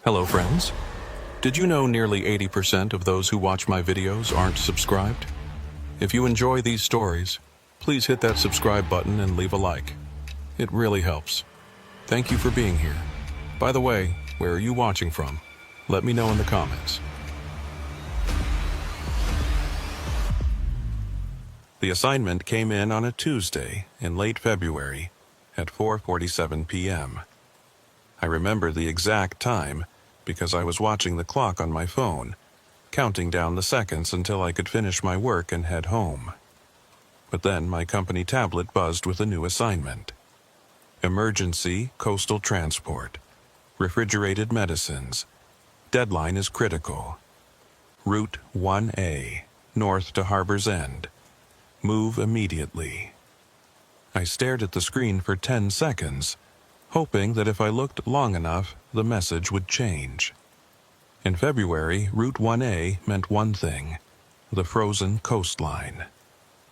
Hello friends. Did you know nearly 80% of those who watch my videos aren't subscribed? If you enjoy these stories, please hit that subscribe button and leave a like. It really helps. Thank you for being here. By the way, where are you watching from? Let me know in the comments. The assignment came in on a Tuesday in late February at 4:47 p.m. I remember the exact time because I was watching the clock on my phone, counting down the seconds until I could finish my work and head home. But then my company tablet buzzed with a new assignment. Emergency coastal transport. Refrigerated medicines. Deadline is critical. Route 1A, north to Harbor's End. Move immediately. I stared at the screen for 10 seconds, hoping that if I looked long enough, the message would change. In February, Route 1A meant one thing: the frozen coastline.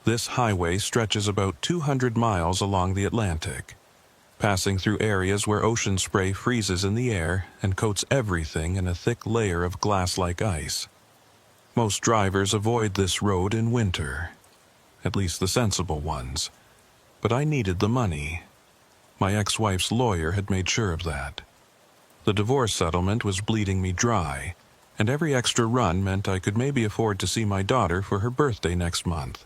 This highway stretches about 200 miles along the Atlantic, passing through areas where ocean spray freezes in the air and coats everything in a thick layer of glass-like ice. Most drivers avoid this road in winter, at least the sensible ones, but I needed the money. My ex-wife's lawyer had made sure of that. The divorce settlement was bleeding me dry, and every extra run meant I could maybe afford to see my daughter for her birthday next month.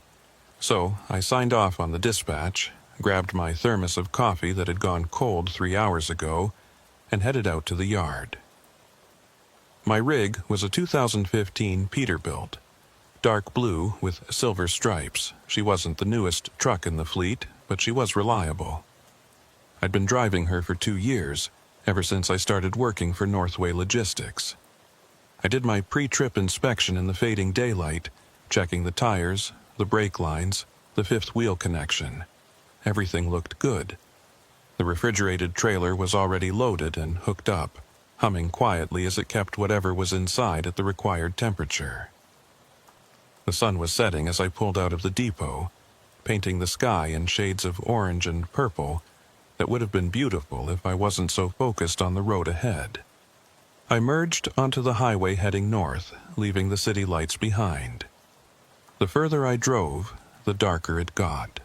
So I signed off on the dispatch, grabbed my thermos of coffee that had gone cold 3 hours ago, and headed out to the yard. My rig was a 2015 Peterbilt, dark blue with silver stripes. She wasn't the newest truck in the fleet, but she was reliable. I'd been driving her for 2 years, ever since I started working for Northway Logistics. I did my pre-trip inspection in the fading daylight, checking the tires, the brake lines, the fifth wheel connection. Everything looked good. The refrigerated trailer was already loaded and hooked up, humming quietly as it kept whatever was inside at the required temperature. The sun was setting as I pulled out of the depot, painting the sky in shades of orange and purple that would have been beautiful if I wasn't so focused on the road ahead. I merged onto the highway heading north, leaving the city lights behind. The further I drove, the darker it got.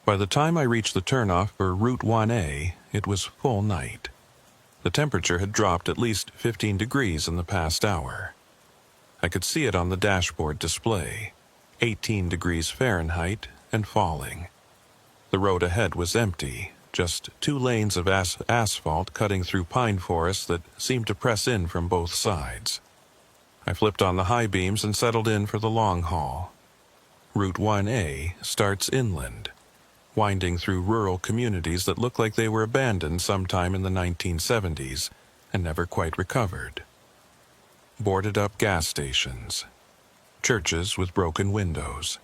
By the time I reached the turnoff for Route 1A, it was full night. The temperature had dropped at least 15 degrees in the past hour. I could see it on the dashboard display, 18 degrees Fahrenheit and falling. The road ahead was empty, just 2 lanes of asphalt cutting through pine forests that seemed to press in from both sides. I flipped on the high beams and settled in for the long haul. Route 1A starts inland, winding through rural communities that look like they were abandoned sometime in the 1970s and never quite recovered. Boarded-up gas stations, churches with broken windows,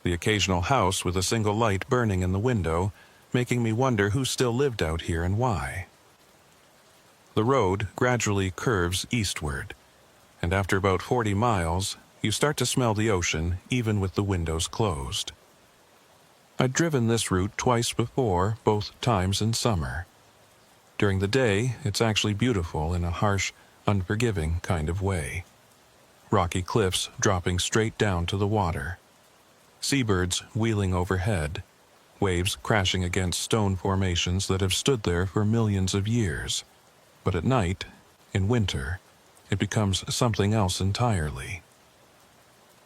the occasional house with a single light burning in the window, making me wonder who still lived out here and why. The road gradually curves eastward, and after about 40 miles, you start to smell the ocean even with the windows closed. I'd driven this route twice before, both times in summer. During the day, it's actually beautiful in a harsh, unforgiving kind of way. Rocky cliffs dropping straight down to the water. Seabirds wheeling overhead. Waves crashing against stone formations that have stood there for millions of years. But at night, in winter, it becomes something else entirely.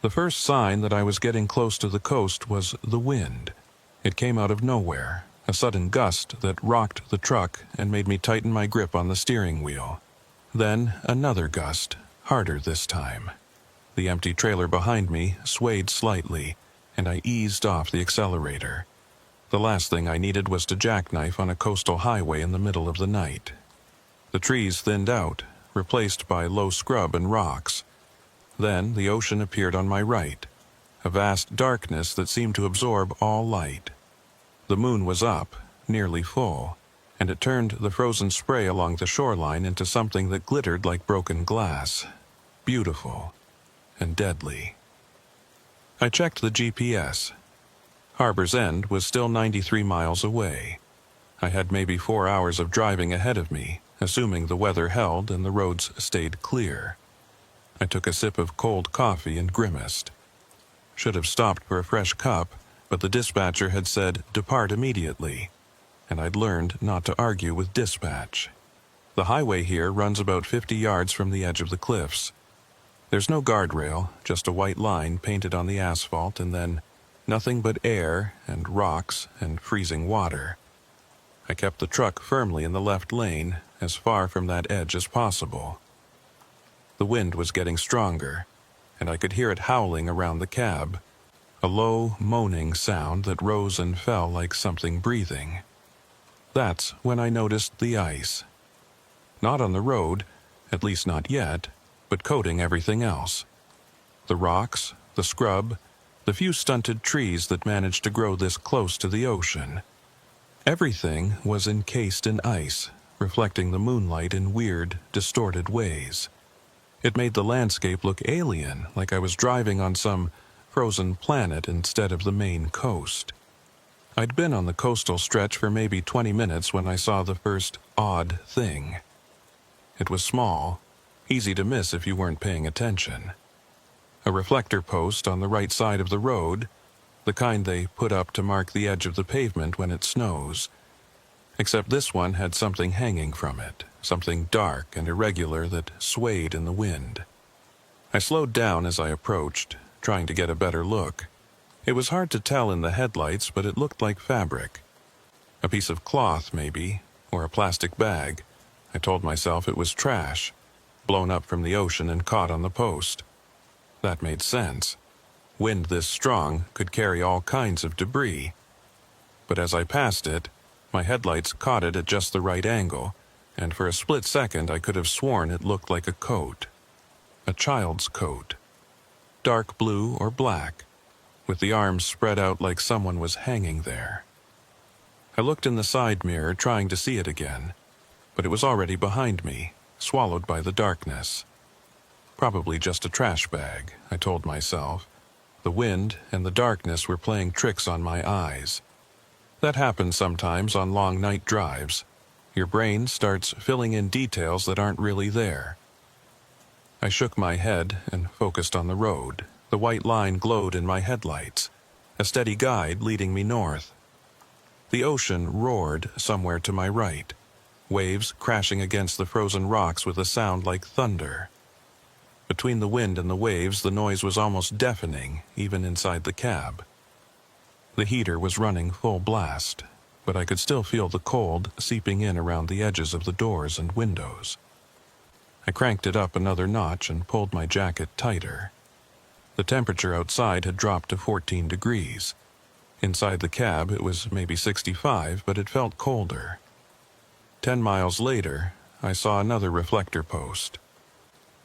The first sign that I was getting close to the coast was the wind. It came out of nowhere, a sudden gust that rocked the truck and made me tighten my grip on the steering wheel. Then another gust, harder this time. The empty trailer behind me swayed slightly, and I eased off the accelerator. The last thing I needed was to jackknife on a coastal highway in the middle of the night. The trees thinned out, replaced by low scrub and rocks. Then the ocean appeared on my right, a vast darkness that seemed to absorb all light. The moon was up, nearly full, and it turned the frozen spray along the shoreline into something that glittered like broken glass, beautiful and deadly. I checked the GPS. Harbor's End was still 93 miles away. I had maybe 4 hours of driving ahead of me, assuming the weather held and the roads stayed clear. I took a sip of cold coffee and grimaced. Should have stopped for a fresh cup, but the dispatcher had said, "Depart immediately," and I'd learned not to argue with dispatch. The highway here runs about 50 yards from the edge of the cliffs. There's no guardrail, just a white line painted on the asphalt, and then nothing but air and rocks and freezing water. I kept the truck firmly in the left lane, as far from that edge as possible. The wind was getting stronger, and I could hear it howling around the cab, a low, moaning sound that rose and fell like something breathing. That's when I noticed the ice. Not on the road, at least not yet, but coating everything else. The rocks, the scrub, the few stunted trees that managed to grow this close to the ocean. Everything was encased in ice, reflecting the moonlight in weird, distorted ways. It made the landscape look alien, like I was driving on some frozen planet instead of the main coast. I'd been on the coastal stretch for maybe 20 minutes when I saw the first odd thing. It was small, easy to miss if you weren't paying attention. A reflector post on the right side of the road, the kind they put up to mark the edge of the pavement when it snows. Except this one had something hanging from it, something dark and irregular that swayed in the wind. I slowed down as I approached, trying to get a better look. It was hard to tell in the headlights, but it looked like fabric. A piece of cloth, maybe, or a plastic bag. I told myself it was trash, blown up from the ocean and caught on the post. That made sense. Wind this strong could carry all kinds of debris. But as I passed it, my headlights caught it at just the right angle, and for a split second I could have sworn it looked like a coat. A child's coat. Dark blue or black, with the arms spread out like someone was hanging there. I looked in the side mirror, trying to see it again, but it was already behind me, swallowed by the darkness. Probably just a trash bag, I told myself. The wind and the darkness were playing tricks on my eyes. That happens sometimes on long night drives. Your brain starts filling in details that aren't really there. I shook my head and focused on the road. The white line glowed in my headlights, a steady guide leading me north. The ocean roared somewhere to my right, waves crashing against the frozen rocks with a sound like thunder. Between the wind and the waves, the noise was almost deafening, even inside the cab. The heater was running full blast, but I could still feel the cold seeping in around the edges of the doors and windows. I cranked it up another notch and pulled my jacket tighter. The temperature outside had dropped to 14 degrees. Inside the cab, it was maybe 65, but it felt colder. 10 miles later, I saw another reflector post.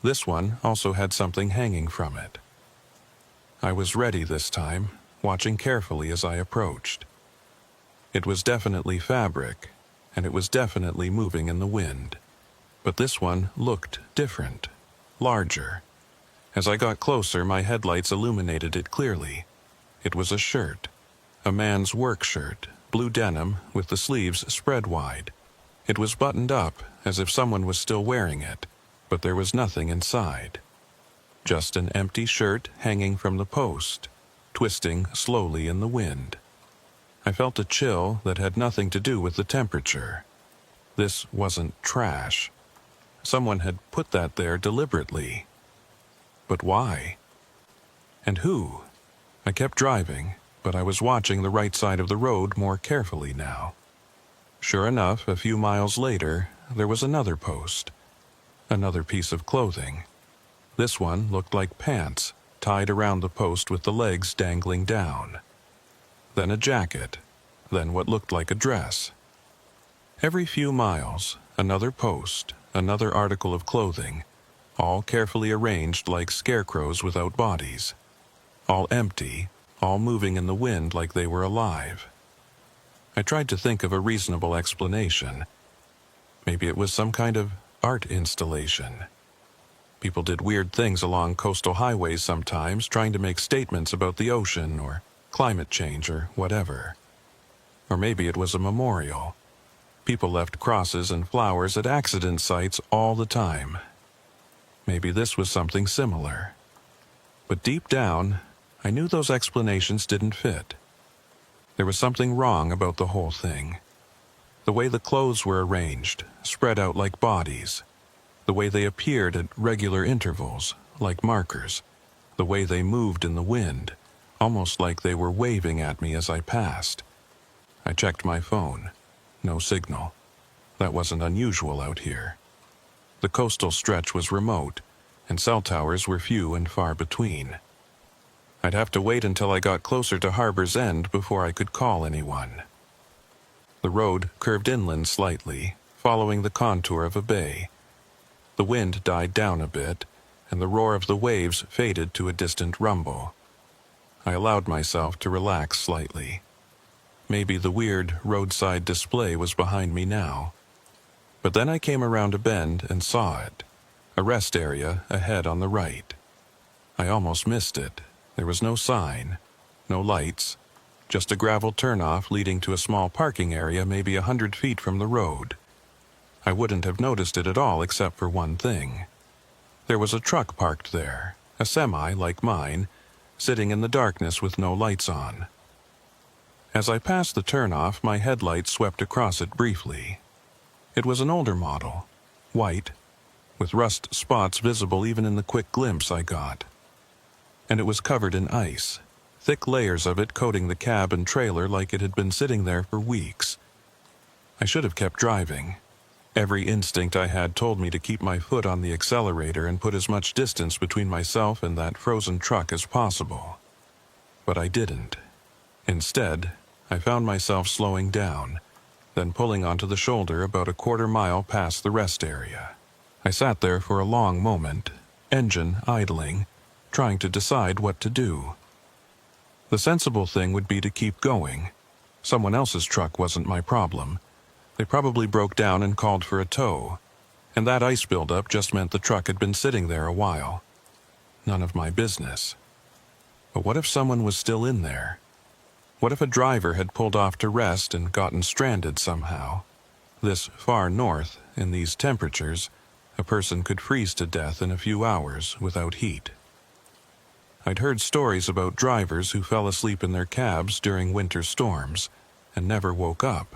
This one also had something hanging from it. I was ready this time, watching carefully as I approached. It was definitely fabric, and it was definitely moving in the wind. But this one looked different, larger. As I got closer, my headlights illuminated it clearly. It was a shirt, a man's work shirt, blue denim with the sleeves spread wide. It was buttoned up, as if someone was still wearing it, but there was nothing inside. Just an empty shirt hanging from the post, twisting slowly in the wind. I felt a chill that had nothing to do with the temperature. This wasn't trash. Someone had put that there deliberately. But why? And who? I kept driving, but I was watching the right side of the road more carefully now. Sure enough, a few miles later, there was another post. Another piece of clothing. This one looked like pants, tied around the post with the legs dangling down. Then a jacket, then what looked like a dress. Every few miles, another post, another article of clothing, all carefully arranged like scarecrows without bodies. All empty, all moving in the wind like they were alive. I tried to think of a reasonable explanation. Maybe it was some kind of art installation. People did weird things along coastal highways sometimes, trying to make statements about the ocean or climate change or whatever. Or maybe it was a memorial. People left crosses and flowers at accident sites all the time. Maybe this was something similar. But deep down, I knew those explanations didn't fit. There was something wrong about the whole thing. The way the clothes were arranged, spread out like bodies. The way they appeared at regular intervals, like markers. The way they moved in the wind, almost like they were waving at me as I passed. I checked my phone. No signal. That wasn't unusual out here. The coastal stretch was remote, and cell towers were few and far between. I'd have to wait until I got closer to Harbor's End before I could call anyone. The road curved inland slightly, following the contour of a bay. The wind died down a bit, and the roar of the waves faded to a distant rumble. I allowed myself to relax slightly. Maybe the weird roadside display was behind me now. But then I came around a bend and saw it, a rest area ahead on the right. I almost missed it. There was no sign, no lights, just a gravel turnoff leading to a small parking area maybe 100 feet from the road. I wouldn't have noticed it at all except for one thing. There was a truck parked there, a semi like mine, sitting in the darkness with no lights on. As I passed the turnoff, my headlights swept across it briefly. It was an older model, white, with rust spots visible even in the quick glimpse I got. And it was covered in ice, thick layers of it coating the cab and trailer like it had been sitting there for weeks. I should have kept driving. Every instinct I had told me to keep my foot on the accelerator and put as much distance between myself and that frozen truck as possible. But I didn't. Instead, I found myself slowing down, then pulling onto the shoulder about a quarter mile past the rest area. I sat there for a long moment, engine idling, trying to decide what to do. The sensible thing would be to keep going. Someone else's truck wasn't my problem. They probably broke down and called for a tow, and that ice buildup just meant the truck had been sitting there a while. None of my business. But what if someone was still in there? What if a driver had pulled off to rest and gotten stranded somehow? This far north, in these temperatures, a person could freeze to death in a few hours without heat. I'd heard stories about drivers who fell asleep in their cabs during winter storms and never woke up.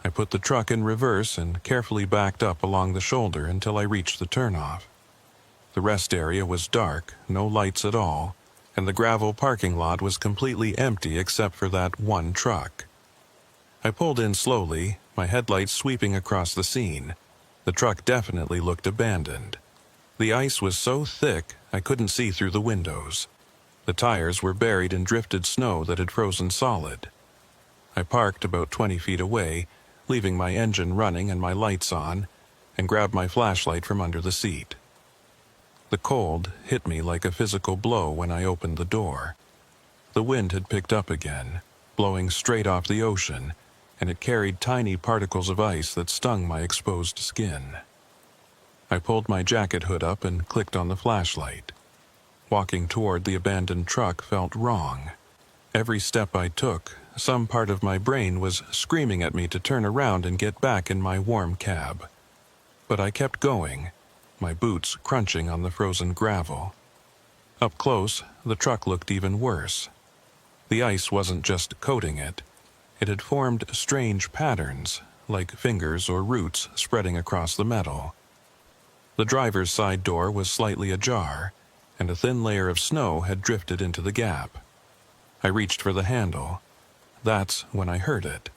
I put the truck in reverse and carefully backed up along the shoulder until I reached the turnoff. The rest area was dark, no lights at all, and the gravel parking lot was completely empty except for that one truck. I pulled in slowly, my headlights sweeping across the scene. The truck definitely looked abandoned. The ice was so thick I couldn't see through the windows. The tires were buried in drifted snow that had frozen solid. I parked about 20 feet away, leaving my engine running and my lights on, and grabbed my flashlight from under the seat. The cold hit me like a physical blow when I opened the door. The wind had picked up again, blowing straight off the ocean, and it carried tiny particles of ice that stung my exposed skin. I pulled my jacket hood up and clicked on the flashlight. Walking toward the abandoned truck felt wrong. Every step I took, some part of my brain was screaming at me to turn around and get back in my warm cab. But I kept going, my boots crunching on the frozen gravel. Up close, the truck looked even worse. The ice wasn't just coating it. It had formed strange patterns, like fingers or roots spreading across the metal. The driver's side door was slightly ajar, and a thin layer of snow had drifted into the gap. I reached for the handle. That's when I heard it.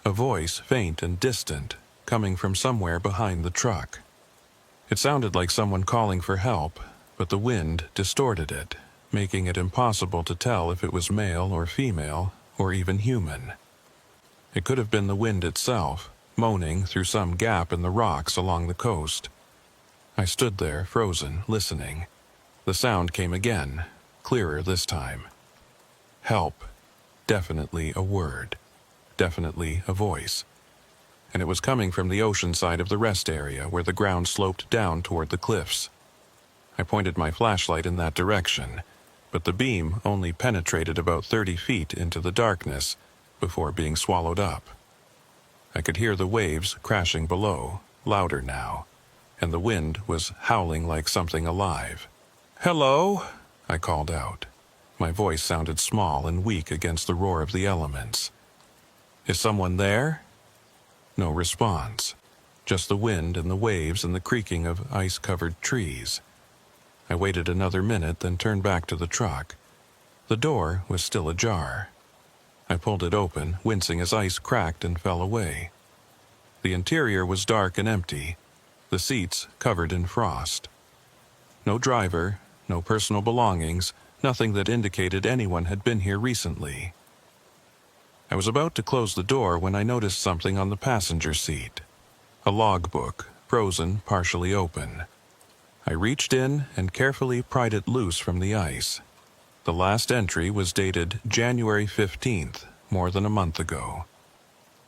A voice, faint and distant, coming from somewhere behind the truck. It sounded like someone calling for help, but the wind distorted it, making it impossible to tell if it was male or female, or even human. It could have been the wind itself, moaning through some gap in the rocks along the coast. I stood there, frozen, listening. The sound came again, clearer this time. Help. Definitely a word. Definitely a voice. And it was coming from the ocean side of the rest area where the ground sloped down toward the cliffs. I pointed my flashlight in that direction, but the beam only penetrated about 30 feet into the darkness before being swallowed up. I could hear the waves crashing below, louder now, and the wind was howling like something alive. "Hello," I called out. My voice sounded small and weak against the roar of the elements. "Is someone there?" No response, just the wind and the waves and the creaking of ice-covered trees. I waited another minute, then turned back to the truck. The door was still ajar. I pulled it open, wincing as ice cracked and fell away. The interior was dark and empty, the seats covered in frost. No driver, no personal belongings, nothing that indicated anyone had been here recently. I was about to close the door when I noticed something on the passenger seat. A logbook, frozen, partially open. I reached in and carefully pried it loose from the ice. The last entry was dated January 15th, more than a month ago.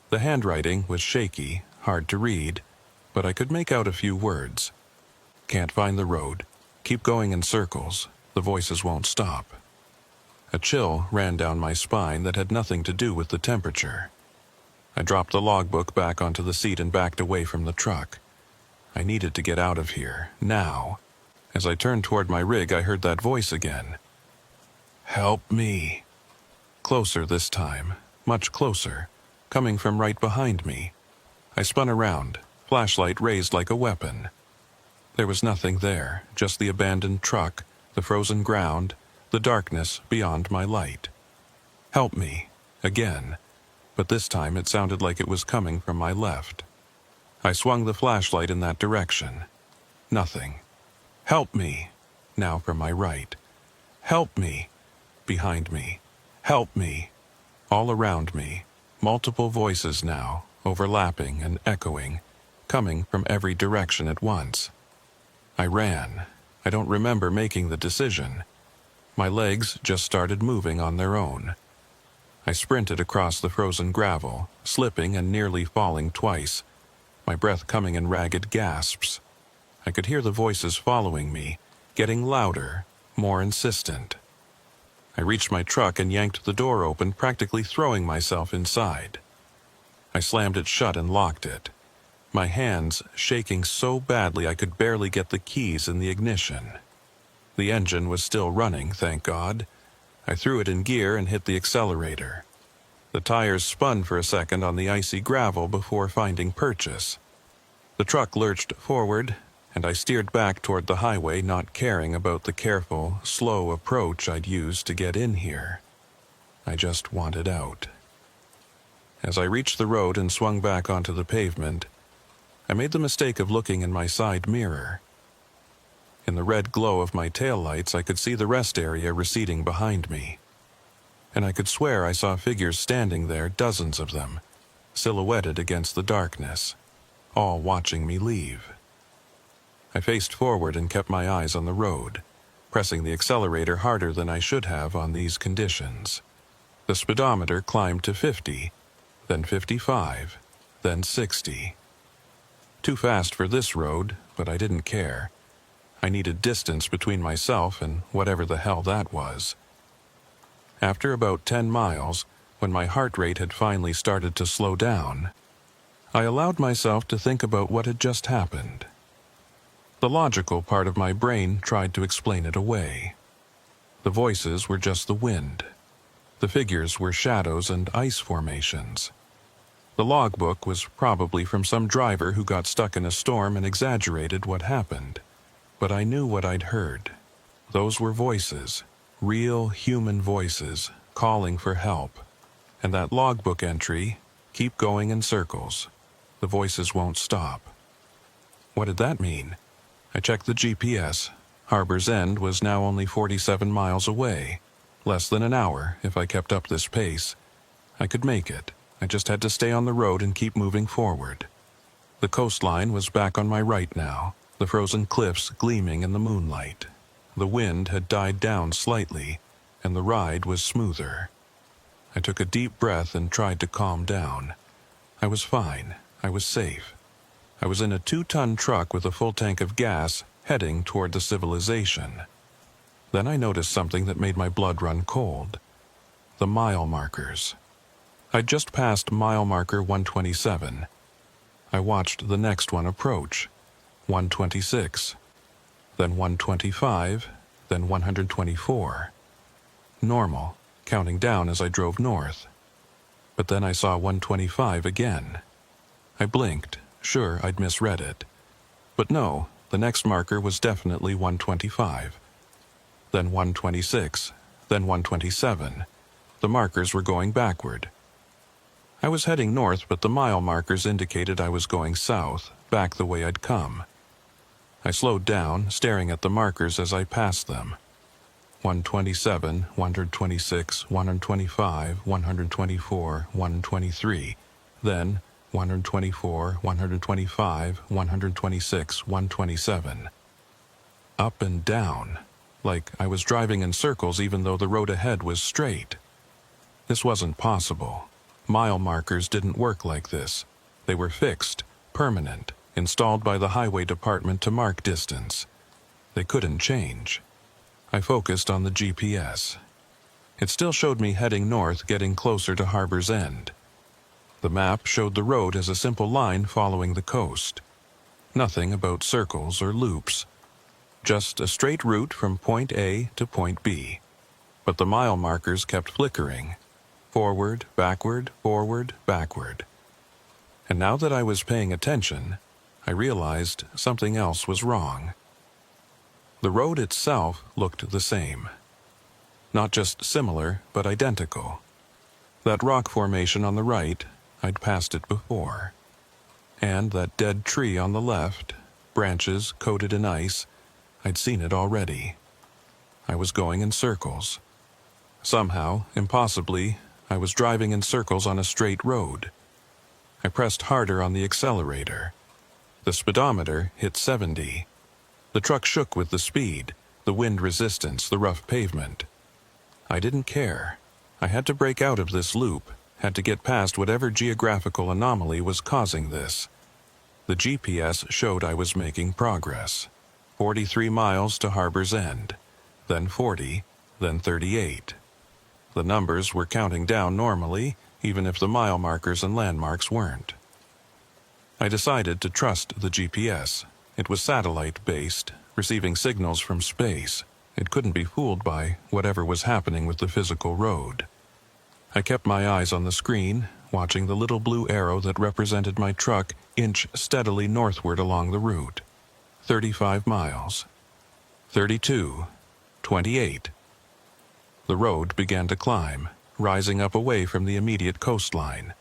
The handwriting was shaky, hard to read, but I could make out a few words. "Can't find the road. Keep going in circles. The voices won't stop." A chill ran down my spine that had nothing to do with the temperature. I dropped the logbook back onto the seat and backed away from the truck. I needed to get out of here, now. As I turned toward my rig, I heard that voice again. "Help me." Closer this time, much closer, coming from right behind me. I spun around, flashlight raised like a weapon. There was nothing there, just the abandoned truck, the frozen ground, the darkness beyond my light. "Help me," again, but this time it sounded like it was coming from my left. I swung the flashlight in that direction. Nothing. "Help me," now from my right. "Help me," behind me. "Help me," all around me. Multiple voices now, overlapping and echoing, coming from every direction at once. I ran. I don't remember making the decision. My legs just started moving on their own. I sprinted across the frozen gravel, slipping and nearly falling twice, my breath coming in ragged gasps. I could hear the voices following me, getting louder, more insistent. I reached my truck and yanked the door open, practically throwing myself inside. I slammed it shut and locked it, my hands shaking so badly I could barely get the keys in the ignition. The engine was still running, thank God. I threw it in gear and hit the accelerator. The tires spun for a second on the icy gravel before finding purchase. The truck lurched forward, and I steered back toward the highway, not caring about the careful, slow approach I'd used to get in here. I just wanted out. As I reached the road and swung back onto the pavement, I made the mistake of looking in my side mirror. In the red glow of my taillights, I could see the rest area receding behind me. And I could swear I saw figures standing there, dozens of them, silhouetted against the darkness, all watching me leave. I faced forward and kept my eyes on the road, pressing the accelerator harder than I should have on these conditions. The speedometer climbed to 50, then 55, then 60. Too fast for this road, but I didn't care. I needed distance between myself and whatever the hell that was. After about 10 miles, when my heart rate had finally started to slow down, I allowed myself to think about what had just happened. The logical part of my brain tried to explain it away. The voices were just the wind. The figures were shadows and ice formations. The logbook was probably from some driver who got stuck in a storm and exaggerated what happened. But I knew what I'd heard. Those were voices, real human voices, calling for help. And that logbook entry, "Keep going in circles. The voices won't stop." What did that mean? I checked the GPS. Harbor's End was now only 47 miles away. Less than an hour, if I kept up this pace. I could make it. I just had to stay on the road and keep moving forward. The coastline was back on my right now, the frozen cliffs gleaming in the moonlight. The wind had died down slightly, and the ride was smoother. I took a deep breath and tried to calm down. I was fine. I was safe. I was in a 2-ton truck with a full tank of gas, heading toward the civilization. Then I noticed something that made my blood run cold. The mile markers. I'd just passed mile marker 127. I watched the next one approach, 126, then 125, then 124. Normal, counting down as I drove north. But then I saw 125 again. I blinked, sure I'd misread it. But no, the next marker was definitely 125. Then 126, then 127. The markers were going backward. I was heading north, but the mile markers indicated I was going south, back the way I'd come. I slowed down, staring at the markers as I passed them. 127, 126, 125, 124, 123. Then 124, 125, 126, 127. Up and down, like I was driving in circles even though the road ahead was straight. This wasn't possible. Mile markers didn't work like this. They were fixed, permanent, installed by the highway department to mark distance. They couldn't change. I focused on the GPS. It still showed me heading north, getting closer to Harbor's End. The map showed the road as a simple line following the coast. Nothing about circles or loops. Just a straight route from point A to point B. But the mile markers kept flickering. Forward, backward, forward, backward. And now that I was paying attention, I realized something else was wrong. The road itself looked the same. Not just similar, but identical. That rock formation on the right, I'd passed it before. And that dead tree on the left, branches coated in ice, I'd seen it already. I was going in circles. Somehow, impossibly, I was driving in circles on a straight road. I pressed harder on the accelerator. The speedometer hit 70. The truck shook with the speed, the wind resistance, the rough pavement. I didn't care. I had to break out of this loop, had to get past whatever geographical anomaly was causing this. The GPS showed I was making progress. 43 miles to Harbor's End, then 40, then 38. The numbers were counting down normally, even if the mile markers and landmarks weren't. I decided to trust the GPS. It was satellite-based, receiving signals from space. It couldn't be fooled by whatever was happening with the physical road. I kept my eyes on the screen, watching the little blue arrow that represented my truck inch steadily northward along the route. 35 miles. 32. 28. The road began to climb, rising up away from the immediate coastline.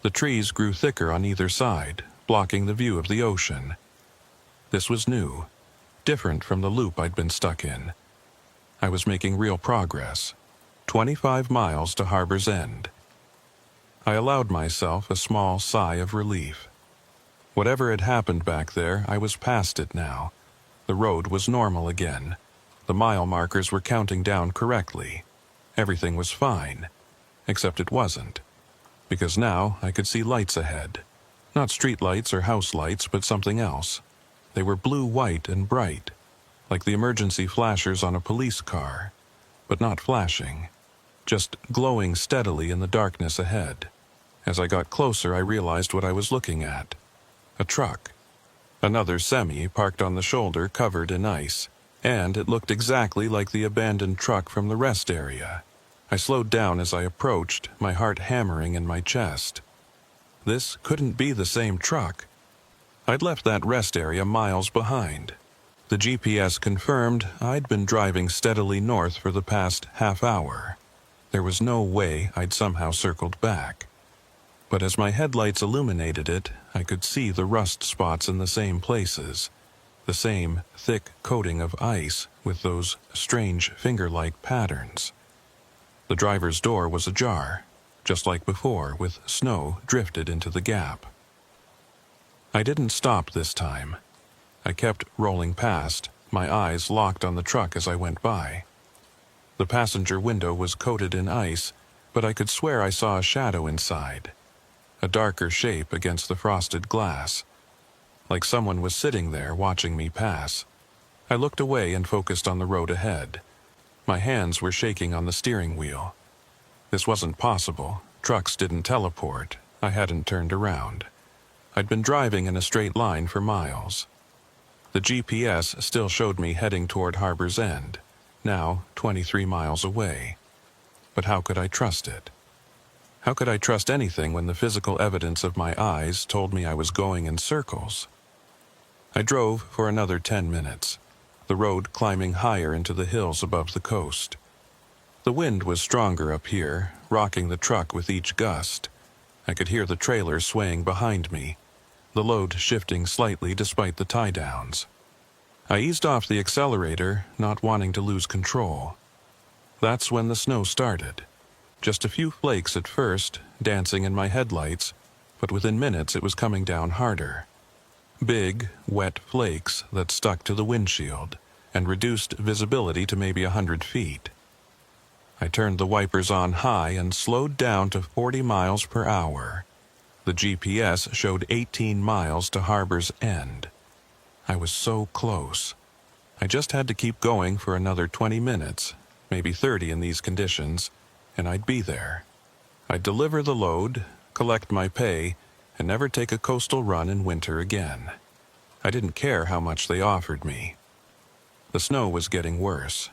The trees grew thicker on either side, blocking the view of the ocean. This was new, different from the loop I'd been stuck in. I was making real progress. 25 miles to Harbor's End. I allowed myself a small sigh of relief. Whatever had happened back there, I was past it now. The road was normal again. The mile markers were counting down correctly. Everything was fine. Except it wasn't. Because now I could see lights ahead. Not street lights or house lights, but something else. They were blue-white and bright, like the emergency flashers on a police car, but not flashing, just glowing steadily in the darkness ahead. As I got closer, I realized what I was looking at. A truck. Another semi parked on the shoulder covered in ice. And it looked exactly like the abandoned truck from the rest area. I slowed down as I approached, my heart hammering in my chest. This couldn't be the same truck. I'd left that rest area miles behind. The GPS confirmed I'd been driving steadily north for the past half hour. There was no way I'd somehow circled back. But as my headlights illuminated it, I could see the rust spots in the same places. The same thick coating of ice with those strange finger-like patterns. The driver's door was ajar, just like before, with snow drifted into the gap. I didn't stop this time. I kept rolling past, my eyes locked on the truck as I went by. The passenger window was coated in ice, but I could swear I saw a shadow inside. A darker shape against the frosted glass. Like someone was sitting there watching me pass. I looked away and focused on the road ahead. My hands were shaking on the steering wheel. This wasn't possible. Trucks didn't teleport. I hadn't turned around. I'd been driving in a straight line for miles. The GPS still showed me heading toward Harbor's End, now 23 miles away. But how could I trust it? How could I trust anything when the physical evidence of my eyes told me I was going in circles? I drove for another 10 minutes, the road climbing higher into the hills above the coast. The wind was stronger up here, rocking the truck with each gust. I could hear the trailer swaying behind me, the load shifting slightly despite the tie-downs. I eased off the accelerator, not wanting to lose control. That's when the snow started. Just a few flakes at first, dancing in my headlights, but within minutes it was coming down harder. Big, wet flakes that stuck to the windshield and reduced visibility to maybe 100 feet. I turned the wipers on high and slowed down to 40 miles per hour. The GPS showed 18 miles to Harbor's End. I was so close. I just had to keep going for another 20 minutes, maybe 30 in these conditions, and I'd be there. I'd deliver the load, collect my pay, and never take a coastal run in winter again. I didn't care how much they offered me. The snow was getting worse.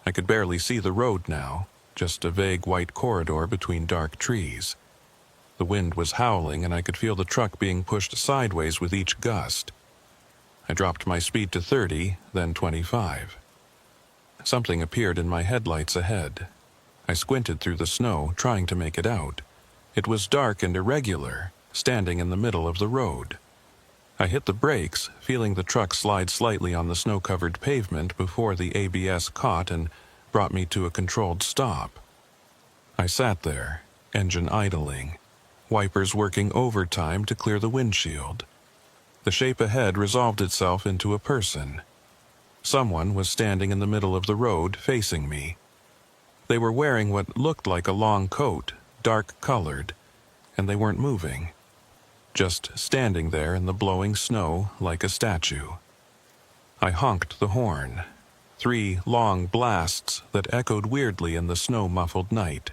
I could barely see the road now, just a vague white corridor between dark trees. The wind was howling and I could feel the truck being pushed sideways with each gust. I dropped my speed to 30, then 25. Something appeared in my headlights ahead. I squinted through the snow, trying to make it out. It was dark and irregular, standing in the middle of the road. I hit the brakes, feeling the truck slide slightly on the snow-covered pavement before the ABS caught and brought me to a controlled stop. I sat there, engine idling, wipers working overtime to clear the windshield. The shape ahead resolved itself into a person. Someone was standing in the middle of the road, facing me. They were wearing what looked like a long coat, dark-colored, and they weren't moving. Just standing there in the blowing snow like a statue. I honked the horn. 3 long blasts that echoed weirdly in the snow-muffled night.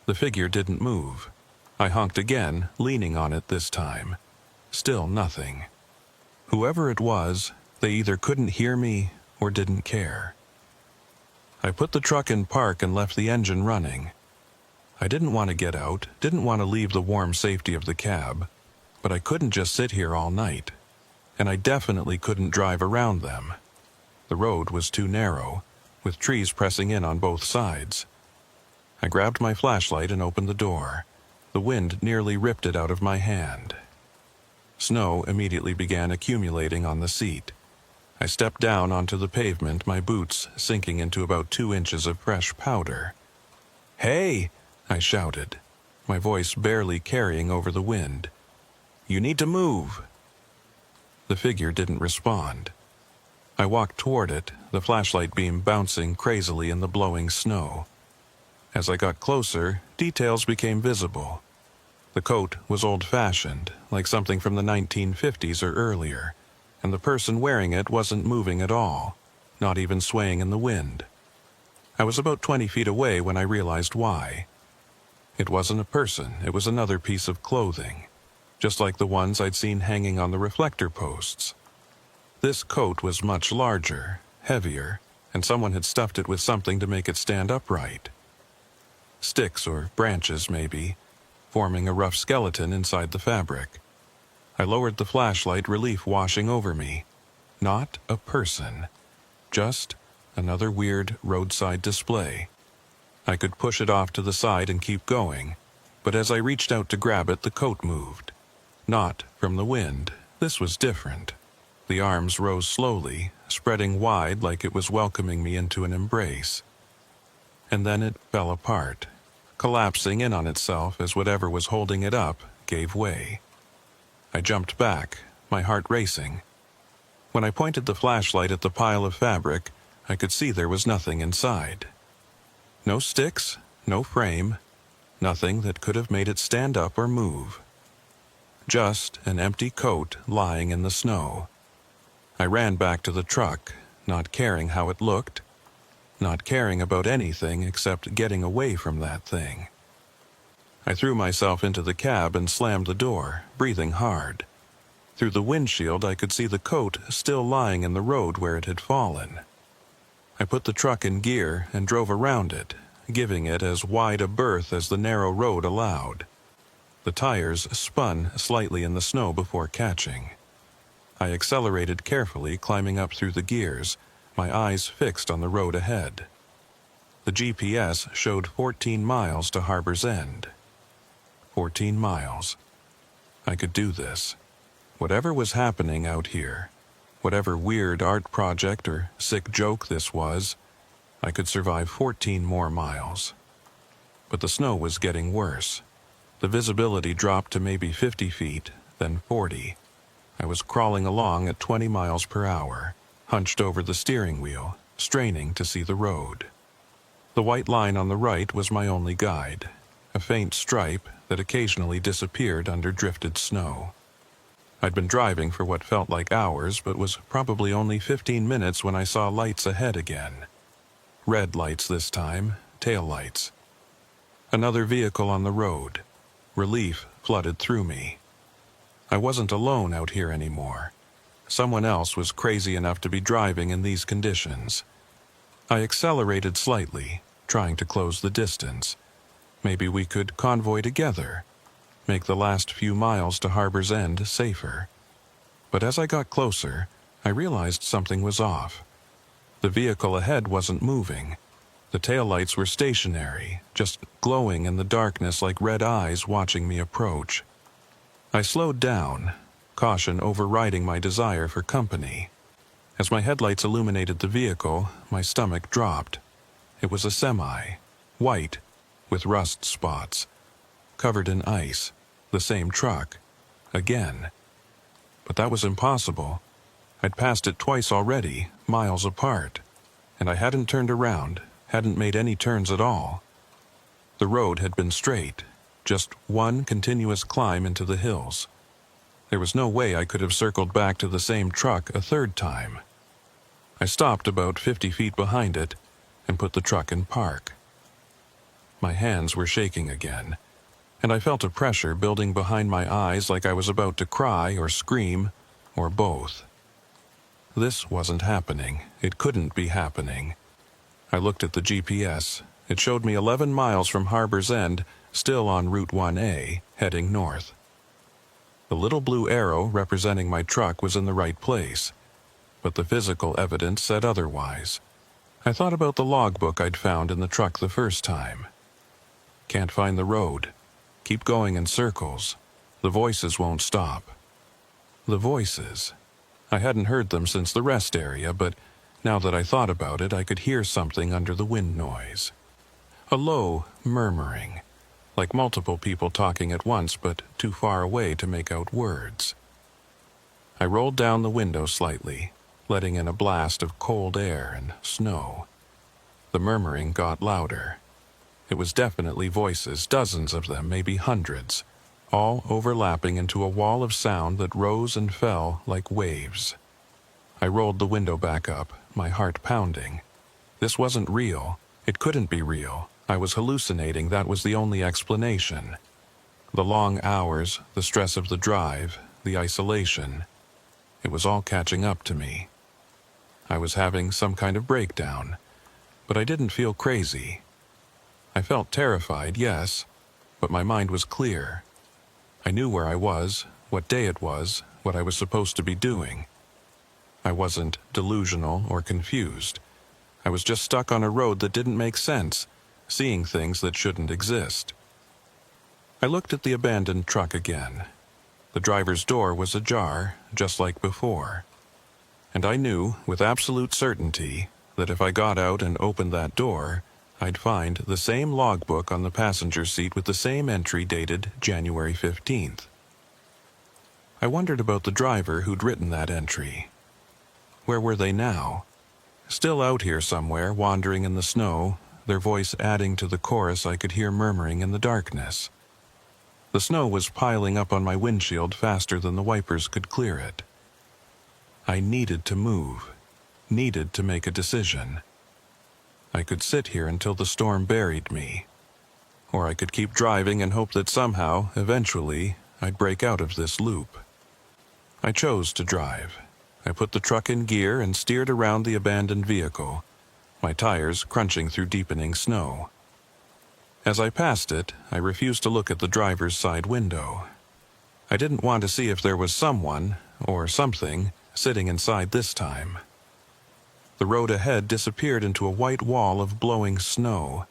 The figure didn't move. I honked again, leaning on it this time. Still nothing. Whoever it was, they either couldn't hear me or didn't care. I put the truck in park and left the engine running. I didn't want to get out, didn't want to leave the warm safety of the cab, but I couldn't just sit here all night, and I definitely couldn't drive around them. The road was too narrow, with trees pressing in on both sides. I grabbed my flashlight and opened the door. The wind nearly ripped it out of my hand. Snow immediately began accumulating on the seat. I stepped down onto the pavement, my boots sinking into about 2 inches of fresh powder. "Hey!" I shouted, my voice barely carrying over the wind. "You need to move!" The figure didn't respond. I walked toward it, the flashlight beam bouncing crazily in the blowing snow. As I got closer, details became visible. The coat was old-fashioned, like something from the 1950s or earlier, and the person wearing it wasn't moving at all, not even swaying in the wind. I was about 20 feet away when I realized why. It wasn't a person, it was another piece of clothing, just like the ones I'd seen hanging on the reflector posts. This coat was much larger, heavier, and someone had stuffed it with something to make it stand upright. Sticks or branches, maybe, forming a rough skeleton inside the fabric. I lowered the flashlight, relief washing over me. Not a person. Just another weird roadside display. I could push it off to the side and keep going, but as I reached out to grab it, the coat moved. Not from the wind. This was different. The arms rose slowly, spreading wide like it was welcoming me into an embrace. And then it fell apart, collapsing in on itself as whatever was holding it up gave way. I jumped back, my heart racing. When I pointed the flashlight at the pile of fabric, I could see there was nothing inside. No sticks, no frame, nothing that could have made it stand up or move. Just an empty coat lying in the snow. I ran back to the truck, not caring how it looked, not caring about anything except getting away from that thing. I threw myself into the cab and slammed the door, breathing hard. Through the windshield, I could see the coat still lying in the road where it had fallen. I put the truck in gear and drove around it, giving it as wide a berth as the narrow road allowed. The tires spun slightly in the snow before catching. I accelerated carefully, climbing up through the gears, my eyes fixed on the road ahead. The GPS showed 14 miles to Harbor's End. 14 miles. I could do this. Whatever was happening out here, whatever weird art project or sick joke this was, I could survive 14 more miles. But the snow was getting worse. The visibility dropped to maybe 50 feet, then 40. I was crawling along at 20 miles per hour, hunched over the steering wheel, straining to see the road. The white line on the right was my only guide, a faint stripe that occasionally disappeared under drifted snow. I'd been driving for what felt like hours, but was probably only 15 minutes when I saw lights ahead again. Red lights this time, tail lights. Another vehicle on the road. Relief flooded through me. I wasn't alone out here anymore. Someone else was crazy enough to be driving in these conditions. I accelerated slightly, trying to close the distance. Maybe we could convoy together, make the last few miles to Harbor's End safer. But as I got closer, I realized something was off. The vehicle ahead wasn't moving. The taillights were stationary, just glowing in the darkness like red eyes watching me approach. I slowed down, caution overriding my desire for company. As my headlights illuminated the vehicle, my stomach dropped. It was a semi, white, with rust spots, covered in ice, the same truck, again. But that was impossible. I'd passed it twice already, miles apart, and I hadn't turned around, hadn't made any turns at all. The road had been straight, just one continuous climb into the hills. There was no way I could have circled back to the same truck a third time. I stopped about 50 feet behind it and put the truck in park. My hands were shaking again, and I felt a pressure building behind my eyes like I was about to cry or scream, or both. This wasn't happening. It couldn't be happening. I looked at the GPS. It showed me 11 miles from Harbor's End, still on Route 1A, heading north. The little blue arrow representing my truck was in the right place, but the physical evidence said otherwise. I thought about the logbook I'd found in the truck the first time. Can't find the road. Keep going in circles. The voices won't stop. The voices. I hadn't heard them since the rest area, but now that I thought about it, I could hear something under the wind noise. A low murmuring, like multiple people talking at once, but too far away to make out words. I rolled down the window slightly, letting in a blast of cold air and snow. The murmuring got louder. It was definitely voices, dozens of them, maybe hundreds, all overlapping into a wall of sound that rose and fell like waves. I rolled the window back up, my heart pounding. This wasn't real. It couldn't be real. I was hallucinating, that was the only explanation. The long hours, the stress of the drive, the isolation. It was all catching up to me. I was having some kind of breakdown, but I didn't feel crazy. I felt terrified, yes, but my mind was clear. I knew where I was, what day it was, what I was supposed to be doing. I wasn't delusional or confused. I was just stuck on a road that didn't make sense, seeing things that shouldn't exist. I looked at the abandoned truck again. The driver's door was ajar, just like before. And I knew, with absolute certainty, that if I got out and opened that door, I'd find the same logbook on the passenger seat with the same entry dated January 15th. I wondered about the driver who'd written that entry. Where were they now? Still out here somewhere, wandering in the snow, their voice adding to the chorus I could hear murmuring in the darkness. The snow was piling up on my windshield faster than the wipers could clear it. I needed to move, needed to make a decision. I could sit here until the storm buried me, or I could keep driving and hope that somehow, eventually, I'd break out of this loop. I chose to drive. I put the truck in gear and steered around the abandoned vehicle, my tires crunching through deepening snow. As I passed it, I refused to look at the driver's side window. I didn't want to see if there was someone, or something, sitting inside this time. The road ahead disappeared into a white wall of blowing snow.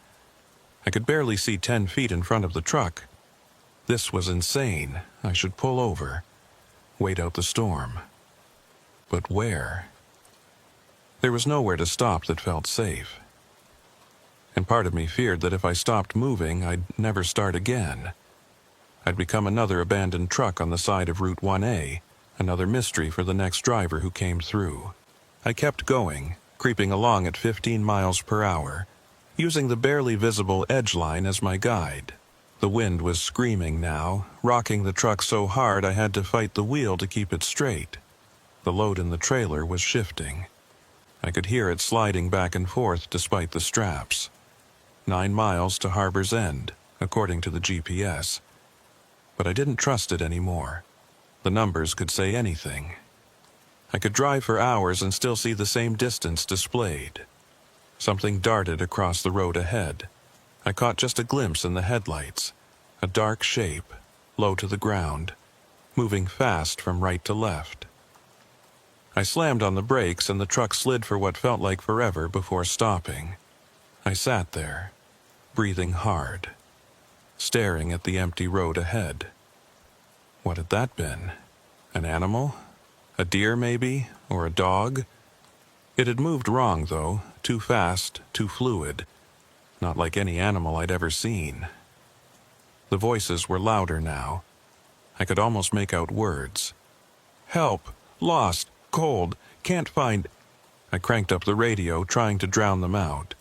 I could barely see 10 feet in front of the truck. This was insane. I should pull over, wait out the storm. But where? There was nowhere to stop that felt safe. And part of me feared that if I stopped moving, I'd never start again. I'd become another abandoned truck on the side of Route 1A, another mystery for the next driver who came through. I kept going, creeping along at 15 miles per hour, using the barely visible edge line as my guide. The wind was screaming now, rocking the truck so hard I had to fight the wheel to keep it straight. The load in the trailer was shifting. I could hear it sliding back and forth despite the straps. 9 miles to Harbor's End, according to the GPS. But I didn't trust it anymore. The numbers could say anything. I could drive for hours and still see the same distance displayed. Something darted across the road ahead. I caught just a glimpse in the headlights. A dark shape, low to the ground, moving fast from right to left. I slammed on the brakes and the truck slid for what felt like forever before stopping. I sat there, breathing hard, staring at the empty road ahead. What had that been? An animal? A deer, maybe? Or a dog? It had moved wrong, though, too fast, too fluid. Not like any animal I'd ever seen. The voices were louder now. I could almost make out words. Help! Lost! Cold! Can't find... I cranked up the radio, trying to drown them out.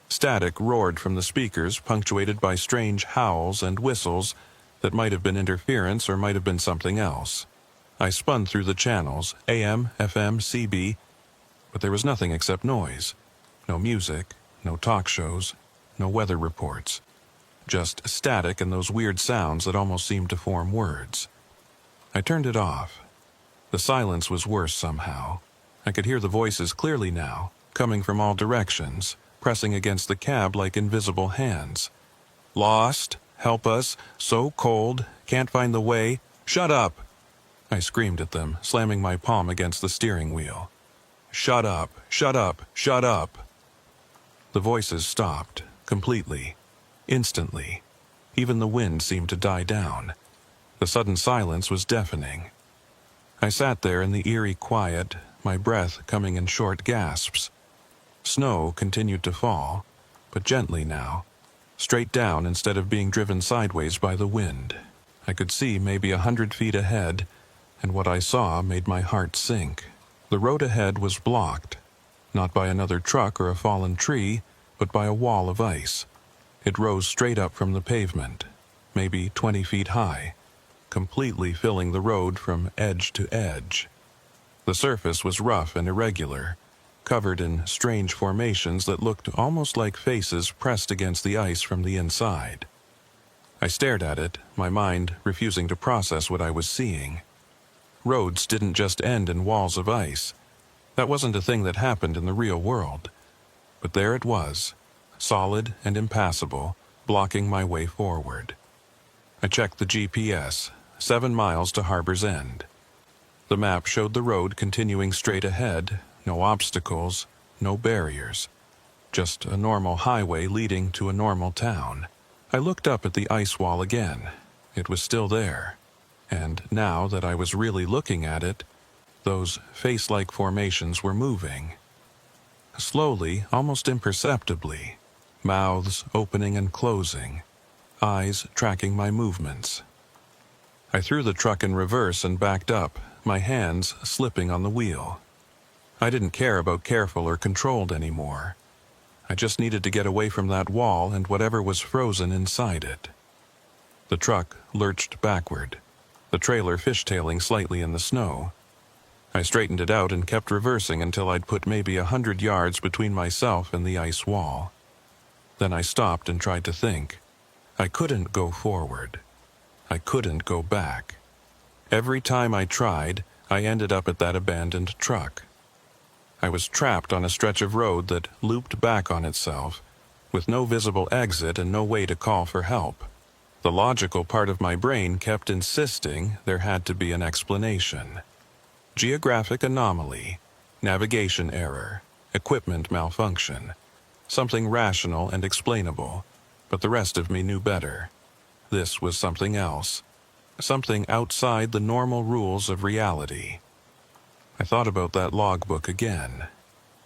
Static roared from the speakers, punctuated by strange howls and whistles that might have been interference or might have been something else. I spun through the channels, AM, FM, CB, but there was nothing except noise. No music, no talk shows, no weather reports. Just static and those weird sounds that almost seemed to form words. I turned it off. The silence was worse somehow. I could hear the voices clearly now, coming from all directions, pressing against the cab like invisible hands. Lost, help us, so cold, can't find the way, shut up! I screamed at them, slamming my palm against the steering wheel. Shut up, shut up, shut up! The voices stopped, completely, instantly. Even the wind seemed to die down. The sudden silence was deafening. I sat there in the eerie quiet, my breath coming in short gasps. Snow continued to fall, but gently now, straight down instead of being driven sideways by the wind. I could see maybe 100 feet ahead, and what I saw made my heart sink. The road ahead was blocked, not by another truck or a fallen tree, but by a wall of ice. It rose straight up from the pavement, maybe 20 feet high, completely filling the road from edge to edge. The surface was rough and irregular, covered in strange formations that looked almost like faces pressed against the ice from the inside. I stared at it, my mind refusing to process what I was seeing. Roads didn't just end in walls of ice. That wasn't a thing that happened in the real world. But there it was, solid and impassable, blocking my way forward. I checked the GPS, 7 miles to Harbor's End. The map showed the road continuing straight ahead, no obstacles, no barriers. Just a normal highway leading to a normal town. I looked up at the ice wall again. It was still there. And now that I was really looking at it, those face-like formations were moving. Slowly, almost imperceptibly, mouths opening and closing, eyes tracking my movements. I threw the truck in reverse and backed up, my hands slipping on the wheel. I didn't care about careful or controlled anymore. I just needed to get away from that wall and whatever was frozen inside it. The truck lurched backward, the trailer fishtailing slightly in the snow. I straightened it out and kept reversing until I'd put maybe 100 yards between myself and the ice wall. Then I stopped and tried to think. I couldn't go forward. I couldn't go back. Every time I tried, I ended up at that abandoned truck. I was trapped on a stretch of road that looped back on itself, with no visible exit and no way to call for help. The logical part of my brain kept insisting there had to be an explanation. Geographic anomaly, navigation error, equipment malfunction, something rational and explainable, but the rest of me knew better. This was something else, something outside the normal rules of reality. I thought about that logbook again.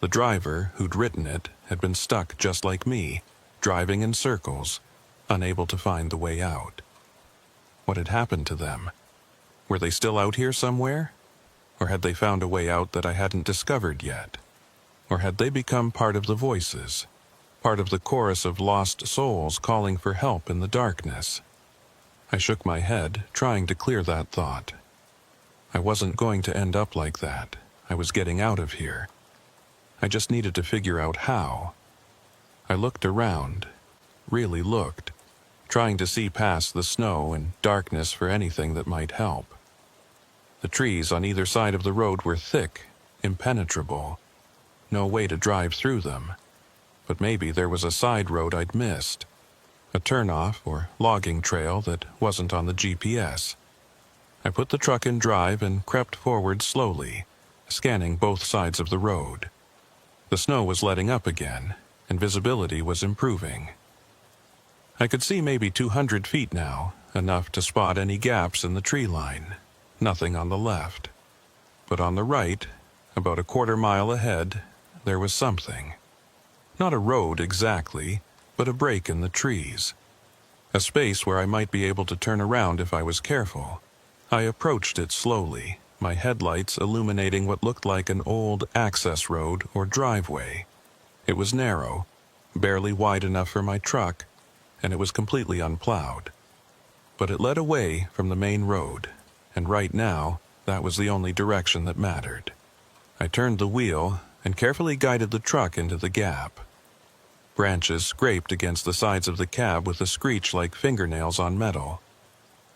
The driver who'd written it had been stuck just like me, driving in circles, unable to find the way out. What had happened to them? Were they still out here somewhere? Or had they found a way out that I hadn't discovered yet? Or had they become part of the voices, part of the chorus of lost souls calling for help in the darkness? I shook my head, trying to clear that thought. I wasn't going to end up like that. I was getting out of here. I just needed to figure out how. I looked around, really looked, trying to see past the snow and darkness for anything that might help. The trees on either side of the road were thick, impenetrable. No way to drive through them. But maybe there was a side road I'd missed. A turnoff or logging trail that wasn't on the GPS. I put the truck in drive and crept forward slowly, scanning both sides of the road. The snow was letting up again, and visibility was improving. I could see maybe 200 feet now, enough to spot any gaps in the tree line. Nothing on the left. But on the right, about a quarter-mile ahead, there was something. Not a road exactly, but a break in the trees. A space where I might be able to turn around if I was careful. I approached it slowly, my headlights illuminating what looked like an old access road or driveway. It was narrow, barely wide enough for my truck, and it was completely unplowed. But it led away from the main road, and right now, that was the only direction that mattered. I turned the wheel and carefully guided the truck into the gap. Branches scraped against the sides of the cab with a screech like fingernails on metal.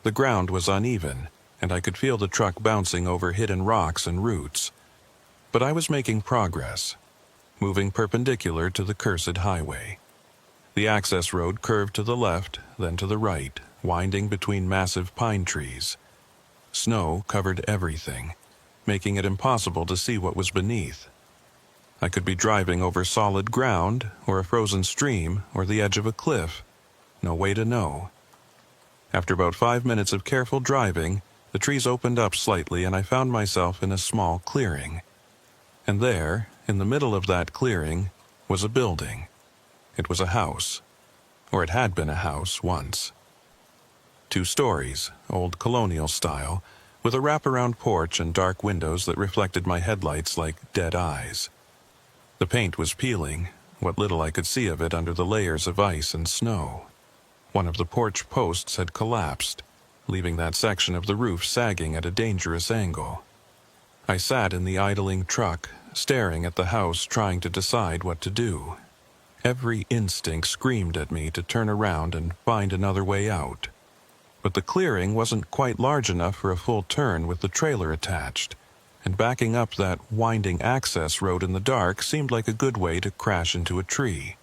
The ground was uneven, and I could feel the truck bouncing over hidden rocks and roots. But I was making progress, moving perpendicular to the cursed highway. The access road curved to the left, then to the right, winding between massive pine trees. Snow covered everything, making it impossible to see what was beneath. I could be driving over solid ground, or a frozen stream, or the edge of a cliff. No way to know. After about 5 minutes of careful driving, the trees opened up slightly and I found myself in a small clearing. And there, in the middle of that clearing, was a building. It was a house. Or it had been a house once. 2 stories, old colonial style, with a wraparound porch and dark windows that reflected my headlights like dead eyes. The paint was peeling, what little I could see of it under the layers of ice and snow. One of the porch posts had collapsed, leaving that section of the roof sagging at a dangerous angle. I sat in the idling truck, staring at the house, trying to decide what to do. Every instinct screamed at me to turn around and find another way out. But the clearing wasn't quite large enough for a full turn with the trailer attached, and backing up that winding access road in the dark seemed like a good way to crash into a tree.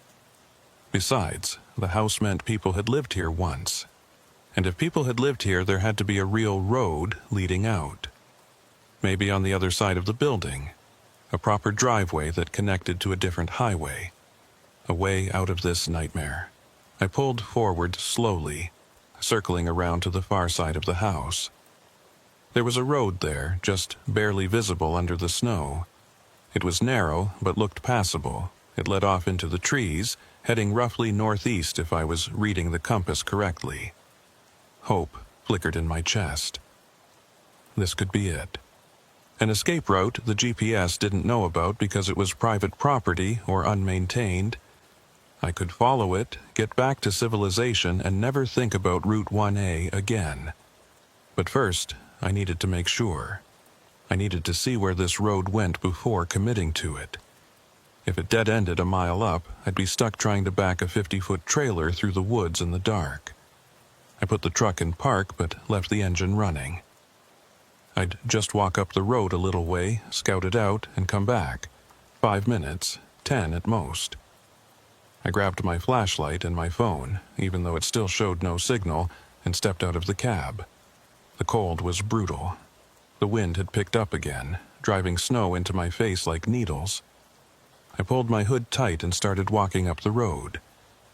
Besides, the house meant people had lived here once. And if people had lived here, there had to be a real road leading out. Maybe on the other side of the building, a proper driveway that connected to a different highway. A way out of this nightmare. I pulled forward slowly, circling around to the far side of the house. There was a road there, just barely visible under the snow. It was narrow, but looked passable. It led off into the trees, heading roughly northeast if I was reading the compass correctly. Hope flickered in my chest. This could be it. An escape route the GPS didn't know about because it was private property or unmaintained. I could follow it, get back to civilization, and never think about Route 1A again. But first, I needed to make sure. I needed to see where this road went before committing to it. If it dead-ended a mile up, I'd be stuck trying to back a 50-foot trailer through the woods in the dark. I put the truck in park but left the engine running. I'd just walk up the road a little way, scout it out, and come back. 5 minutes, 10 at most. I grabbed my flashlight and my phone, even though it still showed no signal, and stepped out of the cab. The cold was brutal. The wind had picked up again, driving snow into my face like needles. I pulled my hood tight and started walking up the road,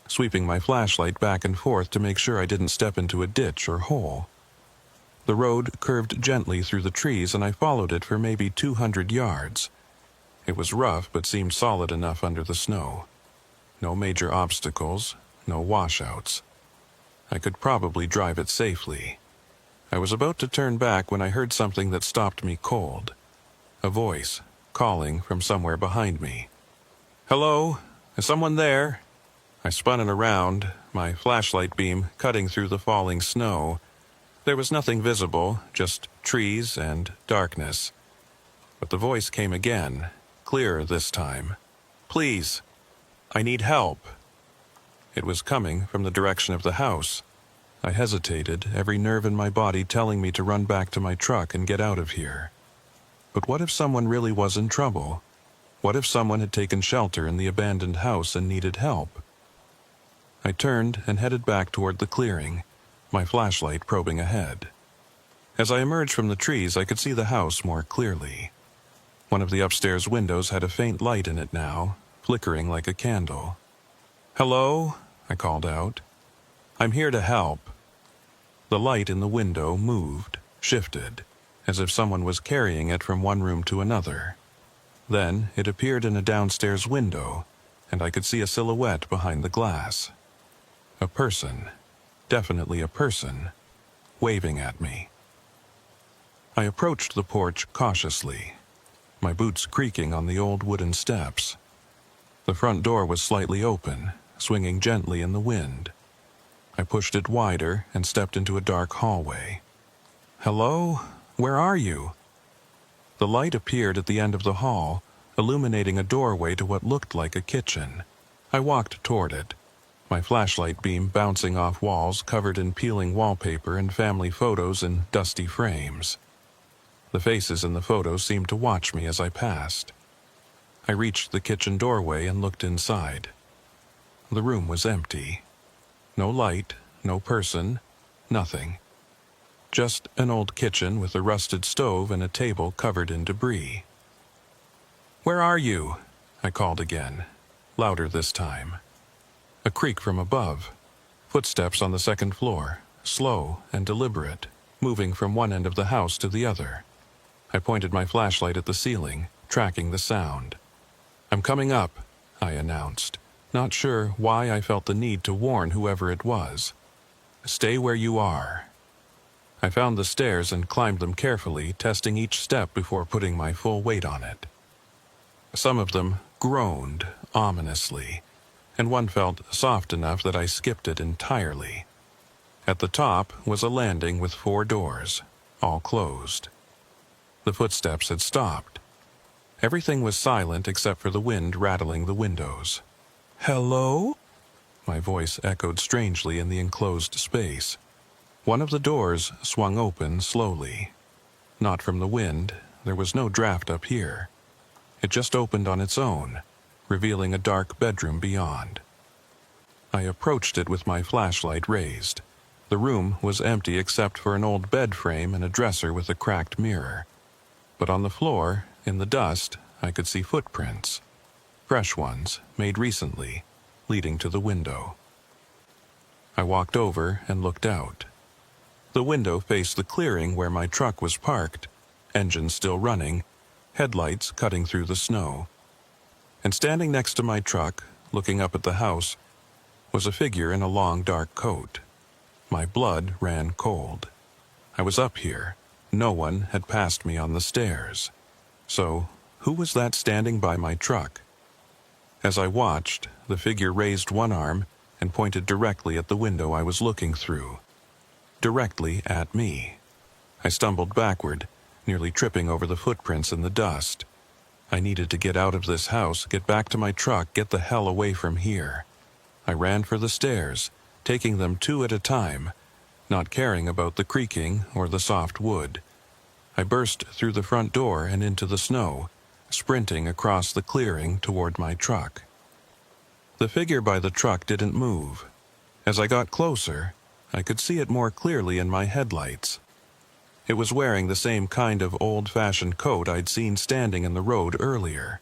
sweeping my flashlight back and forth to make sure I didn't step into a ditch or hole. The road curved gently through the trees, and I followed it for maybe 200 yards. It was rough but seemed solid enough under the snow. No major obstacles, no washouts. I could probably drive it safely. I was about to turn back when I heard something that stopped me cold. A voice, calling from somewhere behind me. "Hello? Is someone there?" I spun it around, my flashlight beam cutting through the falling snow. There was nothing visible, just trees and darkness. But the voice came again, clearer this time. "Please, I need help." It was coming from the direction of the house. I hesitated, every nerve in my body telling me to run back to my truck and get out of here. But what if someone really was in trouble? What if someone had taken shelter in the abandoned house and needed help? I turned and headed back toward the clearing, my flashlight probing ahead. As I emerged from the trees, I could see the house more clearly. One of the upstairs windows had a faint light in it now, flickering like a candle. "Hello?" I called out. "I'm here to help." The light in the window moved, shifted, as if someone was carrying it from one room to another. Then it appeared in a downstairs window, and I could see a silhouette behind the glass. A person, definitely a person, waving at me. I approached the porch cautiously, my boots creaking on the old wooden steps. The front door was slightly open, swinging gently in the wind. I pushed it wider and stepped into a dark hallway. "Hello? Where are you?" The light appeared at the end of the hall, illuminating a doorway to what looked like a kitchen. I walked toward it, my flashlight beam bouncing off walls covered in peeling wallpaper and family photos in dusty frames. The faces in the photos seemed to watch me as I passed. I reached the kitchen doorway and looked inside. The room was empty. No light, no person, nothing. Just an old kitchen with a rusted stove and a table covered in debris. "Where are you?" I called again, louder this time. A creak from above. Footsteps on the second floor, slow and deliberate, moving from one end of the house to the other. I pointed my flashlight at the ceiling, tracking the sound. "I'm coming up," I announced, not sure why I felt the need to warn whoever it was. "Stay where you are." I found the stairs and climbed them carefully, testing each step before putting my full weight on it. Some of them groaned ominously, and one felt soft enough that I skipped it entirely. At the top was a landing with 4 doors, all closed. The footsteps had stopped. Everything was silent except for the wind rattling the windows. "Hello?" My voice echoed strangely in the enclosed space. One of the doors swung open slowly. Not from the wind, there was no draft up here. It just opened on its own, revealing a dark bedroom beyond. I approached it with my flashlight raised. The room was empty except for an old bed frame and a dresser with a cracked mirror. But on the floor, in the dust, I could see footprints. Fresh ones, made recently, leading to the window. I walked over and looked out. The window faced the clearing where my truck was parked, engine still running, headlights cutting through the snow. And standing next to my truck, looking up at the house, was a figure in a long dark coat. My blood ran cold. I was up here. No one had passed me on the stairs. So, who was that standing by my truck? As I watched, the figure raised one arm and pointed directly at the window I was looking through. Directly at me. I stumbled backward, nearly tripping over the footprints in the dust. I needed to get out of this house, get back to my truck, get the hell away from here. I ran for the stairs, taking them 2 at a time, not caring about the creaking or the soft wood. I burst through the front door and into the snow, sprinting across the clearing toward my truck. The figure by the truck didn't move. As I got closer, I could see it more clearly in my headlights. It was wearing the same kind of old-fashioned coat I'd seen standing in the road earlier.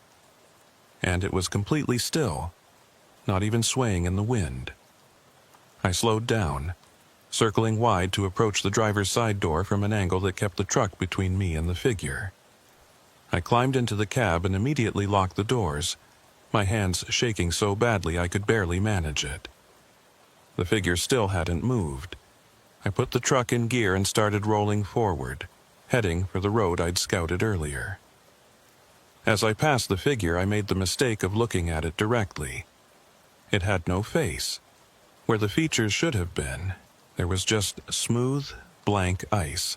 And it was completely still, not even swaying in the wind. I slowed down, circling wide to approach the driver's side door from an angle that kept the truck between me and the figure. I climbed into the cab and immediately locked the doors, my hands shaking so badly I could barely manage it. The figure still hadn't moved. I put the truck in gear and started rolling forward, heading for the road I'd scouted earlier. As I passed the figure, I made the mistake of looking at it directly. It had no face. Where the features should have been, there was just smooth, blank ice.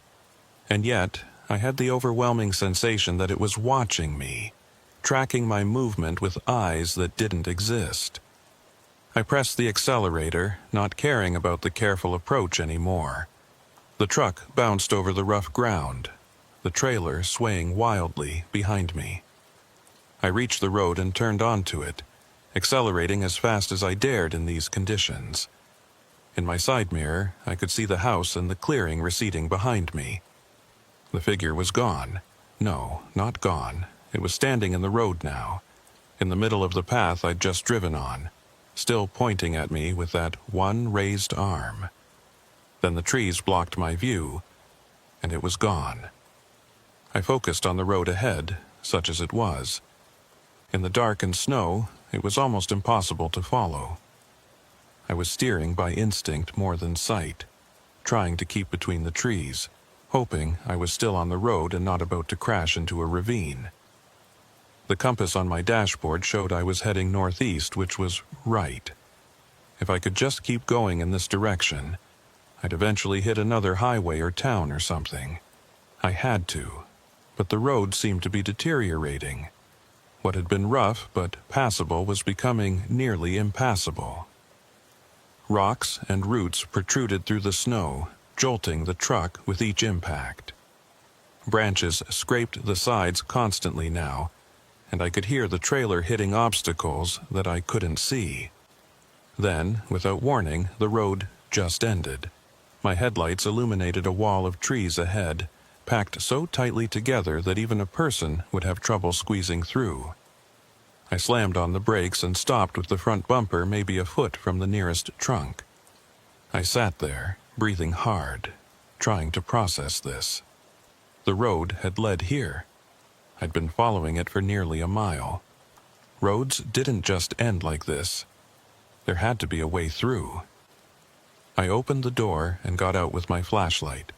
And yet, I had the overwhelming sensation that it was watching me, tracking my movement with eyes that didn't exist. I pressed the accelerator, not caring about the careful approach anymore. The truck bounced over the rough ground, the trailer swaying wildly behind me. I reached the road and turned onto it, accelerating as fast as I dared in these conditions. In my side mirror, I could see the house and the clearing receding behind me. The figure was gone. No, not gone. It was standing in the road now, in the middle of the path I'd just driven on, still pointing at me with that one raised arm. Then the trees blocked my view, and it was gone. I focused on the road ahead, such as it was. In the dark and snow, it was almost impossible to follow. I was steering by instinct more than sight, trying to keep between the trees, hoping I was still on the road and not about to crash into a ravine. The compass on my dashboard showed I was heading northeast, which was right. If I could just keep going in this direction, I'd eventually hit another highway or town or something. I had to, but the road seemed to be deteriorating. What had been rough but passable was becoming nearly impassable. Rocks and roots protruded through the snow, jolting the truck with each impact. Branches scraped the sides constantly now, and I could hear the trailer hitting obstacles that I couldn't see. Then, without warning, the road just ended. My headlights illuminated a wall of trees ahead, packed so tightly together that even a person would have trouble squeezing through. I slammed on the brakes and stopped with the front bumper maybe a foot from the nearest trunk. I sat there, breathing hard, trying to process this. The road had led here. I'd been following it for nearly a mile. Roads didn't just end like this. There had to be a way through. I opened the door and got out with my flashlight,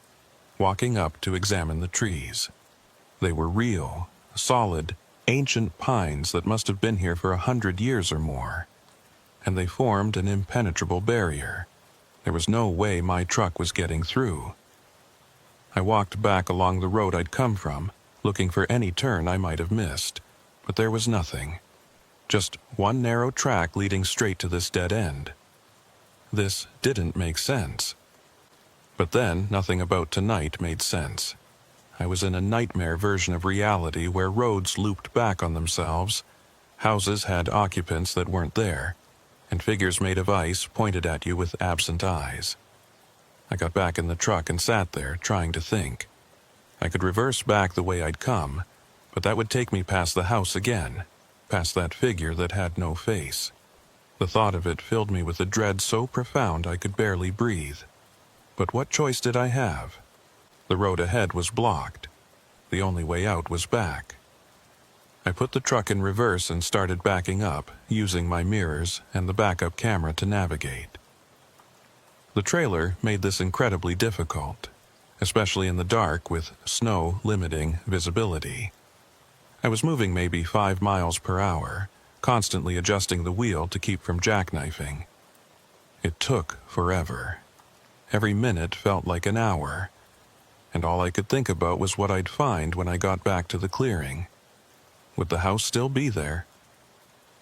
walking up to examine the trees. They were real, solid, ancient pines that must have been here for 100 years or more, and they formed an impenetrable barrier. There was no way my truck was getting through. I walked back along the road I'd come from, looking for any turn I might have missed, but there was nothing. Just one narrow track leading straight to this dead end. This didn't make sense. But then, nothing about tonight made sense. I was in a nightmare version of reality where roads looped back on themselves, houses had occupants that weren't there, and figures made of ice pointed at you with absent eyes. I got back in the truck and sat there, trying to think. I could reverse back the way I'd come, but that would take me past the house again, past that figure that had no face. The thought of it filled me with a dread so profound I could barely breathe. But what choice did I have? The road ahead was blocked. The only way out was back. I put the truck in reverse and started backing up, using my mirrors and the backup camera to navigate. The trailer made this incredibly difficult, especially in the dark with snow limiting visibility. I was moving maybe 5 miles per hour, constantly adjusting the wheel to keep from jackknifing. It took forever. Every minute felt like an hour, and all I could think about was what I'd find when I got back to the clearing. Would the house still be there?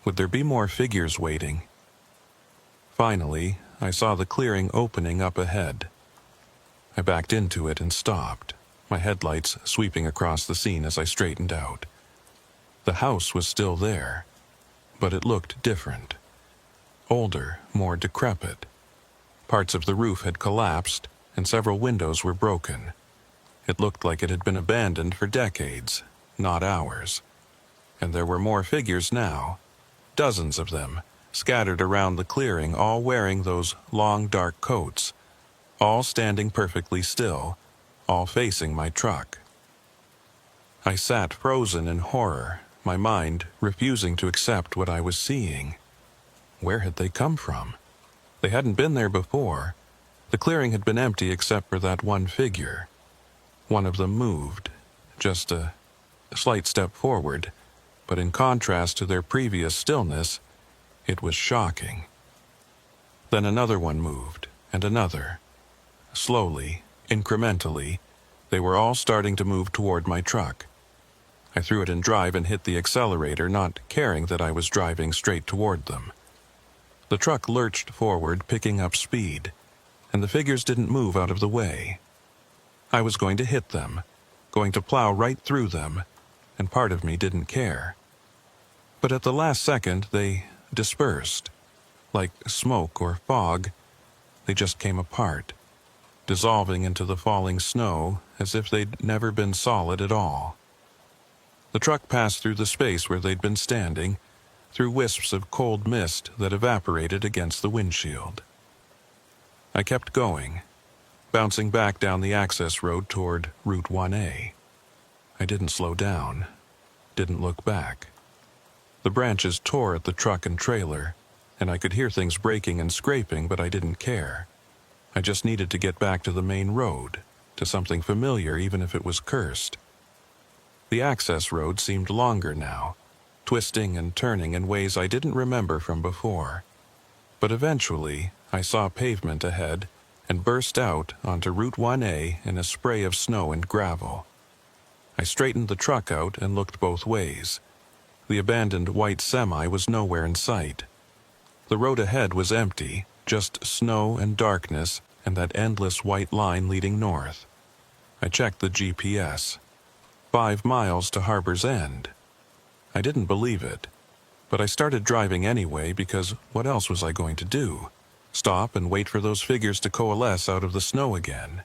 Would there be more figures waiting? Finally, I saw the clearing opening up ahead. I backed into it and stopped, my headlights sweeping across the scene as I straightened out. The house was still there, but it looked different. Older, more decrepit. Parts of the roof had collapsed, and several windows were broken. It looked like it had been abandoned for decades, not hours. And there were more figures now, dozens of them, scattered around the clearing, all wearing those long dark coats, all standing perfectly still, all facing my truck. I sat frozen in horror, my mind refusing to accept what I was seeing. Where had they come from? They hadn't been there before. The clearing had been empty except for that one figure. One of them moved, just a slight step forward, but in contrast to their previous stillness, it was shocking. Then another one moved, and another. Slowly, incrementally, they were all starting to move toward my truck. I threw it in drive and hit the accelerator, not caring that I was driving straight toward them. The truck lurched forward, picking up speed, and the figures didn't move out of the way. I was going to hit them, going to plow right through them, and part of me didn't care. But at the last second, they dispersed. Like smoke or fog, they just came apart, dissolving into the falling snow as if they'd never been solid at all. The truck passed through the space where they'd been standing, through wisps of cold mist that evaporated against the windshield. I kept going, bouncing back down the access road toward Route 1A. I didn't slow down, didn't look back. The branches tore at the truck and trailer, and I could hear things breaking and scraping, but I didn't care. I just needed to get back to the main road, to something familiar even if it was cursed. The access road seemed longer now, twisting and turning in ways I didn't remember from before. But eventually, I saw pavement ahead and burst out onto Route 1A in a spray of snow and gravel. I straightened the truck out and looked both ways. The abandoned white semi was nowhere in sight. The road ahead was empty, just snow and darkness and that endless white line leading north. I checked the GPS. 5 miles to Harbor's End. I didn't believe it, but I started driving anyway because what else was I going to do? Stop and wait for those figures to coalesce out of the snow again?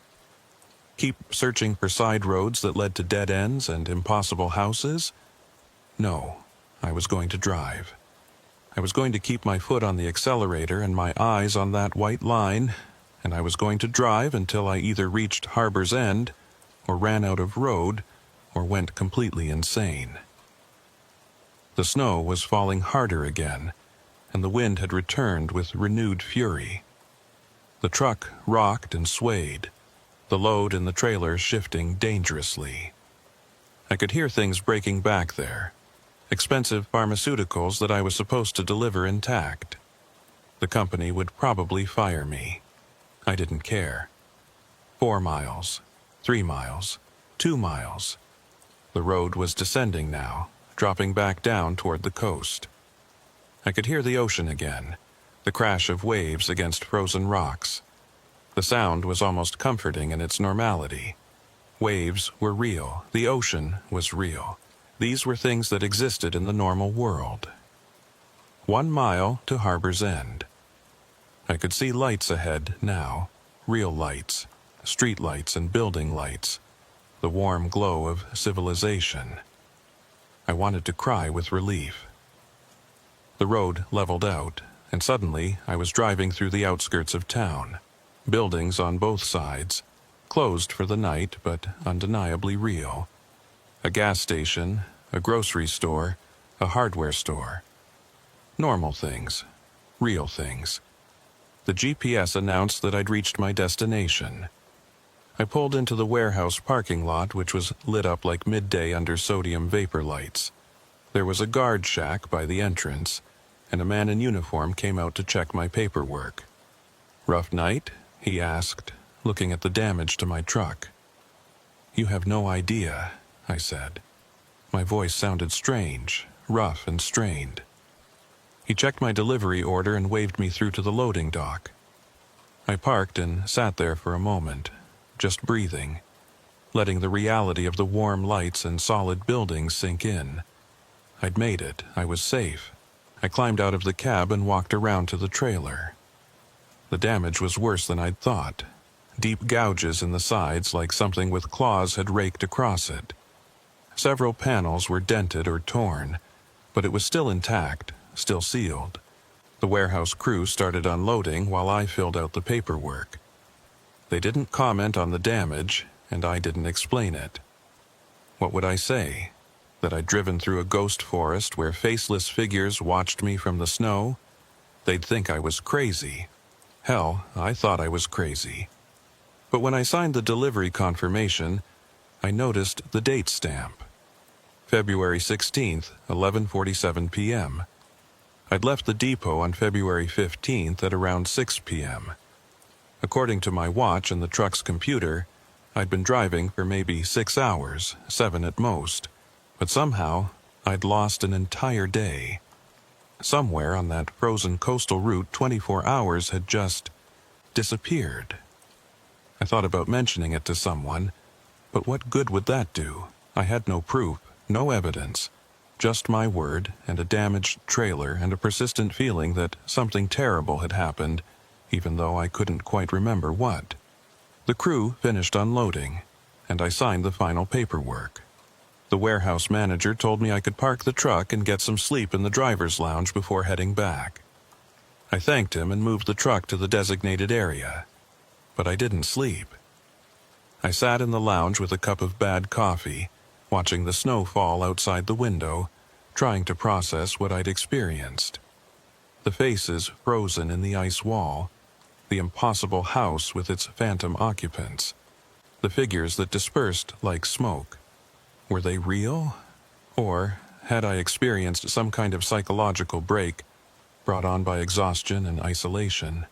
Keep searching for side roads that led to dead ends and impossible houses? No, I was going to drive. I was going to keep my foot on the accelerator and my eyes on that white line, and I was going to drive until I either reached Harbor's End or ran out of road or went completely insane. The snow was falling harder again, and the wind had returned with renewed fury. The truck rocked and swayed, the load in the trailer shifting dangerously. I could hear things breaking back there, expensive pharmaceuticals that I was supposed to deliver intact. The company would probably fire me. I didn't care. 4 miles, 3 miles, 2 miles. The road was descending now, dropping back down toward the coast. I could hear the ocean again, the crash of waves against frozen rocks. The sound was almost comforting in its normality. Waves were real, the ocean was real. These were things that existed in the normal world. 1 mile to Harbor's End. I could see lights ahead now, real lights, street lights and building lights, the warm glow of civilization. I wanted to cry with relief. The road leveled out, and suddenly I was driving through the outskirts of town. Buildings on both sides, closed for the night but undeniably real. A gas station, a grocery store, a hardware store. Normal things, real things. The GPS announced that I'd reached my destination. I pulled into the warehouse parking lot, which was lit up like midday under sodium vapor lights. There was a guard shack by the entrance, and a man in uniform came out to check my paperwork. "Rough night?" he asked, looking at the damage to my truck. "You have no idea," I said. My voice sounded strange, rough and strained. He checked my delivery order and waved me through to the loading dock. I parked and sat there for a moment, just breathing, letting the reality of the warm lights and solid buildings sink in. I'd made it. I was safe. I climbed out of the cab and walked around to the trailer. The damage was worse than I'd thought. Deep gouges in the sides like something with claws had raked across it. Several panels were dented or torn, but it was still intact, still sealed. The warehouse crew started unloading while I filled out the paperwork. They didn't comment on the damage, and I didn't explain it. What would I say? That I'd driven through a ghost forest where faceless figures watched me from the snow? They'd think I was crazy. Hell, I thought I was crazy. But when I signed the delivery confirmation, I noticed the date stamp. February 16th, 11:47 p.m. I'd left the depot on February 15th at around 6 p.m. According to my watch and the truck's computer, I'd been driving for maybe 6 hours, 7 at most, but somehow I'd lost an entire day. Somewhere on that frozen coastal route, 24 hours had just disappeared. I thought about mentioning it to someone, but what good would that do? I had no proof, no evidence, just my word and a damaged trailer and a persistent feeling that something terrible had happened, even though I couldn't quite remember what. The crew finished unloading, and I signed the final paperwork. The warehouse manager told me I could park the truck and get some sleep in the driver's lounge before heading back. I thanked him and moved the truck to the designated area. But I didn't sleep. I sat in the lounge with a cup of bad coffee, watching the snow fall outside the window, trying to process what I'd experienced. The faces frozen in the ice wall, the impossible house with its phantom occupants, the figures that dispersed like smoke. Were they real? Or had I experienced some kind of psychological break brought on by exhaustion and isolation?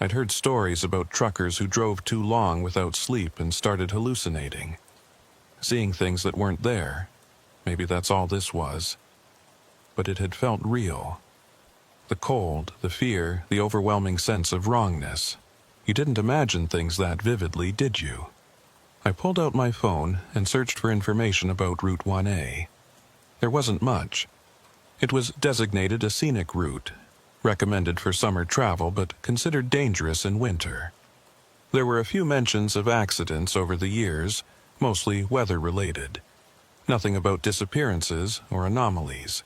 I'd heard stories about truckers who drove too long without sleep and started hallucinating, seeing things that weren't there. Maybe that's all this was. But it had felt real. The cold, the fear, the overwhelming sense of wrongness. You didn't imagine things that vividly, did you? I pulled out my phone and searched for information about Route 1A. There wasn't much. It was designated a scenic route, recommended for summer travel but considered dangerous in winter. There were a few mentions of accidents over the years, mostly weather-related. Nothing about disappearances or anomalies.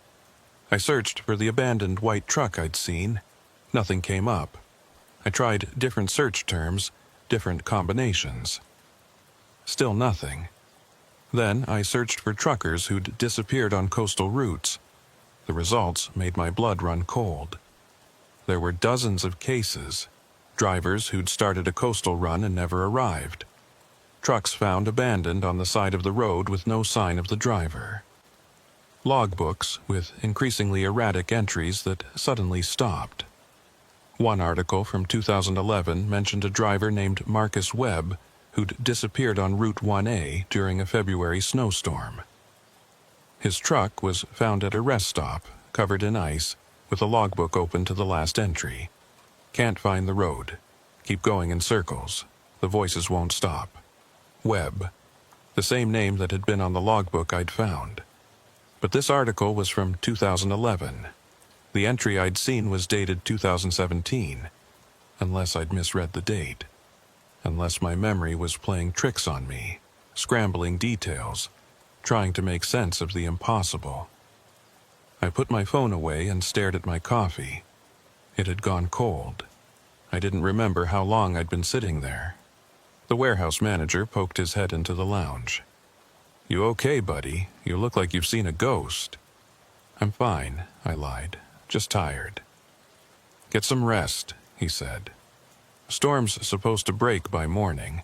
I searched for the abandoned white truck I'd seen. Nothing came up. I tried different search terms, different combinations. Still nothing. Then I searched for truckers who'd disappeared on coastal routes. The results made my blood run cold. There were dozens of cases. Drivers who'd started a coastal run and never arrived. Trucks found abandoned on the side of the road with no sign of the driver. Logbooks with increasingly erratic entries that suddenly stopped. One article from 2011 mentioned a driver named Marcus Webb who'd disappeared on Route 1A during a February snowstorm. His truck was found at a rest stop, covered in ice, with a logbook open to the last entry. Can't find the road. Keep going in circles. The voices won't stop. Webb, the same name that had been on the logbook I'd found. But this article was from 2011. The entry I'd seen was dated 2017, unless I'd misread the date. Unless my memory was playing tricks on me, scrambling details, trying to make sense of the impossible. I put my phone away and stared at my coffee. It had gone cold. I didn't remember how long I'd been sitting there. The warehouse manager poked his head into the lounge. "You okay, buddy? You look like you've seen a ghost." "I'm fine," I lied. "Just tired." "Get some rest," he said. "Storm's supposed to break by morning.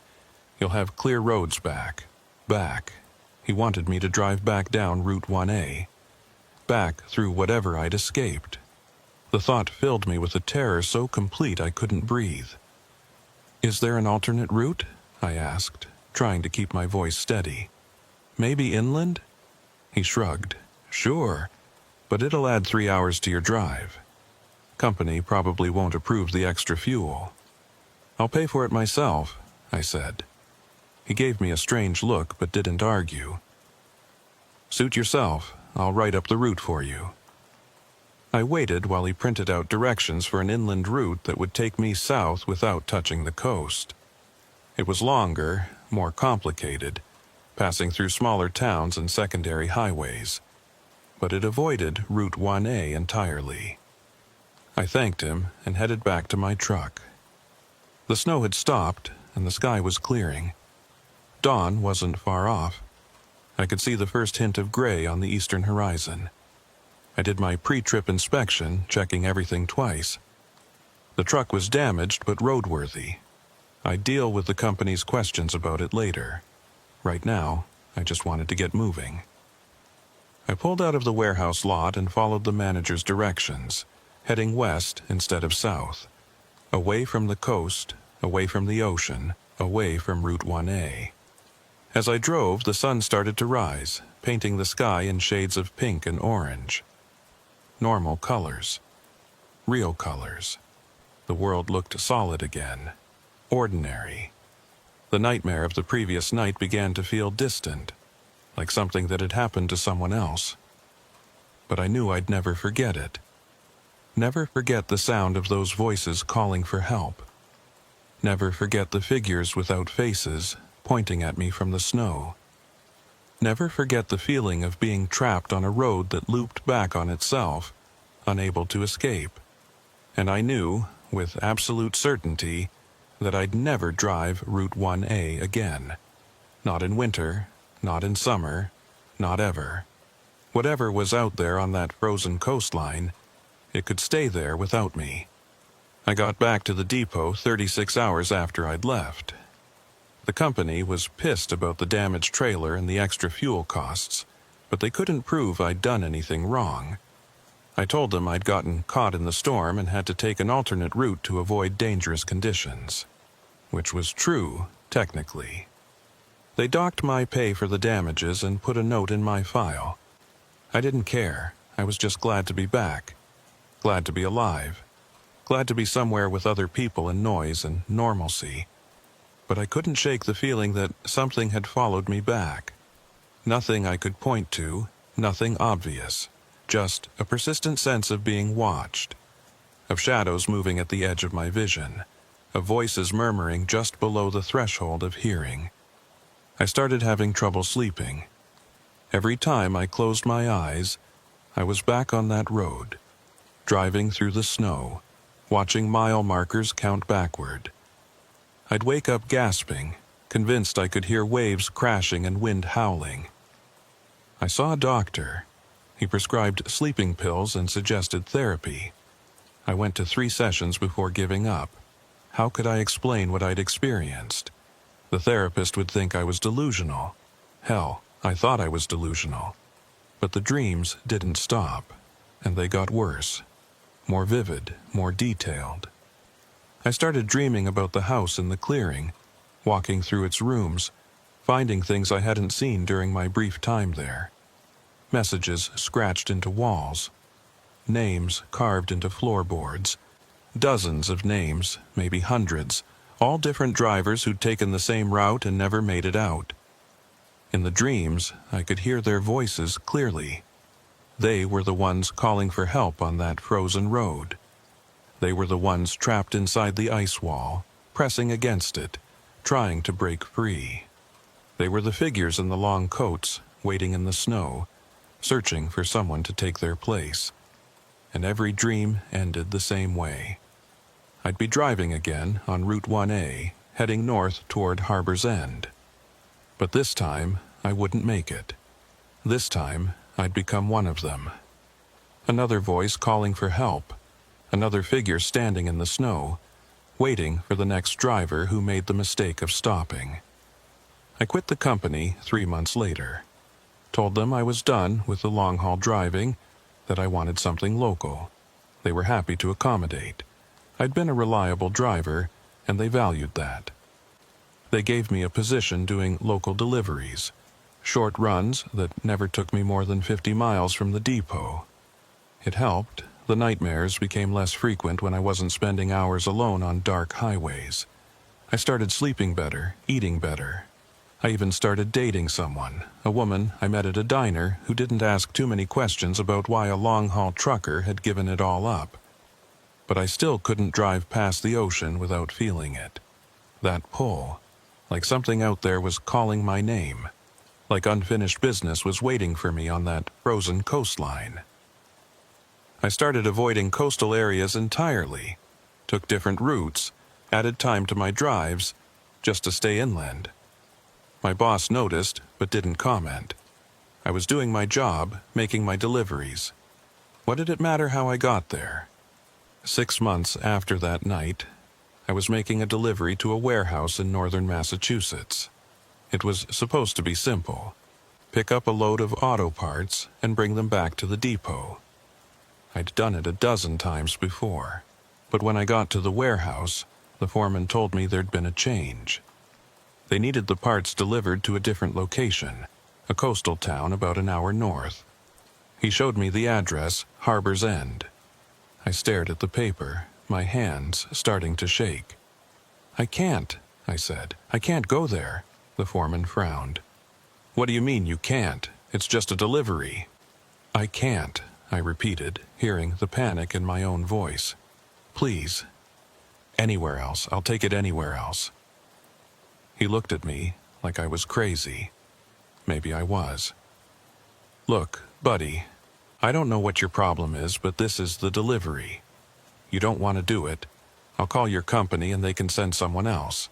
You'll have clear roads back." Back. He wanted me to drive back down Route 1A. Back through whatever I'd escaped. The thought filled me with a terror so complete I couldn't breathe. "Is there an alternate route?" I asked, trying to keep my voice steady. "Maybe inland?" He shrugged. "Sure, but it'll add 3 hours to your drive. Company probably won't approve the extra fuel." "I'll pay for it myself," I said. He gave me a strange look but didn't argue. "Suit yourself. I'll write up the route for you." I waited while he printed out directions for an inland route that would take me south without touching the coast. It was longer, more complicated, passing through smaller towns and secondary highways, but it avoided Route 1A entirely. I thanked him and headed back to my truck. The snow had stopped and the sky was clearing. Dawn wasn't far off. I could see the first hint of gray on the eastern horizon. I did my pre-trip inspection, checking everything twice. The truck was damaged but roadworthy. I'd deal with the company's questions about it later. Right now, I just wanted to get moving. I pulled out of the warehouse lot and followed the manager's directions, heading west instead of south, away from the coast, away from the ocean, away from Route 1A. As I drove, the sun started to rise, painting the sky in shades of pink and orange. Normal colors. Real colors. The world looked solid again. Ordinary. The nightmare of the previous night began to feel distant, like something that had happened to someone else. But I knew I'd never forget it. Never forget the sound of those voices calling for help. Never forget the figures without faces pointing at me from the snow. Never forget the feeling of being trapped on a road that looped back on itself, unable to escape. And I knew, with absolute certainty, that I'd never drive Route 1A again. Not in winter, not in summer, not ever. Whatever was out there on that frozen coastline, it could stay there without me. I got back to the depot 36 hours after I'd left. The company was pissed about the damaged trailer and the extra fuel costs, but they couldn't prove I'd done anything wrong. I told them I'd gotten caught in the storm and had to take an alternate route to avoid dangerous conditions. Which was true, technically. They docked my pay for the damages and put a note in my file. I didn't care. I was just glad to be back. Glad to be alive. Glad to be somewhere with other people and noise and normalcy. But I couldn't shake the feeling that something had followed me back. Nothing I could point to, nothing obvious. Just a persistent sense of being watched. Of shadows moving at the edge of my vision. Of voices murmuring just below the threshold of hearing. I started having trouble sleeping. Every time I closed my eyes, I was back on that road, driving through the snow, watching mile markers count backward. I'd wake up gasping, convinced I could hear waves crashing and wind howling. I saw a doctor. He prescribed sleeping pills and suggested therapy. I went to 3 sessions before giving up. How could I explain what I'd experienced? The therapist would think I was delusional. Hell, I thought I was delusional. But the dreams didn't stop, and they got worse. More vivid, more detailed. I started dreaming about the house in the clearing, walking through its rooms, finding things I hadn't seen during my brief time there. Messages scratched into walls. Names carved into floorboards. Dozens of names, maybe hundreds, all different drivers who'd taken the same route and never made it out. In the dreams, I could hear their voices clearly. They were the ones calling for help on that frozen road. They were the ones trapped inside the ice wall, pressing against it, trying to break free. They were the figures in the long coats, waiting in the snow, searching for someone to take their place. And every dream ended the same way. I'd be driving again on Route 1A, heading north toward Harbor's End. But this time, I wouldn't make it. This time, I'd become one of them. Another voice calling for help. Another figure standing in the snow, waiting for the next driver who made the mistake of stopping. I quit the company 3 months later. Told them I was done with the long-haul driving, that I wanted something local. They were happy to accommodate. I'd been a reliable driver, and they valued that. They gave me a position doing local deliveries, short runs that never took me more than 50 miles from the depot. It helped. The nightmares became less frequent when I wasn't spending hours alone on dark highways. I started sleeping better, eating better. I even started dating someone, a woman I met at a diner who didn't ask too many questions about why a long-haul trucker had given it all up. But I still couldn't drive past the ocean without feeling it. That pull, like something out there was calling my name, like unfinished business was waiting for me on that frozen coastline. I started avoiding coastal areas entirely, took different routes, added time to my drives, just to stay inland. My boss noticed, but didn't comment. I was doing my job, making my deliveries. What did it matter how I got there? 6 months after that night, I was making a delivery to a warehouse in northern Massachusetts. It was supposed to be simple. Pick up a load of auto parts and bring them back to the depot. I'd done it a dozen times before, but when I got to the warehouse, the foreman told me there'd been a change. They needed the parts delivered to a different location, a coastal town about an hour north. He showed me the address, Harbor's End. I stared at the paper, my hands starting to shake. "I can't," I said. "I can't go there." The foreman frowned. "What do you mean you can't? It's just a delivery." "I can't," I repeated, hearing the panic in my own voice. "Please. Anywhere else. I'll take it anywhere else." He looked at me like I was crazy. Maybe I was. "Look, buddy, I don't know what your problem is, but this is the delivery. You don't want to do it. I'll call your company and they can send someone else."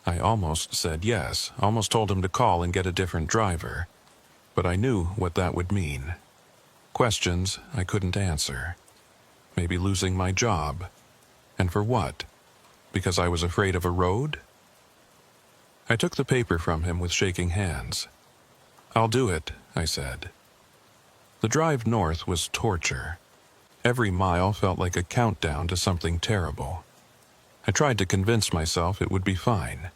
I almost said yes, almost told him to call and get a different driver. But I knew what that would mean. Questions I couldn't answer. Maybe losing my job. And for what? Because I was afraid of a road? I took the paper from him with shaking hands. "I'll do it," I said. The drive north was torture. Every mile felt like a countdown to something terrible. I tried to convince myself it would be fine.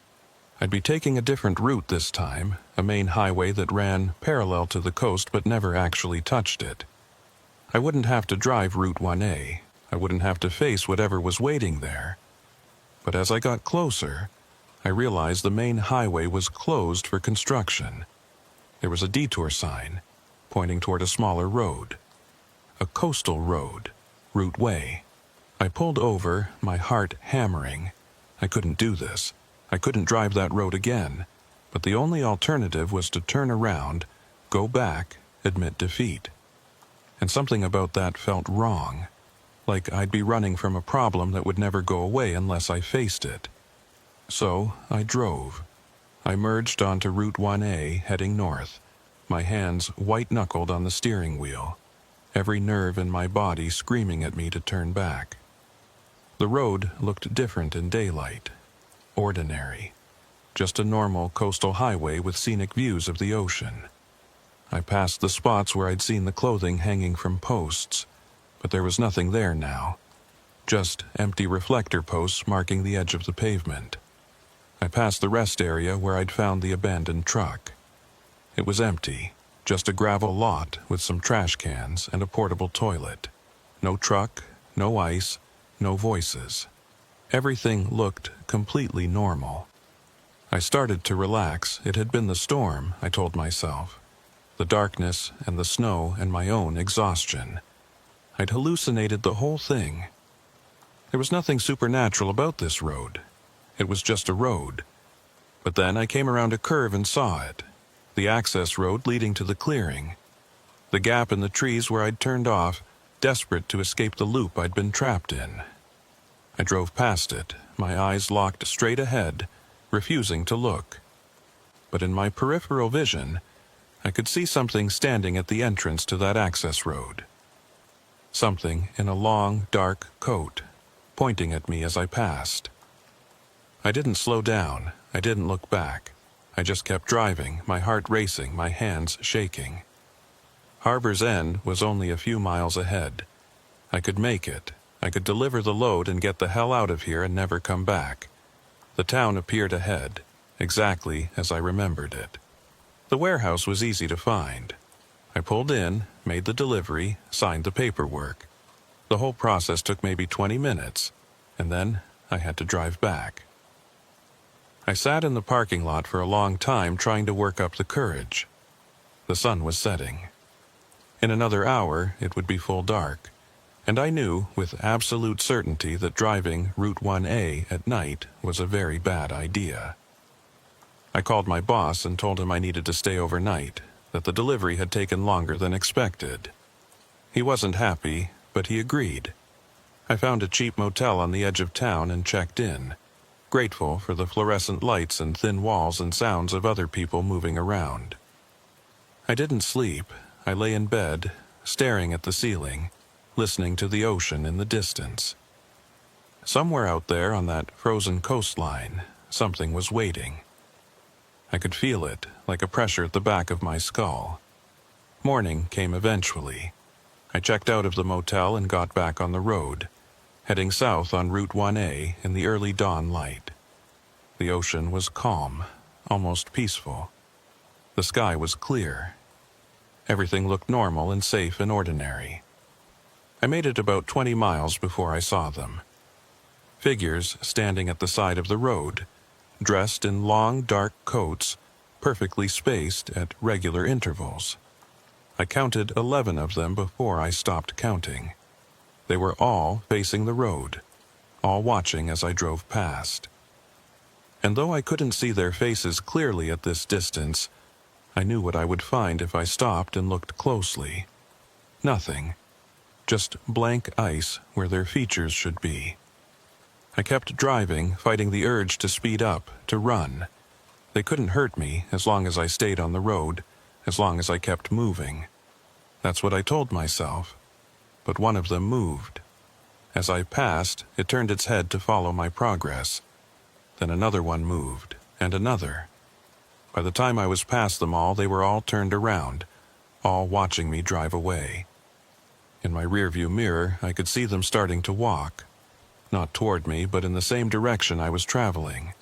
I'd be taking a different route this time, a main highway that ran parallel to the coast but never actually touched it. I wouldn't have to drive Route 1A. I wouldn't have to face whatever was waiting there. But as I got closer, I realized the main highway was closed for construction. There was a detour sign, pointing toward a smaller road. A coastal road, Route Way. I pulled over, my heart hammering. I couldn't do this. I couldn't drive that road again. But the only alternative was to turn around, go back, admit defeat. And something about that felt wrong. Like I'd be running from a problem that would never go away unless I faced it. So I drove. I merged onto Route 1A, heading north, my hands white-knuckled on the steering wheel, every nerve in my body screaming at me to turn back. The road looked different in daylight. Ordinary. Just a normal coastal highway with scenic views of the ocean. I passed the spots where I'd seen the clothing hanging from posts, but there was nothing there now. Just empty reflector posts marking the edge of the pavement. I passed the rest area where I'd found the abandoned truck. It was empty, just a gravel lot with some trash cans and a portable toilet. No truck, no ice, no voices. Everything looked completely normal. I started to relax. It had been the storm, I told myself. The darkness and the snow and my own exhaustion. I'd hallucinated the whole thing. There was nothing supernatural about this road. It was just a road. But then I came around a curve and saw it. The access road leading to the clearing. The gap in the trees where I'd turned off, desperate to escape the loop I'd been trapped in. I drove past it, my eyes locked straight ahead, refusing to look. But in my peripheral vision, I could see something standing at the entrance to that access road. Something in a long, dark coat, pointing at me as I passed. I didn't slow down. I didn't look back. I just kept driving, my heart racing, my hands shaking. Harbor's End was only a few miles ahead. I could make it. I could deliver the load and get the hell out of here and never come back. The town appeared ahead, exactly as I remembered it. The warehouse was easy to find. I pulled in, made the delivery, signed the paperwork. The whole process took maybe 20 minutes, and then I had to drive back. I sat in the parking lot for a long time trying to work up the courage. The sun was setting. In another hour, it would be full dark, and I knew with absolute certainty that driving Route 1A at night was a very bad idea. I called my boss and told him I needed to stay overnight, that the delivery had taken longer than expected. He wasn't happy, but he agreed. I found a cheap motel on the edge of town and checked in, grateful for the fluorescent lights and thin walls and sounds of other people moving around. I didn't sleep. I lay in bed, staring at the ceiling, listening to the ocean in the distance. Somewhere out there on that frozen coastline, something was waiting. I could feel it, like a pressure at the back of my skull. Morning came eventually. I checked out of the motel and got back on the road, heading south on Route 1A in the early dawn light. The ocean was calm, almost peaceful. The sky was clear. Everything looked normal and safe and ordinary. I made it about 20 miles before I saw them. Figures standing at the side of the road, dressed in long, dark coats, perfectly spaced at regular intervals. I counted 11 of them before I stopped counting. They were all facing the road, all watching as I drove past. And though I couldn't see their faces clearly at this distance, I knew what I would find if I stopped and looked closely. Nothing. Just blank ice where their features should be. I kept driving, fighting the urge to speed up, to run. They couldn't hurt me as long as I stayed on the road, as long as I kept moving. That's what I told myself. But one of them moved. As I passed, it turned its head to follow my progress. Then another one moved, and another. By the time I was past them all, they were all turned around, all watching me drive away. In my rearview mirror, I could see them starting to walk. Not toward me, but in the same direction I was traveling.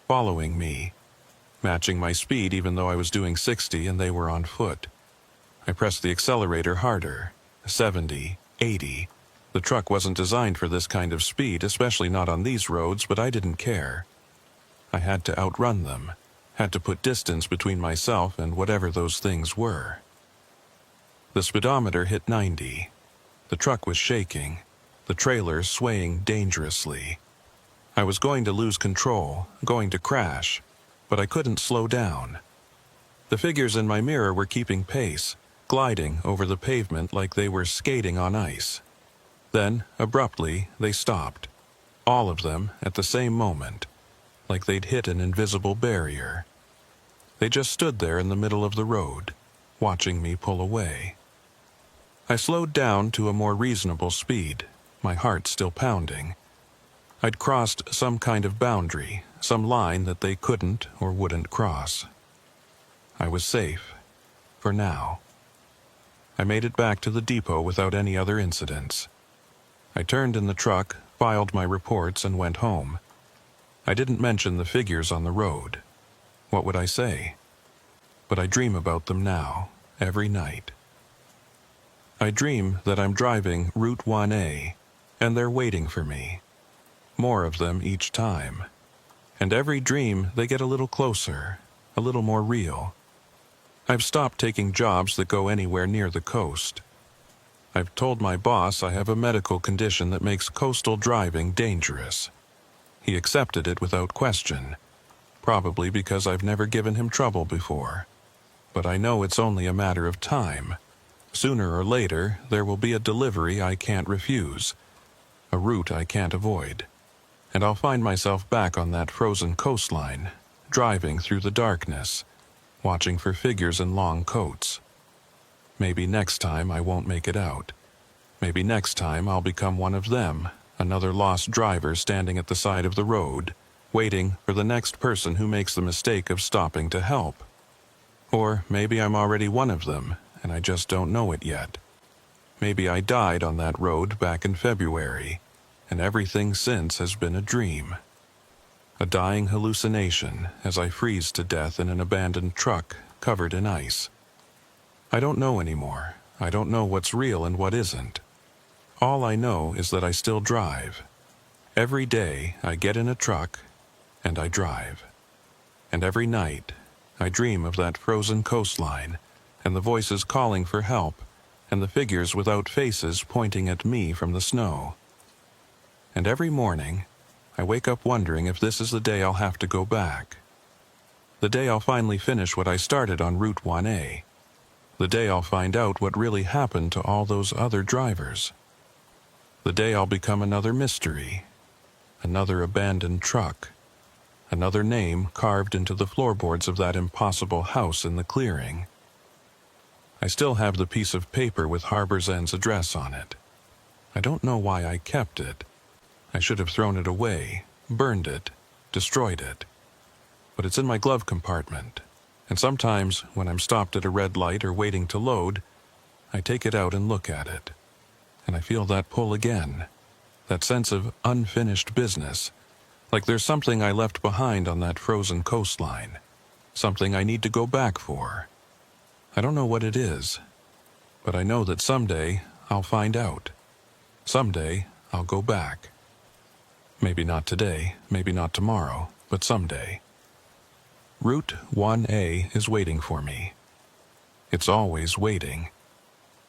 Following me. Matching my speed even though I was doing 60 and they were on foot. I pressed the accelerator harder. 70, 80. The truck wasn't designed for this kind of speed, especially not on these roads, but I didn't care. I had to outrun them, had to put distance between myself and whatever those things were. The speedometer hit 90. The truck was shaking, the trailer swaying dangerously. I was going to lose control, going to crash, but I couldn't slow down. The figures in my mirror were keeping pace, gliding over the pavement like they were skating on ice. Then, abruptly, they stopped. All of them at the same moment, like they'd hit an invisible barrier. They just stood there in the middle of the road, watching me pull away. I slowed down to a more reasonable speed, my heart still pounding. I'd crossed some kind of boundary, some line that they couldn't or wouldn't cross. I was safe, for now. I made it back to the depot without any other incidents. I turned in the truck, filed my reports, and went home. I didn't mention the figures on the road. What would I say? But I dream about them now, every night. I dream that I'm driving Route 1A, and they're waiting for me. More of them each time. And every dream they get a little closer, a little more real. I've stopped taking jobs that go anywhere near the coast. I've told my boss I have a medical condition that makes coastal driving dangerous. He accepted it without question, probably because I've never given him trouble before. But I know it's only a matter of time. Sooner or later, there will be a delivery I can't refuse, a route I can't avoid, and I'll find myself back on that frozen coastline, driving through the darkness, watching for figures in long coats. Maybe next time I won't make it out. Maybe next time I'll become one of them, another lost driver standing at the side of the road, waiting for the next person who makes the mistake of stopping to help. Or maybe I'm already one of them, and I just don't know it yet. Maybe I died on that road back in February, and everything since has been a dream. A dying hallucination as I freeze to death in an abandoned truck covered in ice. I don't know anymore. I don't know what's real and what isn't. All I know is that I still drive. Every day I get in a truck, and I drive. And every night, I dream of that frozen coastline, and the voices calling for help, and the figures without faces pointing at me from the snow. And every morning, I wake up wondering if this is the day I'll have to go back. The day I'll finally finish what I started on Route 1A. The day I'll find out what really happened to all those other drivers. The day I'll become another mystery, another abandoned truck, another name carved into the floorboards of that impossible house in the clearing. I still have the piece of paper with Harbor's End's address on it. I don't know why I kept it. I should have thrown it away, burned it, destroyed it. But it's in my glove compartment, and sometimes when I'm stopped at a red light or waiting to load, I take it out and look at it. And I feel that pull again, that sense of unfinished business, like there's something I left behind on that frozen coastline, something I need to go back for. I don't know what it is, but I know that someday I'll find out. Someday I'll go back. Maybe not today, maybe not tomorrow, but someday. Route 1A is waiting for me. It's always waiting.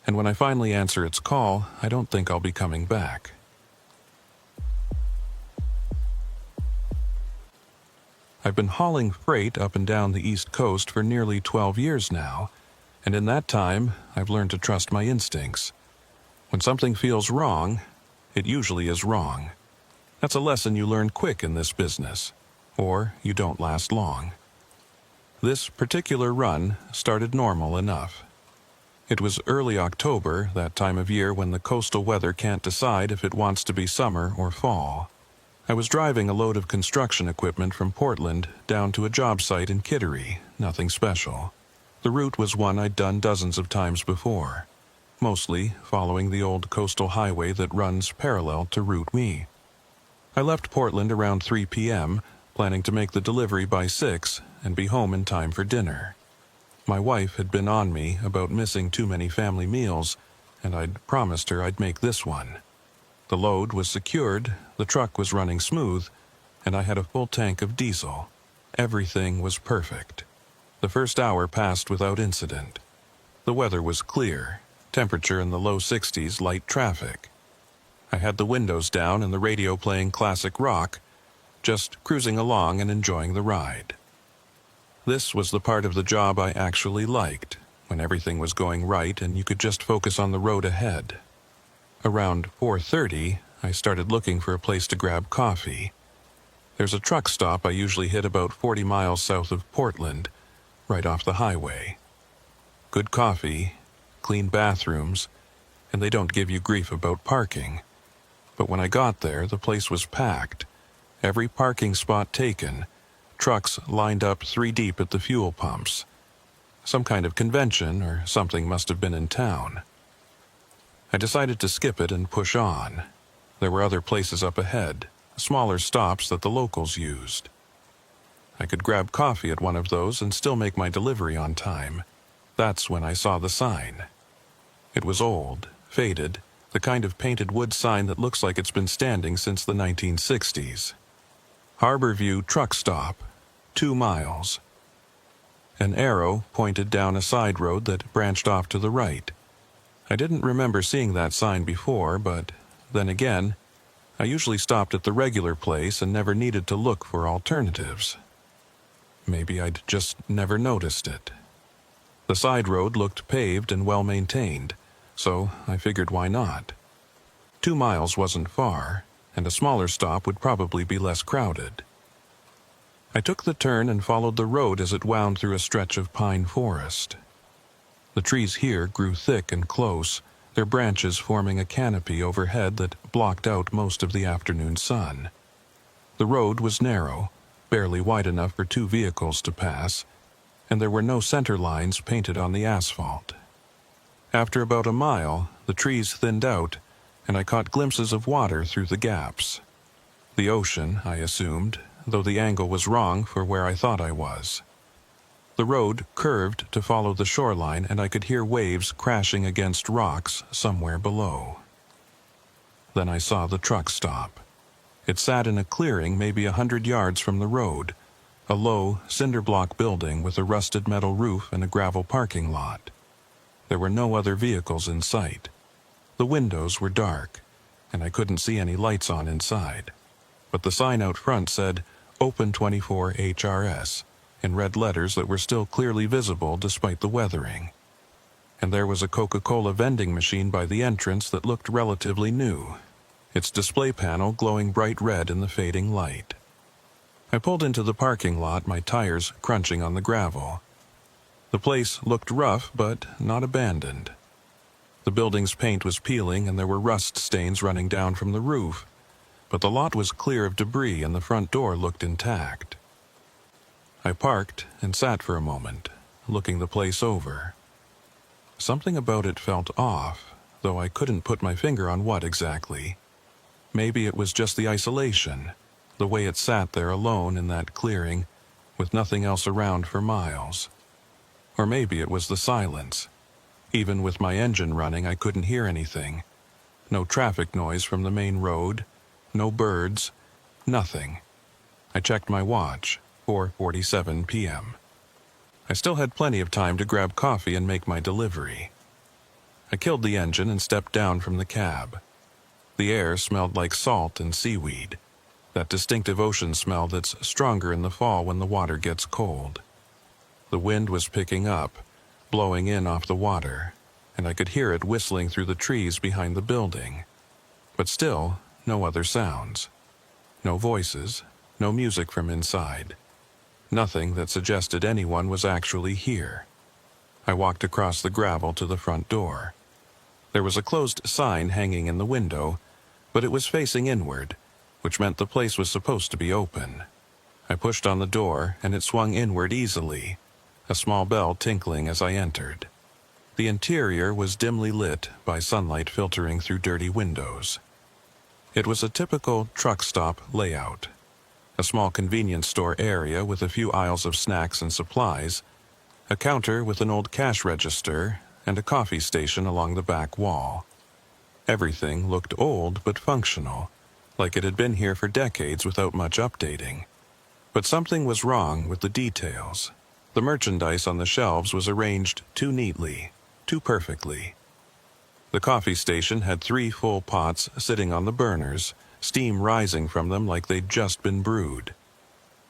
And when I finally answer its call, I don't think I'll be coming back. I've been hauling freight up and down the East Coast for nearly 12 years now, and in that time, I've learned to trust my instincts. When something feels wrong, it usually is wrong. That's a lesson you learn quick in this business, or you don't last long. This particular run started normal enough. It was early October, that time of year when the coastal weather can't decide if it wants to be summer or fall. I was driving a load of construction equipment from Portland down to a job site in Kittery, nothing special. The route was one I'd done dozens of times before, mostly following the old coastal highway that runs parallel to Route Me. I left Portland around 3 p.m., planning to make the delivery by 6 and be home in time for dinner. My wife had been on me about missing too many family meals, and I'd promised her I'd make this one. The load was secured, the truck was running smooth, and I had a full tank of diesel. Everything was perfect. The first hour passed without incident. The weather was clear, temperature in the low 60s, light traffic. I had the windows down and the radio playing classic rock, just cruising along and enjoying the ride. This was the part of the job I actually liked, when everything was going right and you could just focus on the road ahead. Around 4:30, I started looking for a place to grab coffee. There's a truck stop I usually hit about 40 miles south of Portland, right off the highway. Good coffee, clean bathrooms, and they don't give you grief about parking. But when I got there, the place was packed. Every parking spot taken, trucks lined up 3 deep at the fuel pumps. Some kind of convention or something must have been in town. I decided to skip it and push on. There were other places up ahead, smaller stops that the locals used. I could grab coffee at one of those and still make my delivery on time. That's when I saw the sign. It was old, faded, the kind of painted wood sign that looks like it's been standing since the 1960s. Harbor View Truck Stop, 2 miles. An arrow pointed down a side road that branched off to the right. I didn't remember seeing that sign before, but then again, I usually stopped at the regular place and never needed to look for alternatives. Maybe I'd just never noticed it. The side road looked paved and well-maintained, so I figured why not. 2 miles wasn't far, and a smaller stop would probably be less crowded. I took the turn and followed the road as it wound through a stretch of pine forest. The trees here grew thick and close, their branches forming a canopy overhead that blocked out most of the afternoon sun. The road was narrow, barely wide enough for 2 vehicles to pass, and there were no center lines painted on the asphalt. After about a mile, the trees thinned out, and I caught glimpses of water through the gaps. The ocean, I assumed, though the angle was wrong for where I thought I was. The road curved to follow the shoreline, and I could hear waves crashing against rocks somewhere below. Then I saw the truck stop. It sat in a clearing maybe 100 yards from the road, a low, cinder-block building with a rusted metal roof and a gravel parking lot. There were no other vehicles in sight. The windows were dark, and I couldn't see any lights on inside. But the sign out front said, Open 24 HRS, in red letters that were still clearly visible despite the weathering. And there was a Coca-Cola vending machine by the entrance that looked relatively new, its display panel glowing bright red in the fading light. I pulled into the parking lot, my tires crunching on the gravel. The place looked rough, but not abandoned. The building's paint was peeling and there were rust stains running down from the roof, but the lot was clear of debris and the front door looked intact. I parked and sat for a moment, looking the place over. Something about it felt off, though I couldn't put my finger on what exactly. Maybe it was just the isolation, the way it sat there alone in that clearing, with nothing else around for miles. Or maybe it was the silence. Even with my engine running, I couldn't hear anything. No traffic noise from the main road, no birds, nothing. I checked my watch, 4:47 p.m. I still had plenty of time to grab coffee and make my delivery. I killed the engine and stepped down from the cab. The air smelled like salt and seaweed, that distinctive ocean smell that's stronger in the fall when the water gets cold. The wind was picking up, blowing in off the water, and I could hear it whistling through the trees behind the building. But still, no other sounds. No voices, no music from inside. Nothing that suggested anyone was actually here. I walked across the gravel to the front door. There was a closed sign hanging in the window, but it was facing inward, which meant the place was supposed to be open. I pushed on the door, and it swung inward easily, a small bell tinkling as I entered. The interior was dimly lit by sunlight filtering through dirty windows. It was a typical truck stop layout. A small convenience store area with a few aisles of snacks and supplies, a counter with an old cash register, and a coffee station along the back wall. Everything looked old but functional, like it had been here for decades without much updating. But something was wrong with the details. The merchandise on the shelves was arranged too neatly, too perfectly. The coffee station had 3 full pots sitting on the burners, steam rising from them like they'd just been brewed.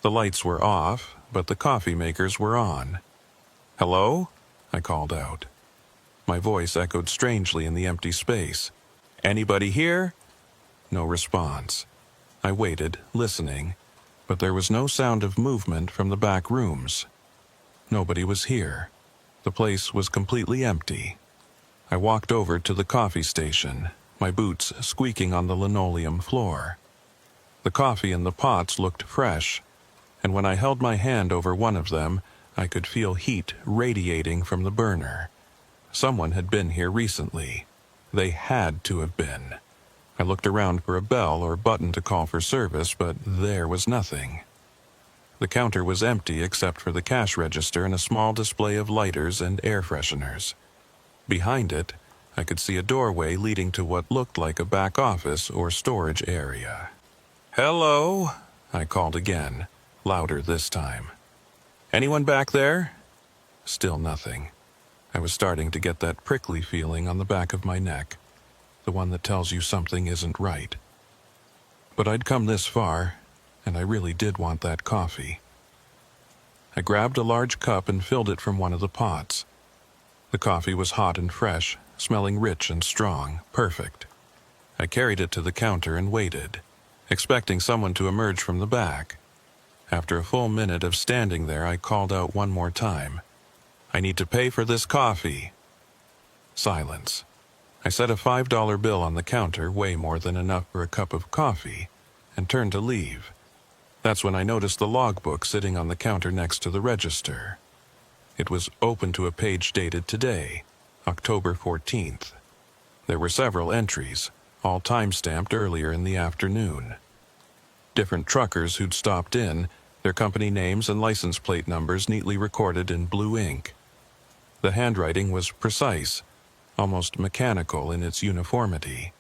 The lights were off, but the coffee makers were on. "Hello?" I called out. My voice echoed strangely in the empty space. "Anybody here?" No response. I waited, listening, but there was no sound of movement from the back rooms. Nobody was here. The place was completely empty. I walked over to the coffee station, my boots squeaking on the linoleum floor. The coffee in the pots looked fresh, and when I held my hand over one of them, I could feel heat radiating from the burner. Someone had been here recently. They had to have been. I looked around for a bell or button to call for service, but there was nothing. The counter was empty except for the cash register and a small display of lighters and air fresheners. Behind it, I could see a doorway leading to what looked like a back office or storage area. "Hello?" I called again, louder this time. "Anyone back there?" Still nothing. I was starting to get that prickly feeling on the back of my neck, the one that tells you something isn't right. But I'd come this far, and I really did want that coffee. I grabbed a large cup and filled it from one of the pots. The coffee was hot and fresh, smelling rich and strong, perfect. I carried it to the counter and waited, expecting someone to emerge from the back. After a full minute of standing there, I called out one more time, "I need to pay for this coffee." Silence. I set a $5 bill on the counter, way more than enough for a cup of coffee, and turned to leave. That's when I noticed the logbook sitting on the counter next to the register. It was open to a page dated today, October 14th. There were several entries, all time-stamped earlier in the afternoon. Different truckers who'd stopped in, their company names and license plate numbers neatly recorded in blue ink. The handwriting was precise, almost mechanical in its uniformity.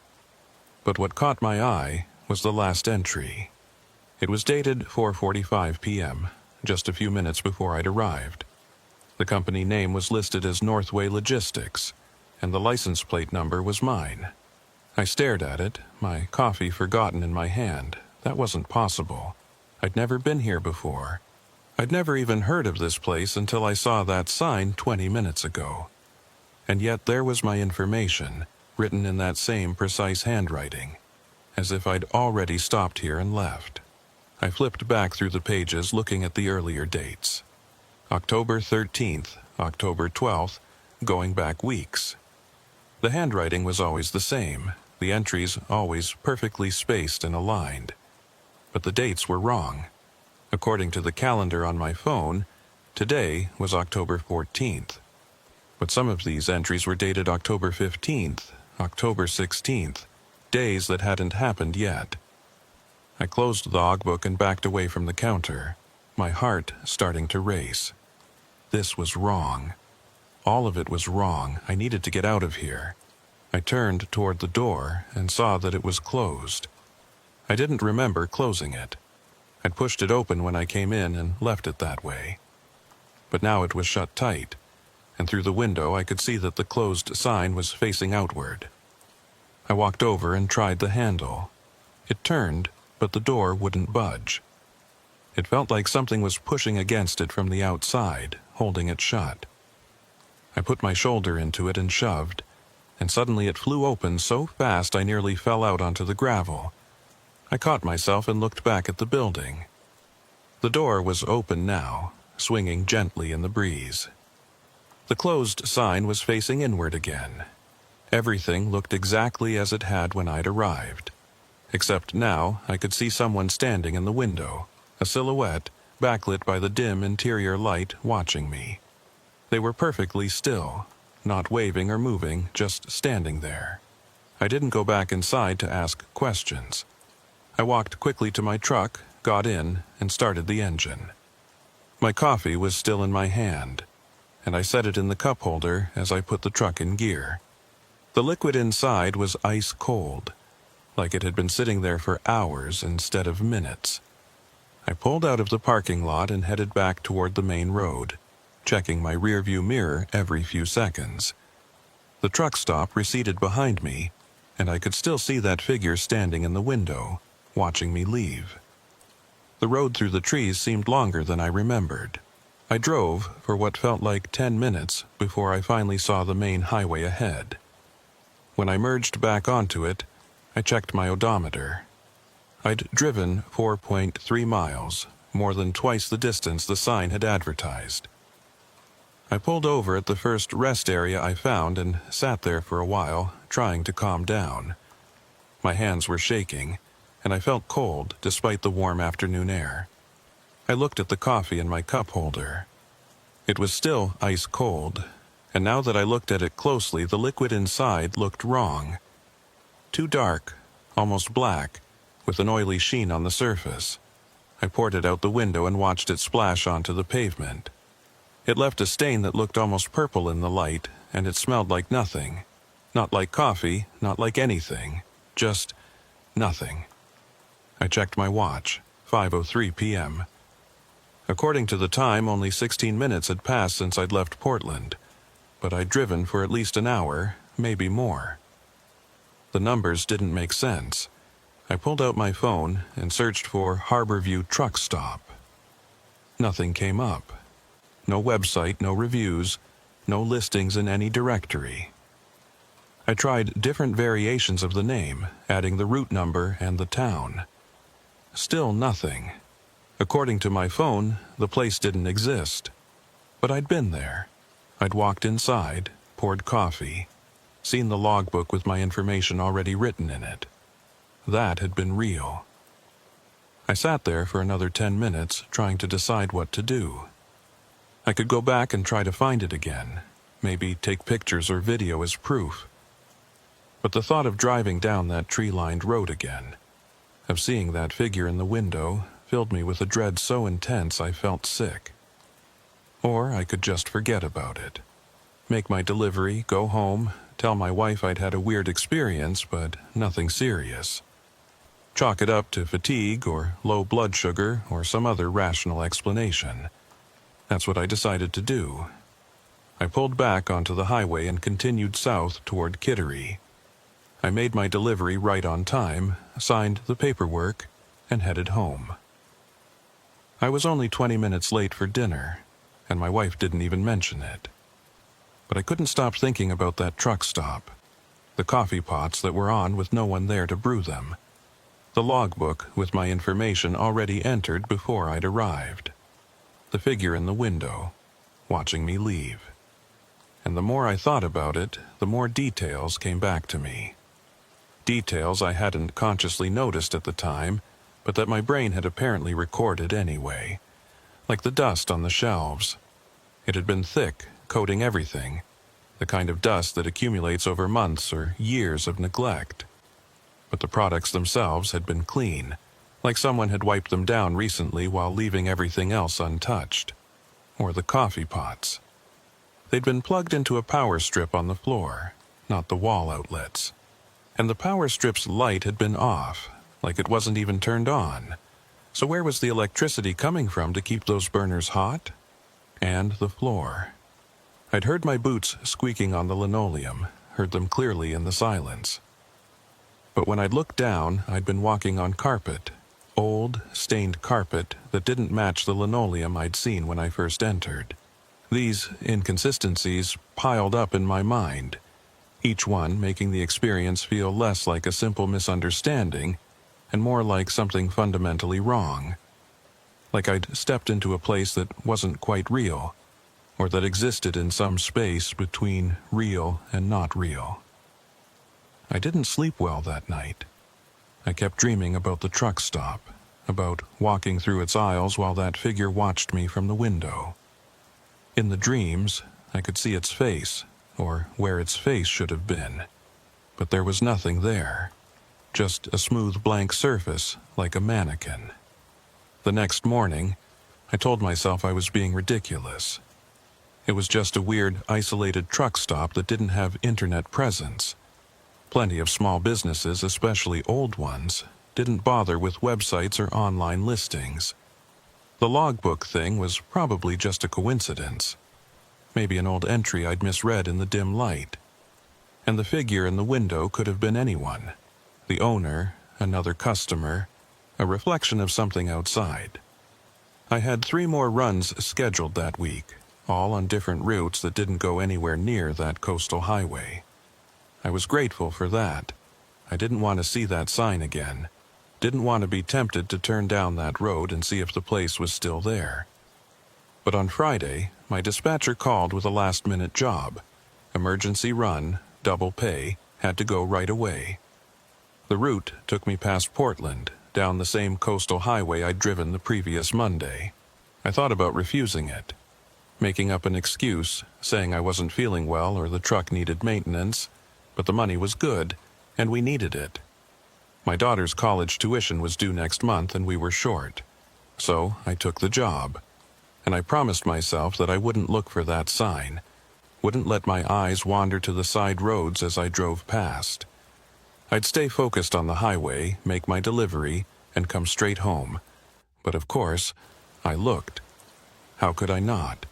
But what caught my eye was the last entry. It was dated 4:45 p.m., just a few minutes before I'd arrived. The company name was listed as Northway Logistics, and the license plate number was mine. I stared at it, my coffee forgotten in my hand. That wasn't possible. I'd never been here before. I'd never even heard of this place until I saw that sign 20 minutes ago. And yet there was my information, written in that same precise handwriting, as if I'd already stopped here and left. I flipped back through the pages looking at the earlier dates. October 13th, October 12th, going back weeks. The handwriting was always the same, the entries always perfectly spaced and aligned. But the dates were wrong. According to the calendar on my phone, today was October 14th. But some of these entries were dated October 15th, October 16th, days that hadn't happened yet. I closed the logbook and backed away from the counter, my heart starting to race. This was wrong. All of it was wrong. I needed to get out of here. I turned toward the door and saw that it was closed. I didn't remember closing it. I'd pushed it open when I came in and left it that way. But now it was shut tight, and through the window I could see that the closed sign was facing outward. I walked over and tried the handle. It turned, but the door wouldn't budge. It felt like something was pushing against it from the outside, holding it shut. I put my shoulder into it and shoved, and suddenly it flew open so fast I nearly fell out onto the gravel. I caught myself and looked back at the building. The door was open now, swinging gently in the breeze. The closed sign was facing inward again. Everything looked exactly as it had when I'd arrived. Except now I could see someone standing in the window, a silhouette, backlit by the dim interior light, watching me. They were perfectly still, not waving or moving, just standing there. I didn't go back inside to ask questions. I walked quickly to my truck, got in, and started the engine. My coffee was still in my hand, and I set it in the cup holder as I put the truck in gear. The liquid inside was ice cold, like it had been sitting there for hours instead of minutes. I pulled out of the parking lot and headed back toward the main road, checking my rearview mirror every few seconds. The truck stop receded behind me, and I could still see that figure standing in the window, watching me leave. The road through the trees seemed longer than I remembered. I drove for what felt like 10 minutes before I finally saw the main highway ahead. When I merged back onto it, I checked my odometer. I'd driven 4.3 miles, more than twice the distance the sign had advertised. I pulled over at the first rest area I found and sat there for a while, trying to calm down. My hands were shaking, and I felt cold despite the warm afternoon air. I looked at the coffee in my cup holder. It was still ice cold, and now that I looked at it closely, the liquid inside looked wrong. Too dark, almost black, with an oily sheen on the surface. I poured it out the window and watched it splash onto the pavement. It left a stain that looked almost purple in the light, and it smelled like nothing. Not like coffee, not like anything. Just nothing. I checked my watch, 5:03 p.m. According to the time, only 16 minutes had passed since I'd left Portland, but I'd driven for at least an hour, maybe more. The numbers didn't make sense. I pulled out my phone and searched for Harborview Truck Stop. Nothing came up. No website, no reviews, no listings in any directory. I tried different variations of the name, adding the route number and the town. Still nothing. According to my phone, the place didn't exist. But I'd been there. I'd walked inside, poured coffee, seen the logbook with my information already written in it. That had been real. I sat there for another 10 minutes, trying to decide what to do. I could go back and try to find it again, maybe take pictures or video as proof. But the thought of driving down that tree-lined road again, of seeing that figure in the window, filled me with a dread so intense I felt sick. Or I could just forget about it. Make my delivery, go home, tell my wife I'd had a weird experience, but nothing serious. chalk it up to fatigue or low blood sugar or some other rational explanation. That's what I decided to do. I pulled back onto the highway and continued south toward Kittery. I made my delivery right on time, signed the paperwork, and headed home. I was only 20 minutes late for dinner, and my wife didn't even mention it. But I couldn't stop thinking about that truck stop, the coffee pots that were on with no one there to brew them, the logbook with my information already entered before I'd arrived, the figure in the window, watching me leave. And the more I thought about it, the more details came back to me. Details I hadn't consciously noticed at the time, but that my brain had apparently recorded anyway, like the dust on the shelves. It had been thick, coating everything, the kind of dust that accumulates over months or years of neglect. But the products themselves had been clean, like someone had wiped them down recently while leaving everything else untouched. Or the coffee pots. They'd been plugged into a power strip on the floor, not the wall outlets. And the power strip's light had been off, like it wasn't even turned on. So where was the electricity coming from to keep those burners hot? And the floor. I'd heard my boots squeaking on the linoleum, heard them clearly in the silence. But when I'd looked down, I'd been walking on carpet, old, stained carpet that didn't match the linoleum I'd seen when I first entered. These inconsistencies piled up in my mind, each one making the experience feel less like a simple misunderstanding and more like something fundamentally wrong. Like I'd stepped into a place that wasn't quite real, or that existed in some space between real and not real. I didn't sleep well that night. I kept dreaming about the truck stop, about walking through its aisles while that figure watched me from the window. In the dreams, I could see its face, or where its face should have been, but there was nothing there, just a smooth blank surface like a mannequin. The next morning, I told myself I was being ridiculous. It was just a weird, isolated truck stop that didn't have internet presence. Plenty of small businesses, especially old ones, didn't bother with websites or online listings. The logbook thing was probably just a coincidence. Maybe an old entry I'd misread in the dim light. And the figure in the window could have been anyone. The owner, another customer, a reflection of something outside. I had 3 more runs scheduled that week, all on different routes that didn't go anywhere near that coastal highway. I was grateful for that. I didn't want to see that sign again. Didn't want to be tempted to turn down that road and see if the place was still there. But on Friday, my dispatcher called with a last-minute job. Emergency run, double pay, had to go right away. The route took me past Portland, down the same coastal highway I'd driven the previous Monday. I thought about refusing it, making up an excuse, saying I wasn't feeling well or the truck needed maintenance, but the money was good, and we needed it. My daughter's college tuition was due next month and we were short. So I took the job, and I promised myself that I wouldn't look for that sign, wouldn't let my eyes wander to the side roads as I drove past. I'd stay focused on the highway, make my delivery, and come straight home. But of course, I looked. How could I not?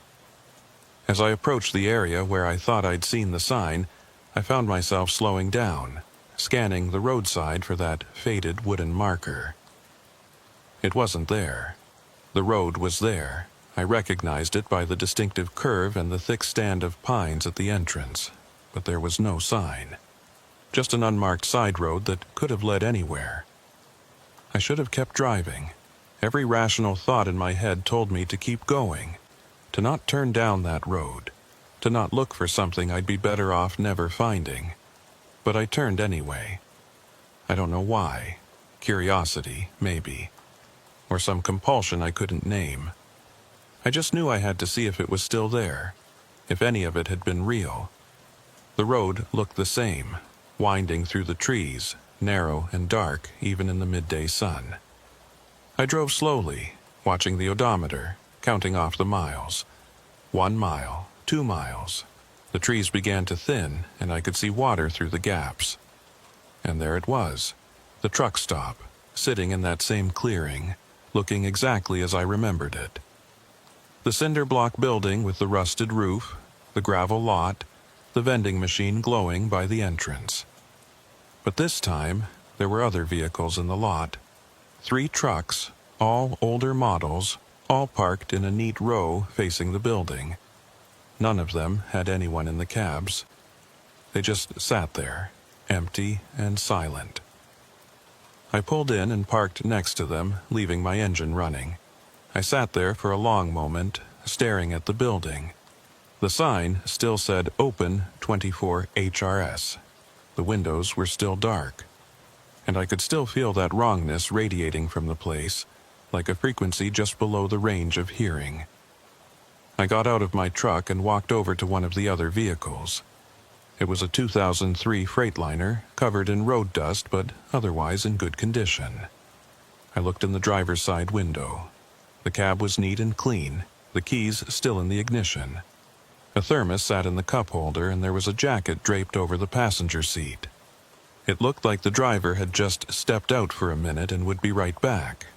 As I approached the area where I thought I'd seen the sign, I found myself slowing down, scanning the roadside for that faded wooden marker. It wasn't there. The road was there. I recognized it by the distinctive curve and the thick stand of pines at the entrance, but there was no sign. Just an unmarked side road that could have led anywhere. I should have kept driving. Every rational thought in my head told me to keep going, to not turn down that road, to not look for something I'd be better off never finding. But I turned anyway. I don't know why. Curiosity, maybe. Or some compulsion I couldn't name. I just knew I had to see if it was still there, if any of it had been real. The road looked the same, winding through the trees, narrow and dark even in the midday sun. I drove slowly, watching the odometer, counting off the miles. 1 mile, 2 miles. The trees began to thin, and I could see water through the gaps. And there it was, the truck stop, sitting in that same clearing, looking exactly as I remembered it. The cinder block building with the rusted roof, the gravel lot, the vending machine glowing by the entrance. But this time, there were other vehicles in the lot. 3 trucks, all older models, all parked in a neat row facing the building. None of them had anyone in the cabs. They just sat there, empty and silent. I pulled in and parked next to them, leaving my engine running. I sat there for a long moment, staring at the building. The sign still said Open 24 HRS. The windows were still dark, and I could still feel that wrongness radiating from the place, like a frequency just below the range of hearing. I got out of my truck and walked over to one of the other vehicles. It was a 2003 Freightliner, covered in road dust but otherwise in good condition. I looked in the driver's side window. The cab was neat and clean, the keys still in the ignition. A thermos sat in the cup holder and there was a jacket draped over the passenger seat. It looked like the driver had just stepped out for a minute and would be right back.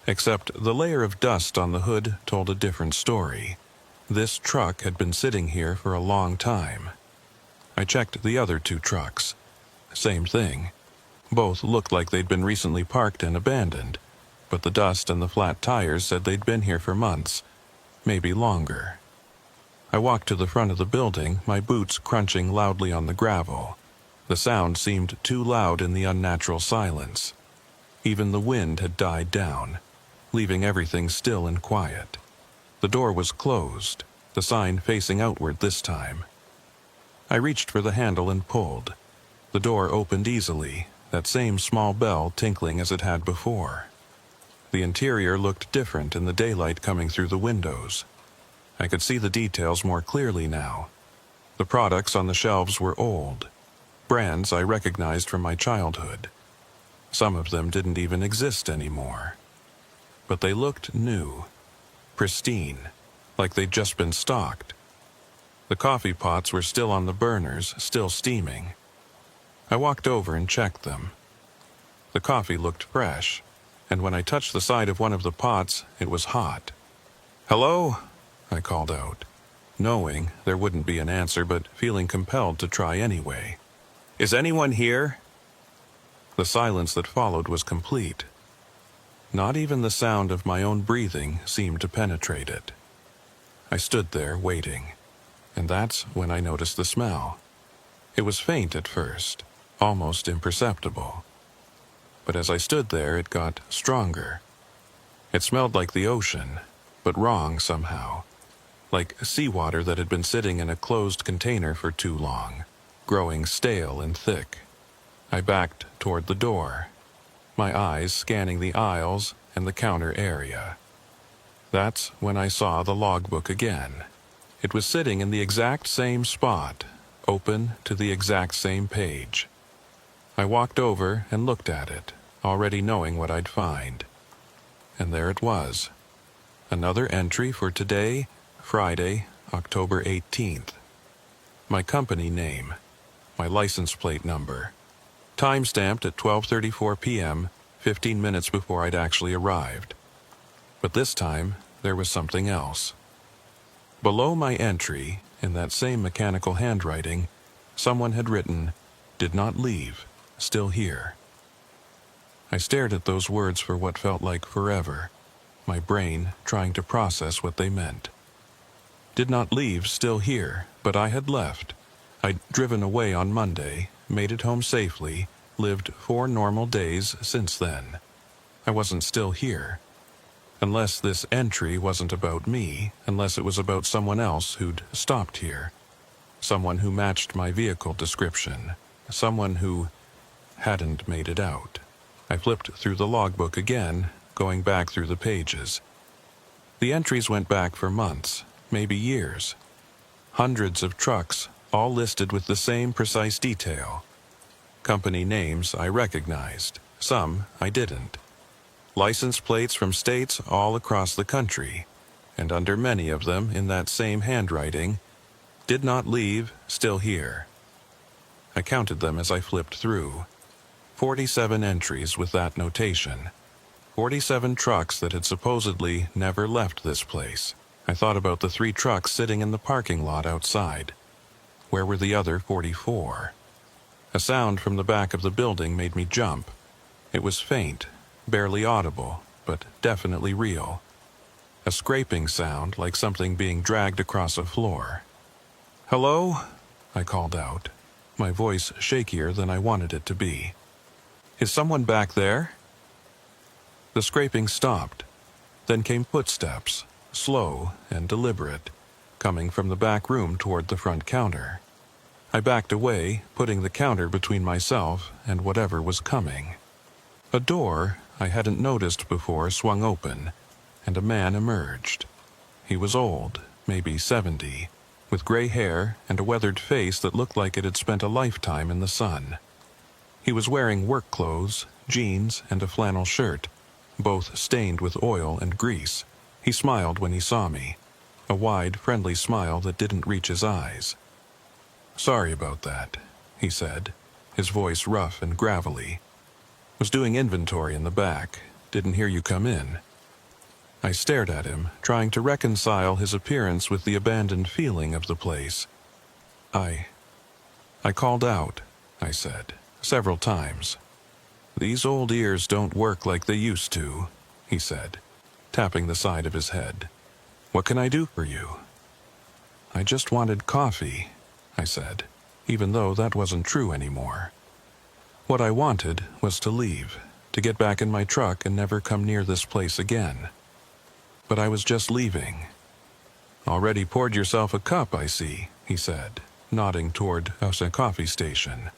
Except the layer of dust on the hood told a different story. This truck had been sitting here for a long time. I checked the other 2 trucks. Same thing. Both looked like they'd been recently parked and abandoned, but the dust and the flat tires said they'd been here for months, maybe longer. I walked to the front of the building, my boots crunching loudly on the gravel. The sound seemed too loud in the unnatural silence. Even the wind had died down, leaving everything still and quiet. The door was closed, the sign facing outward this time. I reached for the handle and pulled. The door opened easily, that same small bell tinkling as it had before. The interior looked different in the daylight coming through the windows. I could see the details more clearly now. The products on the shelves were old, brands I recognized from my childhood. Some of them didn't even exist anymore. But they looked new, pristine, like they'd just been stocked. The coffee pots were still on the burners, still steaming. I walked over and checked them. The coffee looked fresh, and when I touched the side of one of the pots, it was hot. "Hello?" I called out, knowing there wouldn't be an answer but feeling compelled to try anyway. "Is anyone here?" The silence that followed was complete. Not even the sound of my own breathing seemed to penetrate it. I stood there waiting, and that's when I noticed the smell. It was faint at first, almost imperceptible. But as I stood there, it got stronger. It smelled like the ocean, but wrong somehow. Like seawater that had been sitting in a closed container for too long, growing stale and thick. I backed toward the door, my eyes scanning the aisles and the counter area. That's when I saw the logbook again. It was sitting in the exact same spot, open to the exact same page. I walked over and looked at it, already knowing what I'd find. And there it was. Another entry for today, Friday, October 18th. My company name, my license plate number, time-stamped at 12:34 p.m., 15 minutes before I'd actually arrived. But this time, there was something else. Below my entry, in that same mechanical handwriting, someone had written, "Did not leave, still here." I stared at those words for what felt like forever, my brain trying to process what they meant. Did not leave, still here, but I had left. I'd driven away on Monday, made it home safely, lived 4 normal days since then. I wasn't still here. Unless this entry wasn't about me, unless it was about someone else who'd stopped here. Someone who matched my vehicle description. Someone who hadn't made it out. I flipped through the logbook again, going back through the pages. The entries went back for months, maybe years. Hundreds of trucks, all listed with the same precise detail. Company names I recognized, some I didn't. License plates from states all across the country, and under many of them in that same handwriting, "Did not leave, still here." I counted them as I flipped through. 47 entries with that notation. 47 trucks that had supposedly never left this place. I thought about the 3 trucks sitting in the parking lot outside. Where were the other 44? A sound from the back of the building made me jump. It was faint, barely audible, but definitely real. A scraping sound like something being dragged across a floor. "Hello?" I called out, my voice shakier than I wanted it to be. "Is someone back there?" The scraping stopped. Then came footsteps, slow and deliberate, coming from the back room toward the front counter. I backed away, putting the counter between myself and whatever was coming. A door I hadn't noticed before swung open, and a man emerged. He was old, maybe 70, with gray hair and a weathered face that looked like it had spent a lifetime in the sun. He was wearing work clothes, jeans, and a flannel shirt, both stained with oil and grease. He smiled when he saw me, a wide, friendly smile that didn't reach his eyes. "Sorry about that," he said, his voice rough and gravelly. "Was doing inventory in the back. Didn't hear you come in." I stared at him, trying to reconcile his appearance with the abandoned feeling of the place. I called out," I said, "several times." "These old ears don't work like they used to," he said, tapping the side of his head. "What can I do for you?" "I just wanted coffee," I said, even though that wasn't true anymore. What I wanted was to leave, to get back in my truck and never come near this place again. But I was just leaving. "Already poured yourself a cup, I see," he said, nodding toward a coffee station.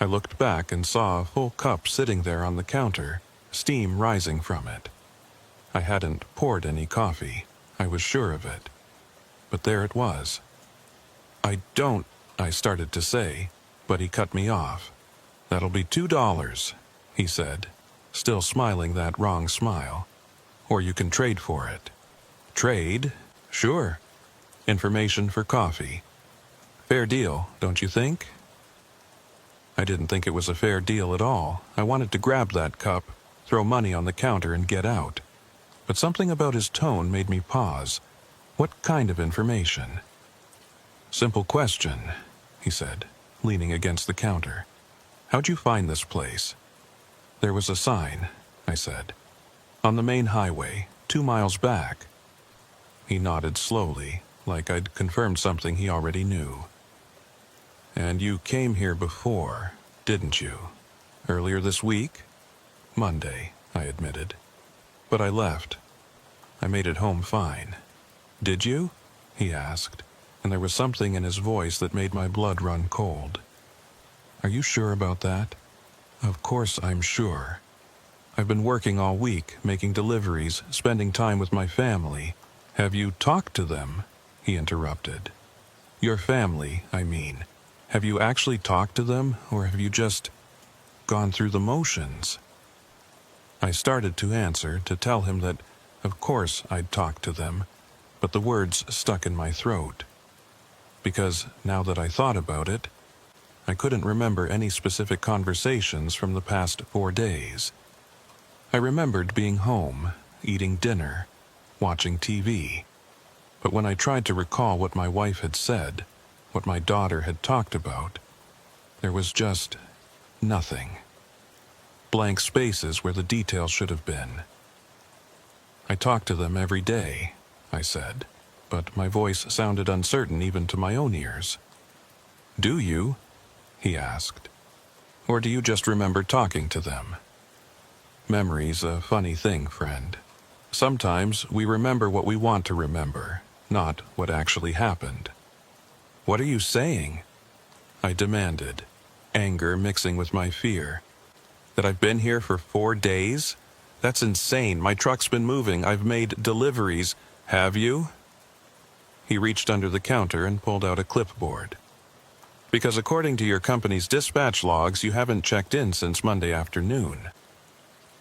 I looked back and saw a full cup sitting there on the counter, steam rising from it. I hadn't poured any coffee, I was sure of it. But there it was. I started to say, but he cut me off. "That'll be $2, he said, still smiling that wrong smile. "Or you can trade for it." "Trade? Sure. Information for coffee. Fair deal, don't you think?" I didn't think it was a fair deal at all. I wanted to grab that cup, throw money on the counter, and get out. But something about his tone made me pause. What kind of information? "Simple question," he said, leaning against the counter. "How'd you find this place?" "There was a sign," I said. "On the main highway, 2 miles back." He nodded slowly, like I'd confirmed something he already knew. "And you came here before, didn't you? Earlier this week?" "Monday," I admitted. "But I left. I made it home fine." "Did you?" he asked, and there was something in his voice that made my blood run cold. "Are you sure about that?" "Of course I'm sure. I've been working all week, making deliveries, spending time with my family." "Have you talked to them?" he interrupted. "Your family, I mean. Have you actually talked to them, or have you just gone through the motions?" I started to answer, to tell him that, of course, I'd talked to them, but the words stuck in my throat. Because, now that I thought about it, I couldn't remember any specific conversations from the past 4 days. I remembered being home, eating dinner, watching TV. But when I tried to recall what my wife had said, what my daughter had talked about, there was just nothing. Blank spaces where the details should have been. "I talk to them every day," I said, but my voice sounded uncertain even to my own ears. "Do you?" he asked. "Or do you just remember talking to them?" Memory's a funny thing, friend. Sometimes we remember what we want to remember, not what actually happened. "What are you saying?" I demanded, anger mixing with my fear. "That I've been here for 4 days? That's insane. My truck's been moving. I've made deliveries. Have you?" He reached under the counter and pulled out a clipboard. "Because according to your company's dispatch logs, you haven't checked in since Monday afternoon.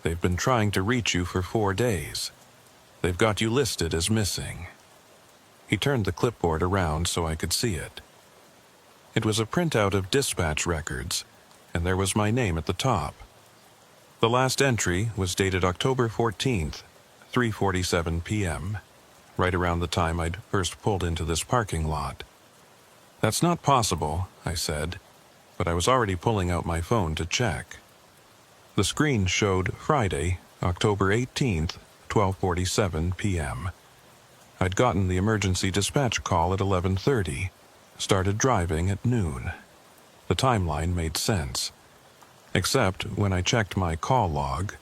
They've been trying to reach you for 4 days. They've got you listed as missing." He turned the clipboard around so I could see it. It was a printout of dispatch records, and there was my name at the top. The last entry was dated October 14th, 3:47 p.m., right around the time I'd first pulled into this parking lot. "That's not possible," I said, but I was already pulling out my phone to check. The screen showed Friday, October 18th, 12:47 p.m. I'd gotten the emergency dispatch call at 11:30, started driving at noon. The timeline made sense. Except when I checked my call log,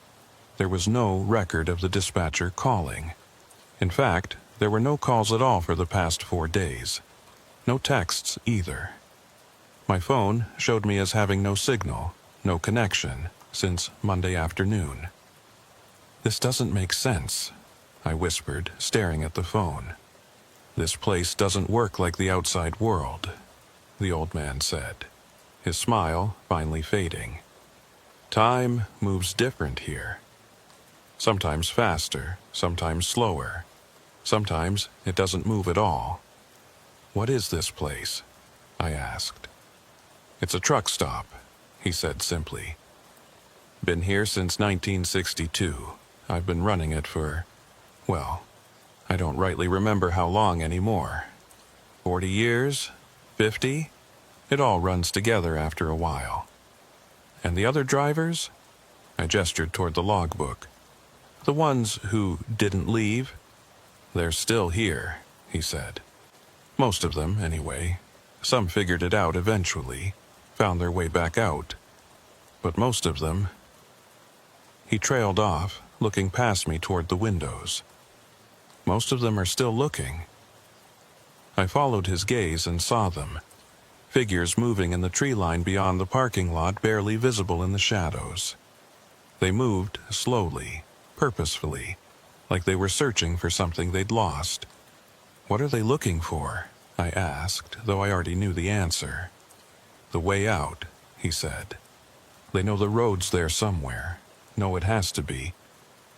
there was no record of the dispatcher calling. In fact, there were no calls at all for the past 4 days. No texts either. My phone showed me as having no signal, no connection, since Monday afternoon. "This doesn't make sense," I whispered, staring at the phone. "This place doesn't work like the outside world," the old man said, his smile finally fading. "Time moves different here. Sometimes faster, sometimes slower. Sometimes it doesn't move at all." "What is this place?" I asked. "It's a truck stop," he said simply. "Been here since 1962. I've been running it for, well, I don't rightly remember how long anymore. 40 years? 50? It all runs together after a while. And the other drivers?" I gestured toward the logbook. "The ones who didn't leave? They're still here," he said. "Most of them, anyway. Some figured it out eventually, found their way back out. But most of them..." He trailed off, looking past me toward the windows. "Most of them are still looking." I followed his gaze and saw them. Figures moving in the tree line beyond the parking lot, barely visible in the shadows. They moved slowly, purposefully, like they were searching for something they'd lost. "What are they looking for?" I asked, though I already knew the answer. "The way out," he said. "They know the road's there somewhere. Know it has to be.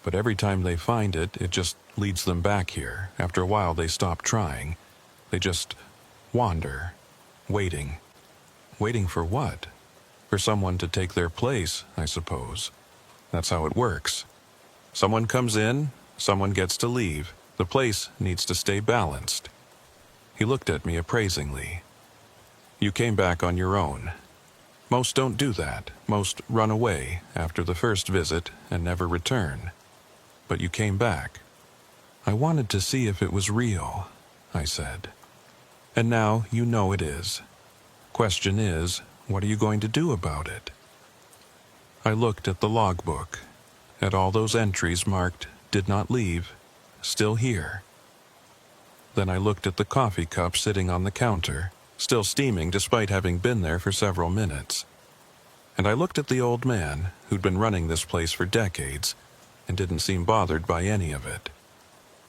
But every time they find it, it just leads them back here. After a while they stop trying. They just wander. Waiting. Waiting for what? For someone to take their place, I suppose. That's how it works. Someone comes in, someone gets to leave. The place needs to stay balanced." He looked at me appraisingly. "You came back on your own. Most don't do that. Most run away after the first visit and never return. But you came back." "I wanted to see if it was real," I said. "And now you know it is. Question is, what are you going to do about it?" I looked at the logbook, at all those entries marked "Did not leave," "Still here." Then I looked at the coffee cup sitting on the counter, still steaming despite having been there for several minutes. And I looked at the old man, who'd been running this place for decades, and didn't seem bothered by any of it.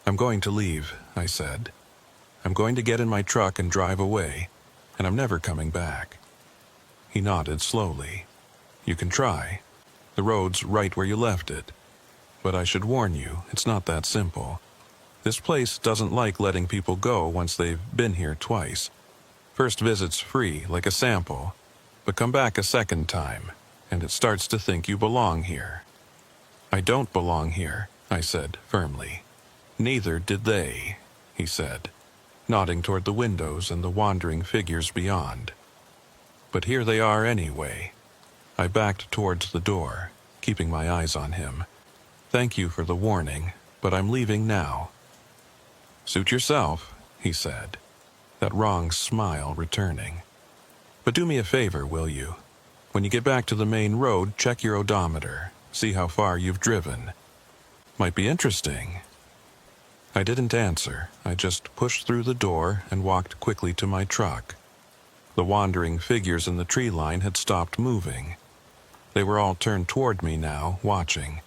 "I'm going to leave," I said. "I'm going to get in my truck and drive away, and I'm never coming back." He nodded slowly. "You can try. The road's right where you left it. But I should warn you, it's not that simple. This place doesn't like letting people go once they've been here twice. First visit's free, like a sample, but come back a second time, and it starts to think you belong here." "I don't belong here," I said firmly. "Neither did they," he said, nodding toward the windows and the wandering figures beyond. "But here they are anyway." I backed towards the door, keeping my eyes on him. "Thank you for the warning, but I'm leaving now." "Suit yourself," he said, that wrong smile returning. "But do me a favor, will you? When you get back to the main road, check your odometer, see how far you've driven. Might be interesting." I didn't answer. I just pushed through the door and walked quickly to my truck. The wandering figures in the tree line had stopped moving. They were all turned toward me now, watching.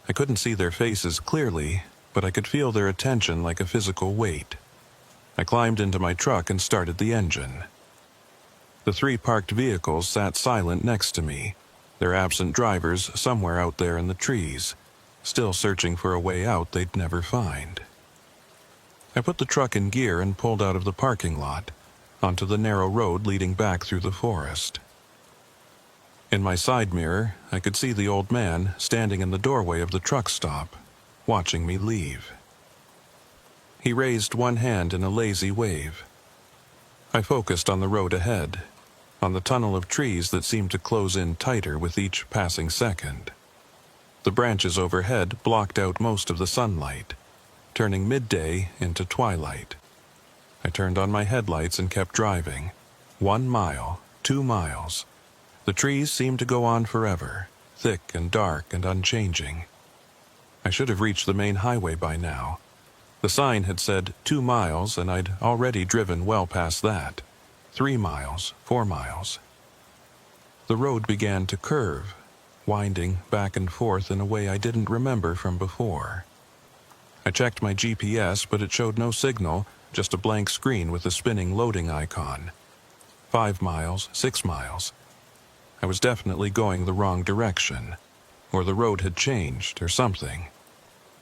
I couldn't see their faces clearly, but I could feel their attention like a physical weight. I climbed into my truck and started the engine. The 3 parked vehicles sat silent next to me, their absent drivers somewhere out there in the trees, still searching for a way out they'd never find. I put the truck in gear and pulled out of the parking lot, onto the narrow road leading back through the forest. In my side mirror, I could see the old man standing in the doorway of the truck stop, watching me leave. He raised one hand in a lazy wave. I focused on the road ahead, on the tunnel of trees that seemed to close in tighter with each passing second. The branches overhead blocked out most of the sunlight, turning midday into twilight. I turned on my headlights and kept driving. 1 mile, 2 miles. The trees seemed to go on forever, thick and dark and unchanging. I should have reached the main highway by now. The sign had said 2 miles, and I'd already driven well past that. 3 miles, 4 miles. The road began to curve, winding back and forth in a way I didn't remember from before. I checked my GPS, but it showed no signal, just a blank screen with a spinning loading icon. 5 miles, 6 miles. I was definitely going the wrong direction, or the road had changed or something.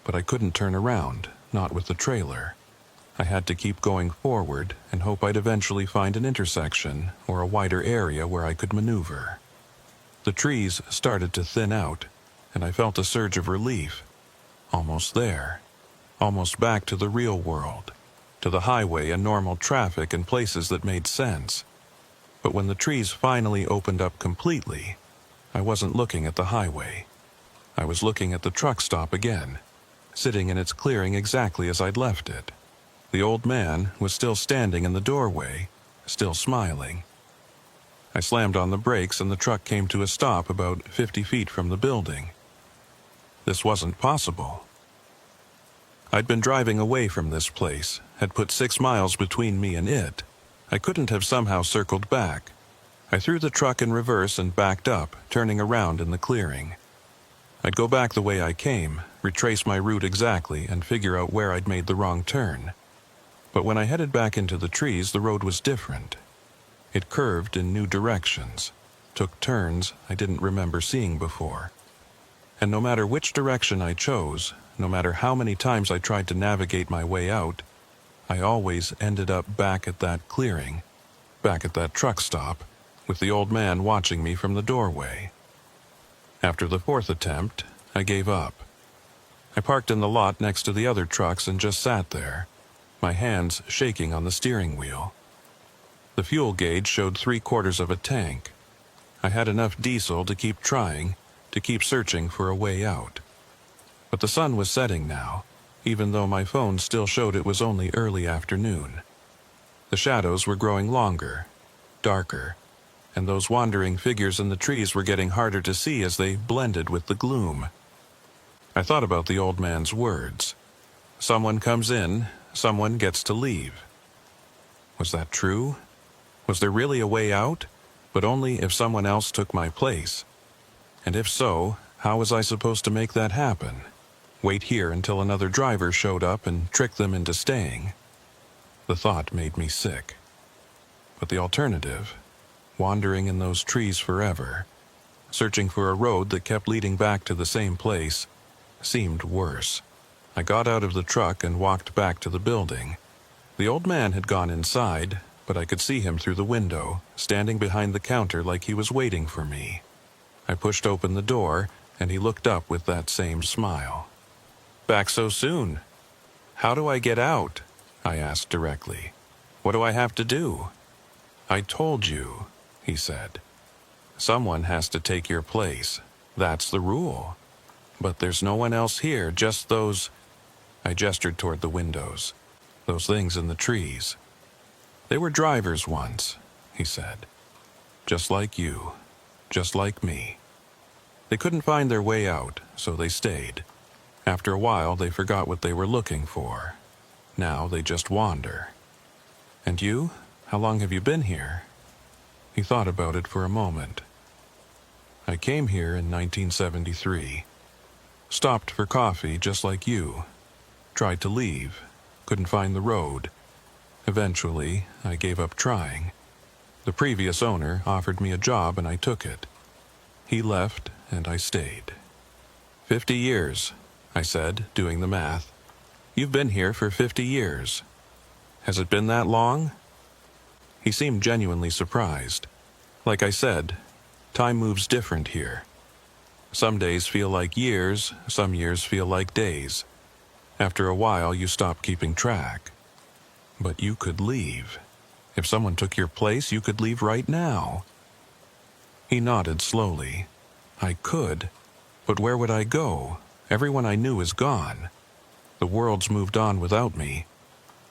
But I couldn't turn around, not with the trailer. I had to keep going forward and hope I'd eventually find an intersection or a wider area where I could maneuver. The trees started to thin out, and I felt a surge of relief. Almost there. Almost back to the real world, to the highway and normal traffic and places that made sense. But when the trees finally opened up completely, I wasn't looking at the highway. I was looking at the truck stop again, sitting in its clearing exactly as I'd left it. The old man was still standing in the doorway, still smiling. I slammed on the brakes and the truck came to a stop about 50 feet from the building. This wasn't possible. I'd been driving away from this place, had put 6 miles between me and it. I couldn't have somehow circled back. I threw the truck in reverse and backed up, turning around in the clearing. I'd go back the way I came, retrace my route exactly, and figure out where I'd made the wrong turn. But when I headed back into the trees, the road was different. It curved in new directions, took turns I didn't remember seeing before. And no matter which direction I chose, no matter how many times I tried to navigate my way out, I always ended up back at that clearing, back at that truck stop, with the old man watching me from the doorway. After the 4th attempt, I gave up. I parked in the lot next to the other trucks and just sat there, my hands shaking on the steering wheel. The fuel gauge showed 3/4 of a tank. I had enough diesel to keep trying, to keep searching for a way out. But the sun was setting now, even though my phone still showed it was only early afternoon. The shadows were growing longer, darker, and those wandering figures in the trees were getting harder to see as they blended with the gloom. I thought about the old man's words. Someone comes in, someone gets to leave. Was that true? Was there really a way out, but only if someone else took my place? And if so, how was I supposed to make that happen? Wait here until another driver showed up and trick them into staying? The thought made me sick. But the alternative, wandering in those trees forever, searching for a road that kept leading back to the same place, seemed worse. I got out of the truck and walked back to the building. The old man had gone inside, but I could see him through the window, standing behind the counter like he was waiting for me. I pushed open the door, and he looked up with that same smile. "Back so soon? How do I get out?" I asked directly. "What do I have to do?" "I told you," he said. "Someone has to take your place. That's the rule. But there's no one else here, just those—" I gestured toward the windows. "Those things in the trees. They were drivers once," he said. "Just like you. Just like me. They couldn't find their way out, so they stayed. After a while, they forgot what they were looking for. Now they just wander. And you? How long have you been here?" He thought about it for a moment. "I came here in 1973. Stopped for coffee just like you. Tried to leave. Couldn't find the road. Eventually, I gave up trying. The previous owner offered me a job and I took it. He left and I stayed. 50 years, I said, doing the math. You've been here for 50 years. Has it been that long?" He seemed genuinely surprised. Like I said, Time moves different here. Some days feel like years, some years feel like days. After a while, you stop keeping track. But you could leave. If someone took your place, you could leave right now. He nodded slowly. I could, but where would I go? Everyone I knew is gone. The world's moved on without me.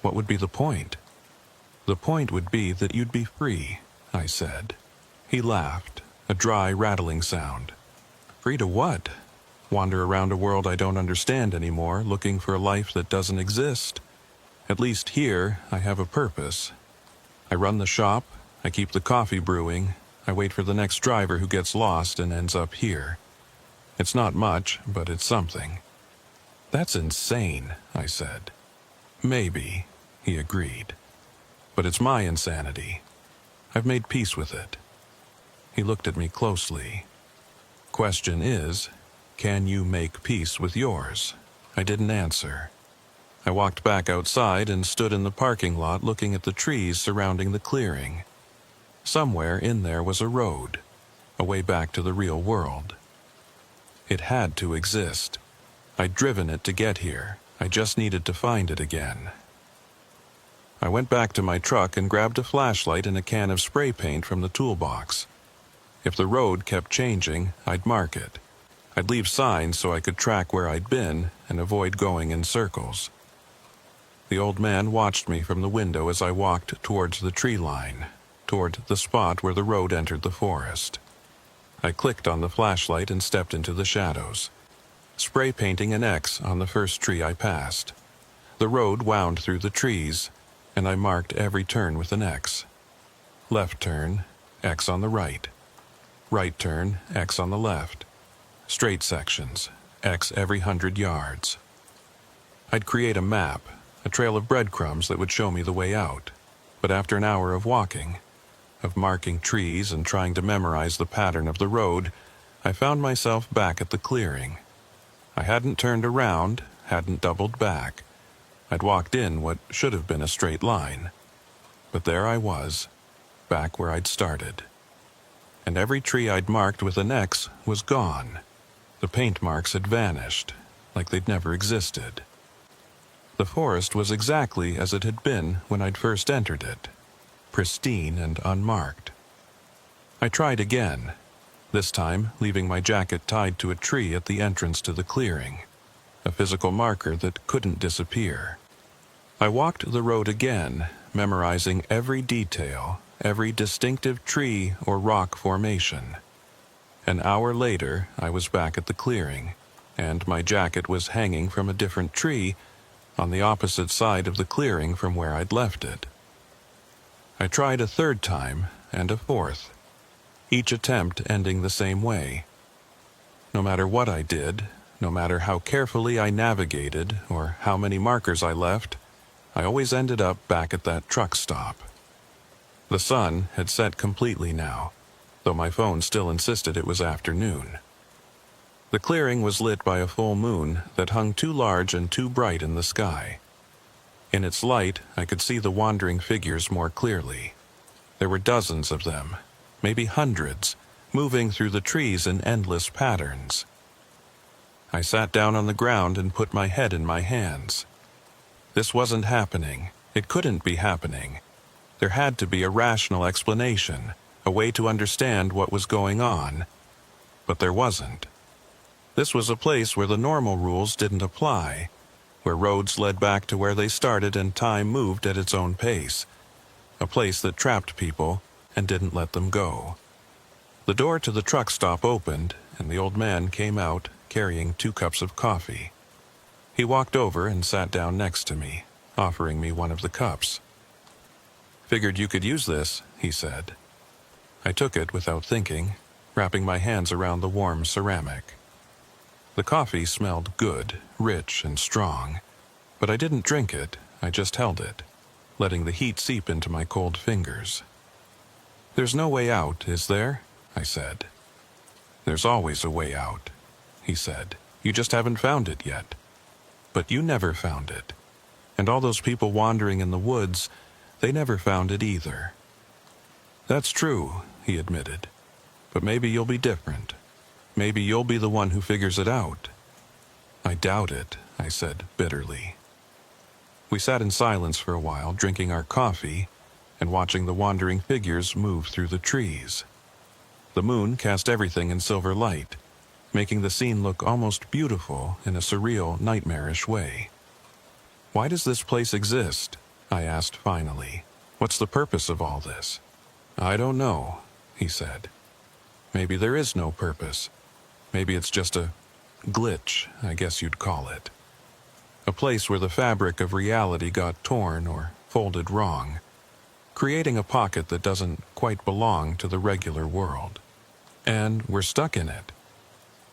What would be the point? The point would be that you'd be free, I said. He laughed, a dry, rattling sound. Free to what? Wander around a world I don't understand anymore, looking for a life that doesn't exist. At least here, I have a purpose. I run the shop, I keep the coffee brewing, I wait for the next driver who gets lost and ends up here. It's not much, but it's something. That's insane, I said. Maybe, he agreed. But it's my insanity. I've made peace with it. He looked at me closely. Question is, can you make peace with yours? I didn't answer. I walked back outside and stood in the parking lot looking at the trees surrounding the clearing. Somewhere in there was a road, a way back to the real world. It had to exist. I'd driven it to get here. I just needed to find it again. I went back to my truck and grabbed a flashlight and a can of spray paint from the toolbox. If the road kept changing, I'd mark it. I'd leave signs so I could track where I'd been and avoid going in circles. The old man watched me from the window as I walked towards the tree line, toward the spot where the road entered the forest. I clicked on the flashlight and stepped into the shadows, spray painting an X on the first tree I passed. The road wound through the trees, and I marked every turn with an X. Left turn, X on the right. Right turn, X on the left. Straight sections, X every 100 yards. I'd create a map, a trail of breadcrumbs that would show me the way out. But after an hour of walking, of marking trees and trying to memorize the pattern of the road, I found myself back at the clearing. I hadn't turned around, hadn't doubled back. I'd walked in what should have been a straight line. But there I was, back where I'd started. And every tree I'd marked with an X was gone. The paint marks had vanished, like they'd never existed. The forest was exactly as it had been when I'd first entered it, pristine and unmarked. I tried again, this time leaving my jacket tied to a tree at the entrance to the clearing, a physical marker that couldn't disappear. I walked the road again, memorizing every detail, every distinctive tree or rock formation. An hour later, I was back at the clearing, and my jacket was hanging from a different tree on the opposite side of the clearing from where I'd left it. I tried a third time and a fourth, each attempt ending the same way. No matter what I did, no matter how carefully I navigated or how many markers I left, I always ended up back at that truck stop. The sun had set completely now, though my phone still insisted it was afternoon. The clearing was lit by a full moon that hung too large and too bright in the sky. In its light, I could see the wandering figures more clearly. There were dozens of them, maybe hundreds, moving through the trees in endless patterns. I sat down on the ground and put my head in my hands. This wasn't happening. It couldn't be happening. There had to be a rational explanation, a way to understand what was going on. But there wasn't. This was a place where the normal rules didn't apply, where roads led back to where they started and time moved at its own pace, a place that trapped people and didn't let them go. The door to the truck stop opened, and the old man came out carrying 2 cups of coffee. He walked over and sat down next to me, offering me one of the cups. "Figured you could use this," he said. I took it without thinking, wrapping my hands around the warm ceramic. The coffee smelled good, rich and strong, but I didn't drink it, I just held it, letting the heat seep into my cold fingers. "There's no way out, is there?" I said. "There's always a way out," he said. "You just haven't found it yet. But you never found it. And all those people wandering in the woods, they never found it either." "That's true," he admitted. But maybe you'll be different. Maybe you'll be the one who figures it out." "I doubt it," I said bitterly. We sat in silence for a while, drinking our coffee and watching the wandering figures move through the trees. The moon cast everything in silver light, making the scene look almost beautiful in a surreal, nightmarish way. "Why does this place exist?" I asked finally. "What's the purpose of all this?" "I don't know," he said. "Maybe there is no purpose. Maybe it's just a glitch, I guess you'd call it. A place where the fabric of reality got torn or folded wrong, creating a pocket that doesn't quite belong to the regular world. And we're stuck in it.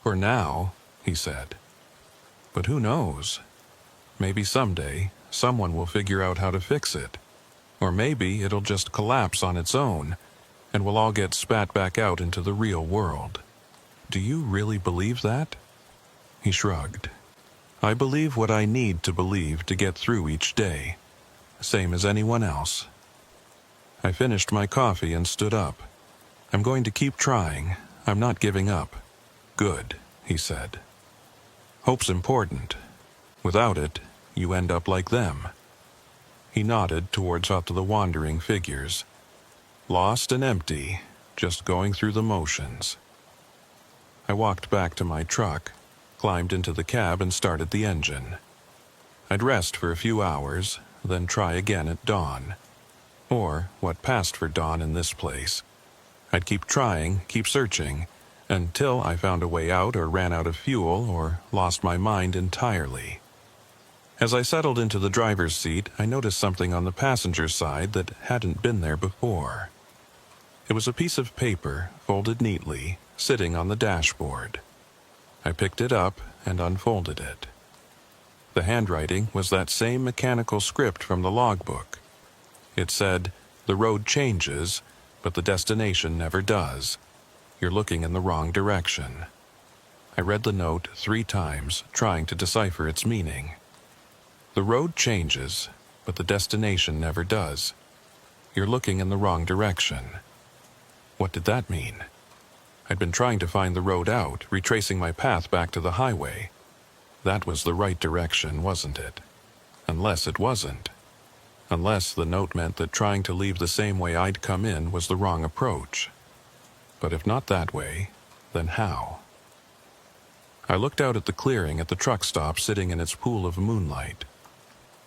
For now," he said. "But who knows? Maybe someday someone will figure out how to fix it. Or maybe it'll just collapse on its own, and we'll all get spat back out into the real world." "Do you really believe that?" He shrugged. "I believe what I need to believe to get through each day, same as anyone else." I finished my coffee and stood up. "I'm going to keep trying. I'm not giving up." "Good," he said. "Hope's important. Without it, you end up like them." He nodded towards the wandering figures. "Lost and empty, just going through the motions." I walked back to my truck, climbed into the cab and started the engine. I'd rest for a few hours, then try again at dawn. Or what passed for dawn in this place. I'd keep trying, keep searching, until I found a way out or ran out of fuel or lost my mind entirely. As I settled into the driver's seat, I noticed something on the passenger side that hadn't been there before. It was a piece of paper, folded neatly, sitting on the dashboard. I picked it up and unfolded it. The handwriting was that same mechanical script from the logbook. It said, "The road changes, but the destination never does. You're looking in the wrong direction." I read the note 3 times, trying to decipher its meaning. The road changes, but the destination never does. You're looking in the wrong direction. What did that mean? I'd been trying to find the road out, retracing my path back to the highway. That was the right direction, wasn't it? Unless it wasn't. Unless the note meant that trying to leave the same way I'd come in was the wrong approach. But if not that way, then how? I looked out at the clearing at the truck stop sitting in its pool of moonlight.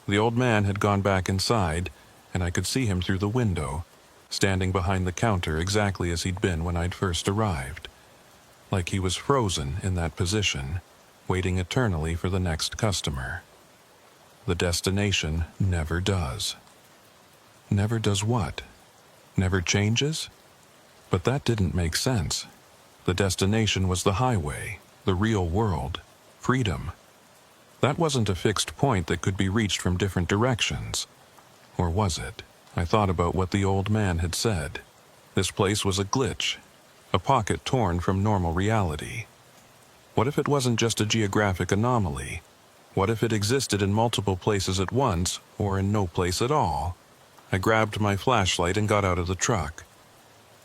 The old man had gone back inside, and I could see him through the window, standing behind the counter exactly as he'd been when I'd first arrived. Like he was frozen in that position, waiting eternally for the next customer. The destination never does. Never does what? Never changes? But that didn't make sense. The destination was the highway, the real world, freedom. That wasn't a fixed point that could be reached from different directions. Or was it? I thought about what the old man had said. This place was a glitch, a pocket torn from normal reality. What if it wasn't just a geographic anomaly? What if it existed in multiple places at once, or in no place at all? I grabbed my flashlight and got out of the truck.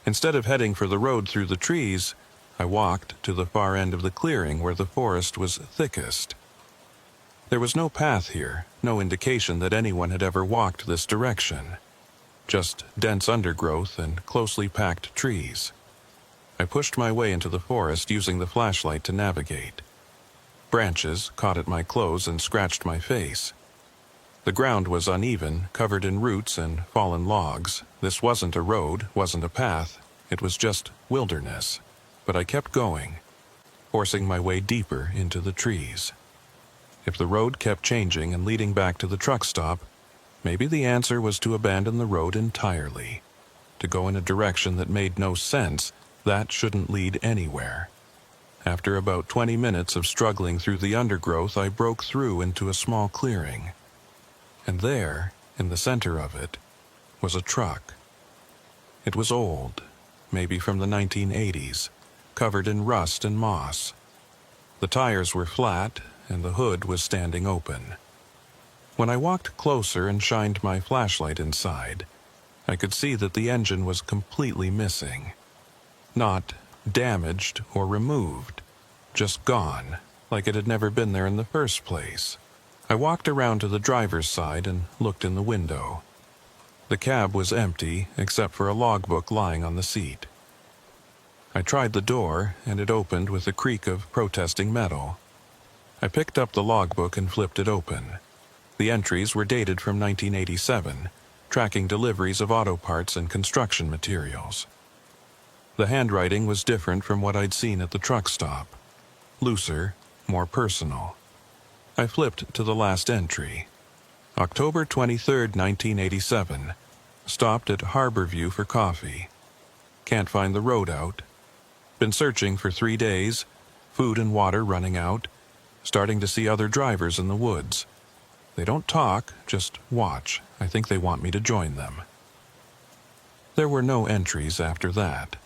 Instead of heading for the road through the trees, I walked to the far end of the clearing where the forest was thickest. There was no path here, no indication that anyone had ever walked this direction. Just dense undergrowth and closely packed trees. I pushed my way into the forest using the flashlight to navigate. Branches caught at my clothes and scratched my face. The ground was uneven, covered in roots and fallen logs. This wasn't a road, wasn't a path. It was just wilderness. But I kept going, forcing my way deeper into the trees. If the road kept changing and leading back to the truck stop, maybe the answer was to abandon the road entirely. To go in a direction that made no sense, that shouldn't lead anywhere. After about 20 minutes of struggling through the undergrowth, I broke through into a small clearing. And there, in the center of it, was a truck. It was old, maybe from the 1980s, covered in rust and moss. The tires were flat, and the hood was standing open. When I walked closer and shined my flashlight inside, I could see that the engine was completely missing. Not damaged or removed, just gone, like it had never been there in the first place. I walked around to the driver's side and looked in the window. The cab was empty except for a logbook lying on the seat. I tried the door, and it opened with a creak of protesting metal. I picked up the logbook and flipped it open. The entries were dated from 1987, tracking deliveries of auto parts and construction materials. The handwriting was different from what I'd seen at the truck stop. Looser, more personal. I flipped to the last entry. October 23, 1987. Stopped at Harborview for coffee. Can't find the road out. Been searching for 3 days. Food and water running out. Starting to see other drivers in the woods. They don't talk, just watch. I think they want me to join them. There were no entries after that.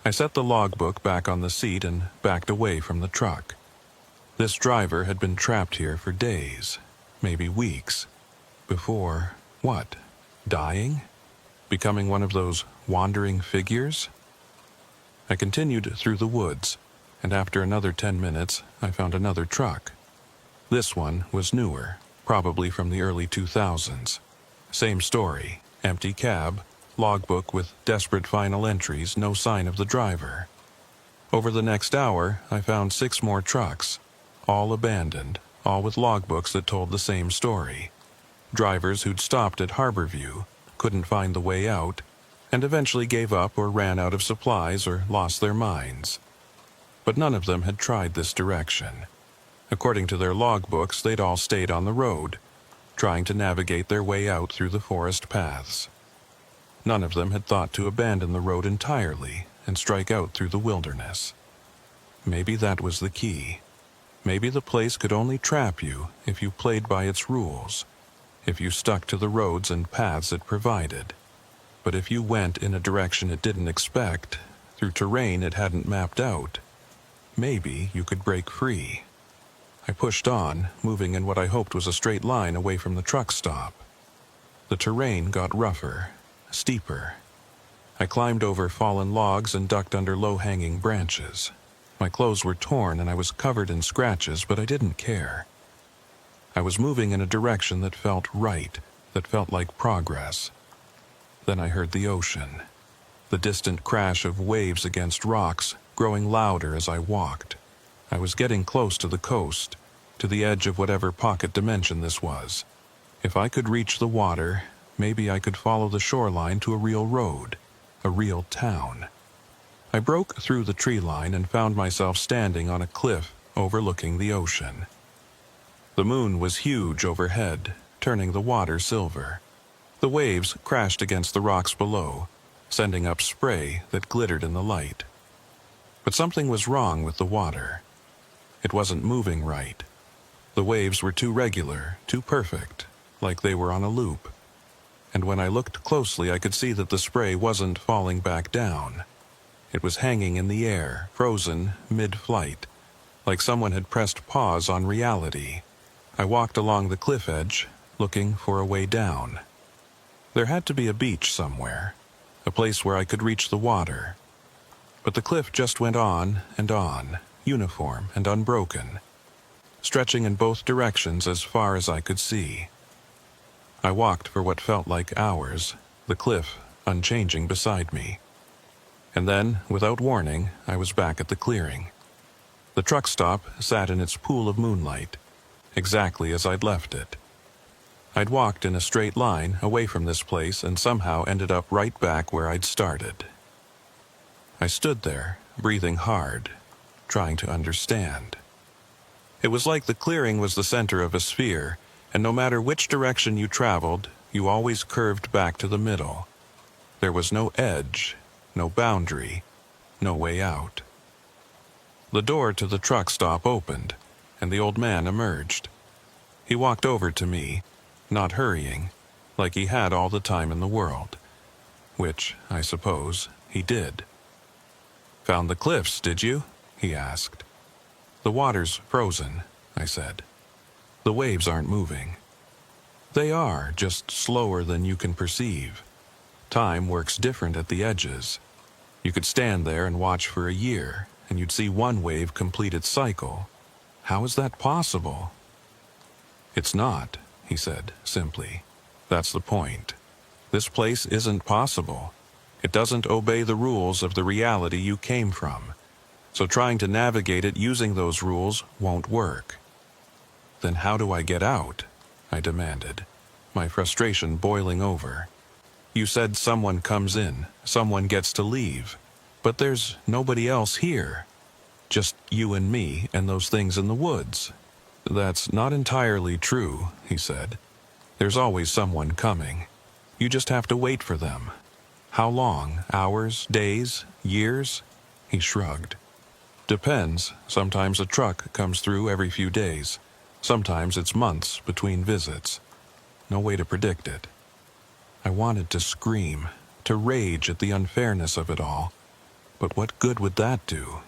I set the logbook back on the seat and backed away from the truck. This driver had been trapped here for days, maybe weeks. Before, what? Dying? Becoming one of those wandering figures? I continued through the woods, and after another 10 minutes, I found another truck. This one was newer, probably from the early 2000s. Same story, empty cab, logbook with desperate final entries, no sign of the driver. Over the next hour, I found 6 more trucks, all abandoned, all with logbooks that told the same story. Drivers who'd stopped at Harborview, couldn't find the way out, and eventually gave up or ran out of supplies or lost their minds. But none of them had tried this direction. According to their logbooks, they'd all stayed on the road, trying to navigate their way out through the forest paths. None of them had thought to abandon the road entirely and strike out through the wilderness. Maybe that was the key. Maybe the place could only trap you if you played by its rules, if you stuck to the roads and paths it provided. But if you went in a direction it didn't expect, through terrain it hadn't mapped out, maybe you could break free. I pushed on, moving in what I hoped was a straight line away from the truck stop. The terrain got rougher, steeper. I climbed over fallen logs and ducked under low-hanging branches. My clothes were torn and I was covered in scratches, but I didn't care. I was moving in a direction that felt right, that felt like progress. Then I heard the ocean, the distant crash of waves against rocks, growing louder as I walked. I was getting close to the coast, to the edge of whatever pocket dimension this was. If I could reach the water, maybe I could follow the shoreline to a real road, a real town. I broke through the tree line and found myself standing on a cliff overlooking the ocean. The moon was huge overhead, turning the water silver. The waves crashed against the rocks below, sending up spray that glittered in the light. But something was wrong with the water. It wasn't moving right. The waves were too regular, too perfect, like they were on a loop. And when I looked closely, I could see that the spray wasn't falling back down. It was hanging in the air, frozen mid-flight, like someone had pressed pause on reality. I walked along the cliff edge, looking for a way down. There had to be a beach somewhere, a place where I could reach the water. But the cliff just went on, uniform and unbroken, stretching in both directions as far as I could see. I walked for what felt like hours, the cliff unchanging beside me. And then, without warning, I was back at the clearing. The truck stop sat in its pool of moonlight, exactly as I'd left it. I'd walked in a straight line away from this place and somehow ended up right back where I'd started. I stood there, breathing hard, trying to understand. It was like the clearing was the center of a sphere, and no matter which direction you traveled, you always curved back to the middle. There was no edge, no boundary, no way out. The door to the truck stop opened, and the old man emerged. He walked over to me, not hurrying, like he had all the time in the world, which, I suppose, he did. "Found the cliffs, did you?" he asked. "The water's frozen," I said. "The waves aren't moving." "They are, just slower than you can perceive. Time works different at the edges." You could stand there and watch for a year, and you'd see one wave complete its cycle. How is that possible? It's not, he said simply. That's the point. This place isn't possible. It doesn't obey the rules of the reality you came from. So trying to navigate it using those rules won't work. Then how do I get out? I demanded, my frustration boiling over. You said someone comes in, someone gets to leave. But there's nobody else here. Just you and me and those things in the woods. That's not entirely true, he said. There's always someone coming. You just have to wait for them. How long? Hours? Days? Years? He shrugged. Depends. Sometimes a truck comes through every few days. Sometimes it's months between visits. No way to predict it. I wanted to scream, to rage at the unfairness of it all. But what good would that do?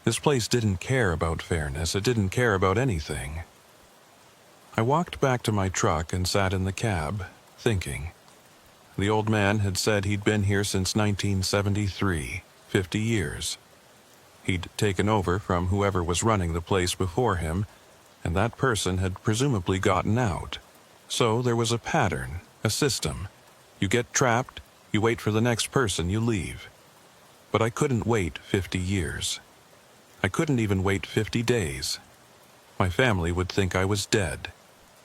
This place didn't care about fairness. It didn't care about anything. I walked back to my truck and sat in the cab, thinking. The old man had said he'd been here since 1973, 50 years. He'd taken over from whoever was running the place before him, and that person had presumably gotten out. So there was a pattern, a system. You get trapped, you wait for the next person, you leave. But I couldn't wait 50 years. I couldn't even wait 50 days. My family would think I was dead.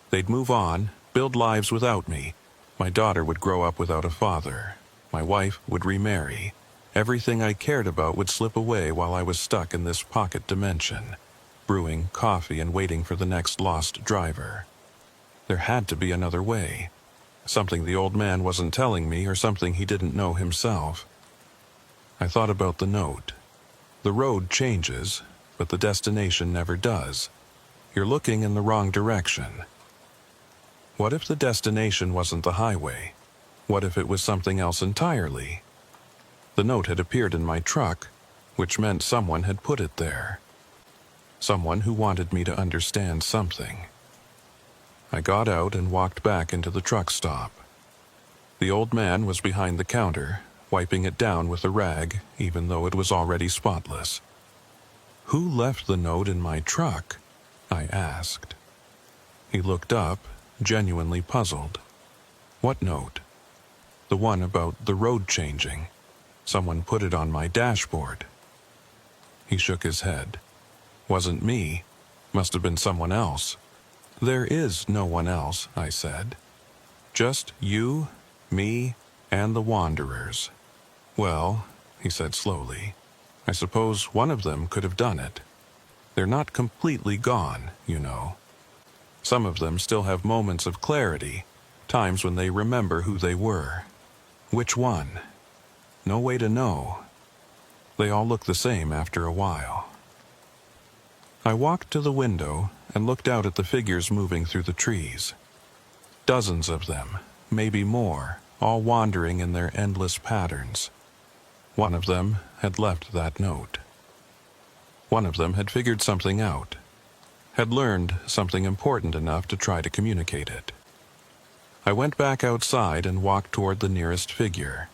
They'd move on, build lives without me. My daughter would grow up without a father. My wife would remarry. Everything I cared about would slip away while I was stuck in this pocket dimension, brewing coffee and waiting for the next lost driver. There had to be another way. Something the old man wasn't telling me or something he didn't know himself. I thought about the note. The road changes, but the destination never does. You're looking in the wrong direction. What if the destination wasn't the highway? What if it was something else entirely? The note had appeared in my truck, which meant someone had put it there. Someone who wanted me to understand something. I got out and walked back into the truck stop. The old man was behind the counter, wiping it down with a rag, even though it was already spotless. Who left the note in my truck? I asked. He looked up, genuinely puzzled. What note? The one about the road changing. Someone put it on my dashboard. He shook his head. Wasn't me. Must have been someone else. There is no one else, I said. Just you, me, and the wanderers. Well, he said slowly, I suppose one of them could have done it. They're not completely gone, you know. Some of them still have moments of clarity, times when they remember who they were. Which one? No way to know. They all look the same after a while. I walked to the window and looked out at the figures moving through the trees. Dozens of them, maybe more, all wandering in their endless patterns. One of them had left that note. One of them had figured something out, had learned something important enough to try to communicate it. I went back outside and walked toward the nearest figure.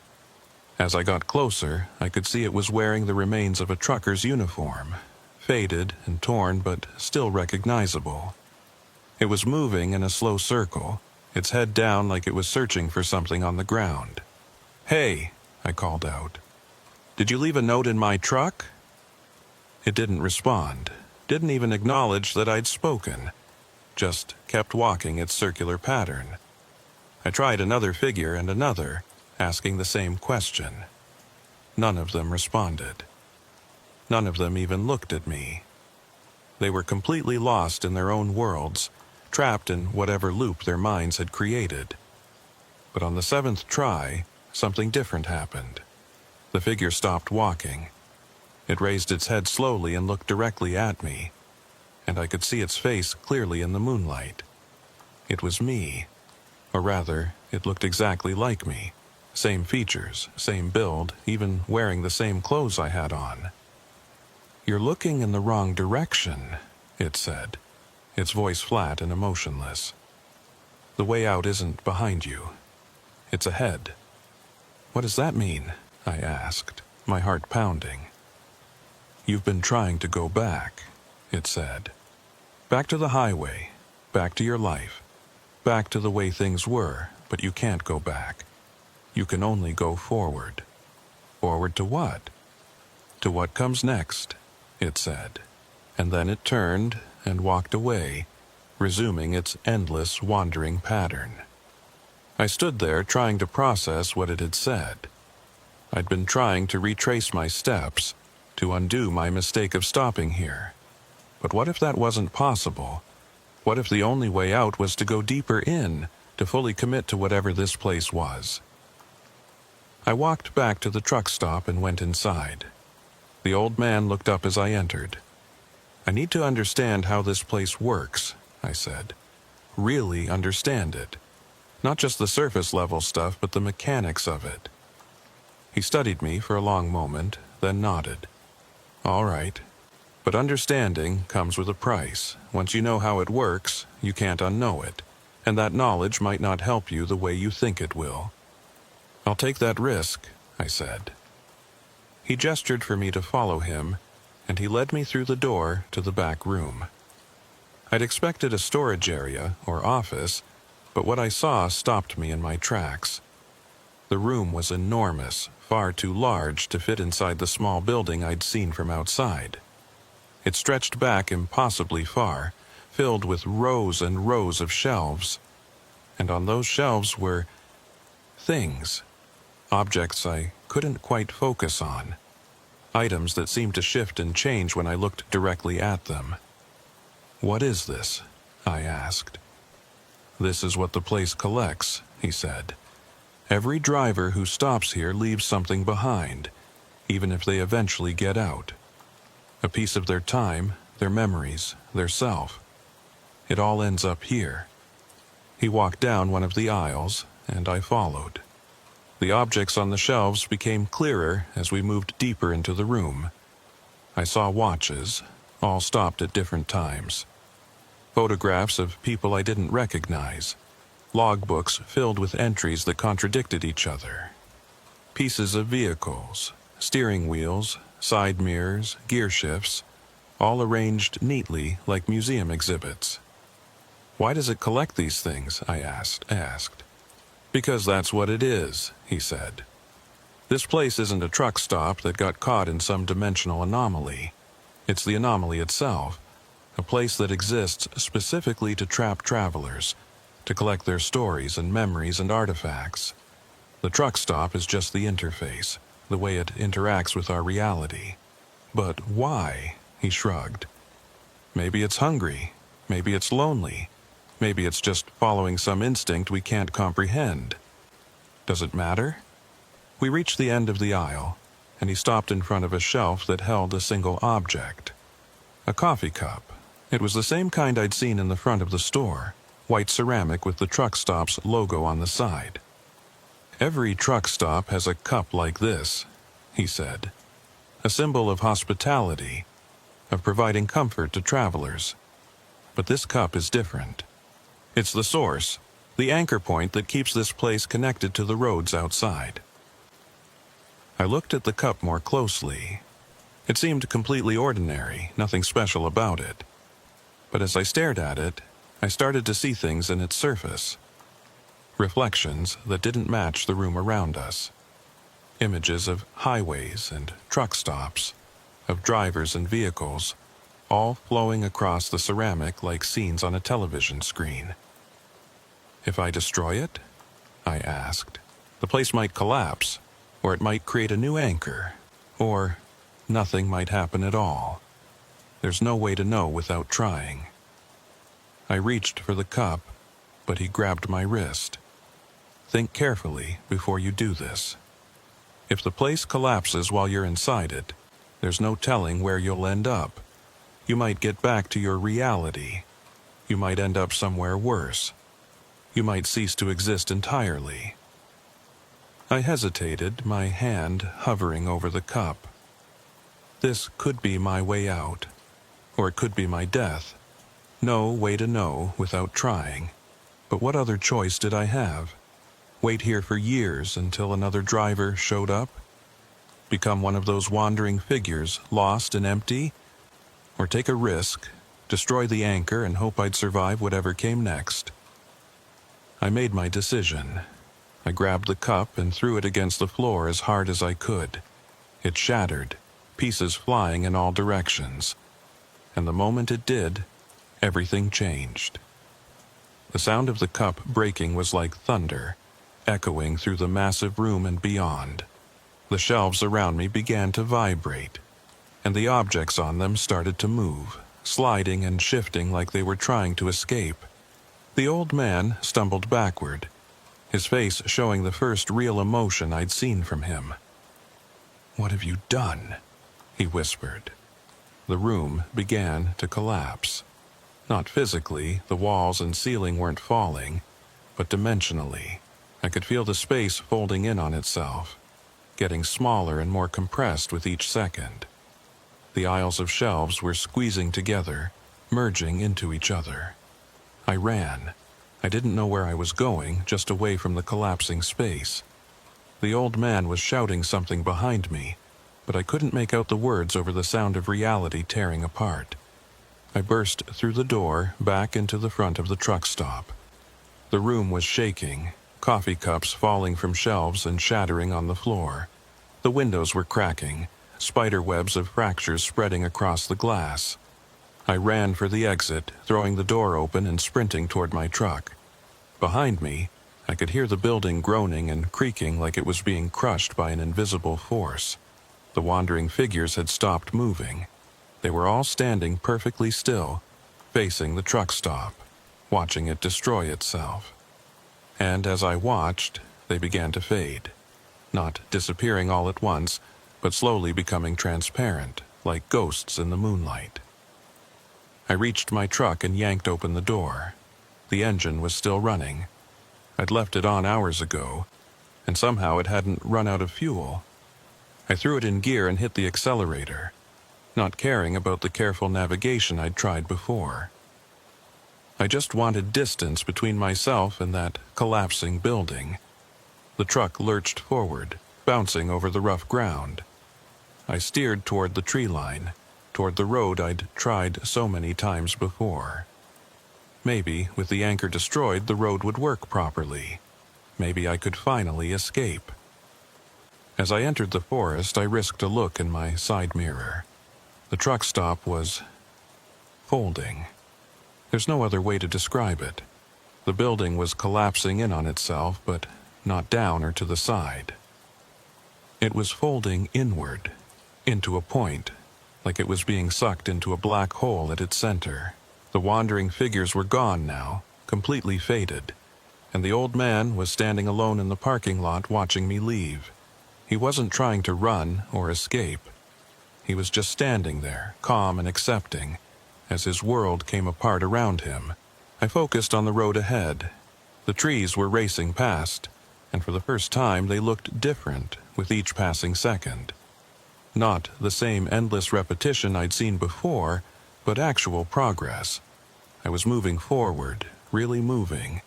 As I got closer, I could see it was wearing the remains of a trucker's uniform, faded and torn but still recognizable. It was moving in a slow circle, its head down like it was searching for something on the ground. "Hey," I called out. "Did you leave a note in my truck?" It didn't respond, didn't even acknowledge that I'd spoken, just kept walking its circular pattern. I tried another figure and another, asking the same question. None of them responded. None of them even looked at me. They were completely lost in their own worlds, trapped in whatever loop their minds had created. But on the 7th try, something different happened. The figure stopped walking. It raised its head slowly and looked directly at me, and I could see its face clearly in the moonlight. It was me. Or rather, it looked exactly like me. Same features, same build, even wearing the same clothes I had on. "You're looking in the wrong direction," it said, its voice flat and emotionless. "The way out isn't behind you. It's ahead." "What does that mean?" I asked. my heart pounding. "You've been trying to go back," it said. "Back to the highway, back to your life, back to the way things were, but you can't go back. You can only go forward." "Forward to what?" "To what comes next," it said. And then it turned and walked away, resuming its endless wandering pattern. I stood there trying to process what it had said. I'd been trying to retrace my steps, to undo my mistake of stopping here. But what if that wasn't possible? What if the only way out was to go deeper in, to fully commit to whatever this place was? I walked back to the truck stop and went inside. The old man looked up as I entered. "I need to understand how this place works," I said. "Really understand it. Not just the surface level stuff, but the mechanics of it." He studied me for a long moment, then nodded. "All right. But understanding comes with a price. Once you know how it works, you can't unknow it, and that knowledge might not help you the way you think it will." "I'll take that risk," I said. He gestured for me to follow him, and he led me through the door to the back room. I'd expected a storage area or office, but what I saw stopped me in my tracks. The room was enormous, far too large to fit inside the small building I'd seen from outside. It stretched back impossibly far, filled with rows and rows of shelves. And on those shelves were things, objects I couldn't quite focus on, items that seemed to shift and change when I looked directly at them. "What is this?" I asked. "This is what the place collects," he said. "Every driver who stops here leaves something behind, even if they eventually get out. A piece of their time, their memories, their self. It all ends up here." He walked down one of the aisles, and I followed. The objects on the shelves became clearer as we moved deeper into the room. I saw watches, all stopped at different times. Photographs of people I didn't recognize. Logbooks filled with entries that contradicted each other. Pieces of vehicles, steering wheels, side mirrors, gear shifts, all arranged neatly like museum exhibits. "Why does it collect these things?" I asked. "Because that's what it is," he said. "This place isn't a truck stop that got caught in some dimensional anomaly. It's the anomaly itself, a place that exists specifically to trap travelers, to collect their stories and memories and artifacts. The truck stop is just the interface, the way it interacts with our reality." "But why?" he shrugged. "Maybe it's hungry. Maybe it's lonely. Maybe it's just following some instinct we can't comprehend. Does it matter?" We reached the end of the aisle, and he stopped in front of a shelf that held a single object. A coffee cup. It was the same kind I'd seen in the front of the store, white ceramic with the truck stop's logo on the side. "Every truck stop has a cup like this," he said. "A symbol of hospitality, of providing comfort to travelers. But this cup is different. It's the source, the anchor point that keeps this place connected to the roads outside." I looked at the cup more closely. It seemed completely ordinary, nothing special about it. But as I stared at it, I started to see things in its surface. Reflections that didn't match the room around us. Images of highways and truck stops, of drivers and vehicles, all flowing across the ceramic like scenes on a television screen. "If I destroy it?" I asked. "The place might collapse, or it might create a new anchor, or nothing might happen at all. There's no way to know without trying." I reached for the cup, but he grabbed my wrist. "Think carefully before you do this. If the place collapses while you're inside it, there's no telling where you'll end up. You might get back to your reality. You might end up somewhere worse. You might cease to exist entirely." I hesitated, my hand hovering over the cup. This could be my way out, or it could be my death. No way to know without trying. But what other choice did I have? Wait here for years until another driver showed up? Become one of those wandering figures, lost and empty? Or take a risk, destroy the anchor, and hope I'd survive whatever came next? I made my decision. I grabbed the cup and threw it against the floor as hard as I could. It shattered, pieces flying in all directions. And the moment it did, everything changed. The sound of the cup breaking was like thunder, echoing through the massive room and beyond. The shelves around me began to vibrate, and the objects on them started to move, sliding and shifting like they were trying to escape. The old man stumbled backward, his face showing the first real emotion I'd seen from him. "What have you done?" he whispered. The room began to collapse. Not physically, the walls and ceiling weren't falling, but dimensionally. I could feel the space folding in on itself, getting smaller and more compressed with each second. The aisles of shelves were squeezing together, merging into each other. I ran. I didn't know where I was going, just away from the collapsing space. The old man was shouting something behind me, but I couldn't make out the words over the sound of reality tearing apart. I burst through the door, back into the front of the truck stop. The room was shaking, coffee cups falling from shelves and shattering on the floor. The windows were cracking, spider webs of fractures spreading across the glass. I ran for the exit, throwing the door open and sprinting toward my truck. Behind me, I could hear the building groaning and creaking like it was being crushed by an invisible force. The wandering figures had stopped moving. They were all standing perfectly still, facing the truck stop, watching it destroy itself. And as I watched, they began to fade, not disappearing all at once, but slowly becoming transparent, like ghosts in the moonlight. I reached my truck and yanked open the door. The engine was still running. I'd left it on hours ago, and somehow it hadn't run out of fuel. I threw it in gear and hit the accelerator, not caring about the careful navigation I'd tried before. I just wanted distance between myself and that collapsing building. The truck lurched forward, bouncing over the rough ground. I steered toward the tree line, toward the road I'd tried so many times before. Maybe, with the anchor destroyed, the road would work properly. Maybe I could finally escape. As I entered the forest, I risked a look in my side mirror. The truck stop was folding. There's no other way to describe it. The building was collapsing in on itself, but not down or to the side. It was folding inward, into a point, like it was being sucked into a black hole at its center. The wandering figures were gone now, completely faded, and the old man was standing alone in the parking lot watching me leave. He wasn't trying to run or escape. He was just standing there, calm and accepting, as his world came apart around him. I focused on the road ahead. The trees were racing past, and for the first time they looked different with each passing second. Not the same endless repetition I'd seen before, but actual progress. I was moving forward, really moving.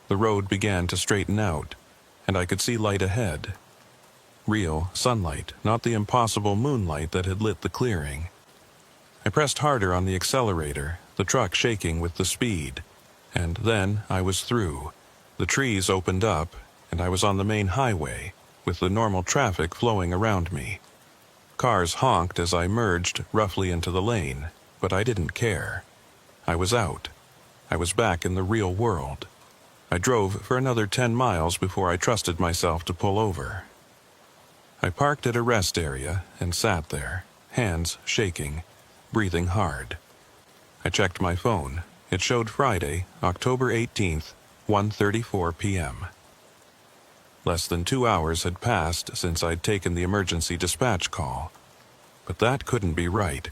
The road began to straighten out, and I could see light ahead. Real sunlight, not the impossible moonlight that had lit the clearing. I pressed harder on the accelerator, the truck shaking with the speed. And then I was through. The trees opened up, and I was on the main highway, with the normal traffic flowing around me. Cars honked as I merged roughly into the lane, but I didn't care. I was out. I was back in the real world. I drove for another 10 miles before I trusted myself to pull over. I parked at a rest area and sat there, hands shaking, breathing hard. I checked my phone. It showed Friday, October 18th, 1:34 p.m. Less than 2 hours had passed since I'd taken the emergency dispatch call. But that couldn't be right.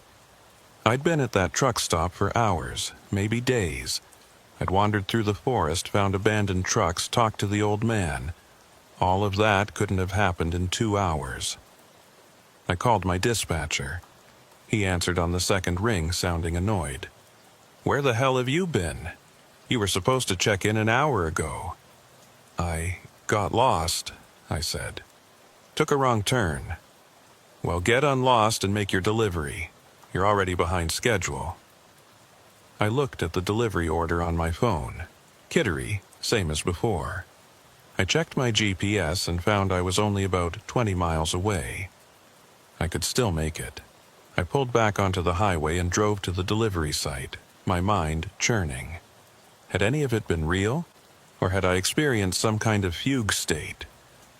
I'd been at that truck stop for hours, maybe days. I'd wandered through the forest, found abandoned trucks, talked to the old man. All of that couldn't have happened in 2 hours. I called my dispatcher. He answered on the second ring, sounding annoyed. "Where the hell have you been? You were supposed to check in an hour ago." "I got lost," I said. "Took a wrong turn." Well, get unlost and make your delivery. You're already behind schedule. I looked at the delivery order on my phone. Kittery, same as before. I checked my GPS and found I was only about 20 miles away. I could still make it. I pulled back onto the highway and drove to the delivery site, my mind churning. Had any of it been real? Or had I experienced some kind of fugue state?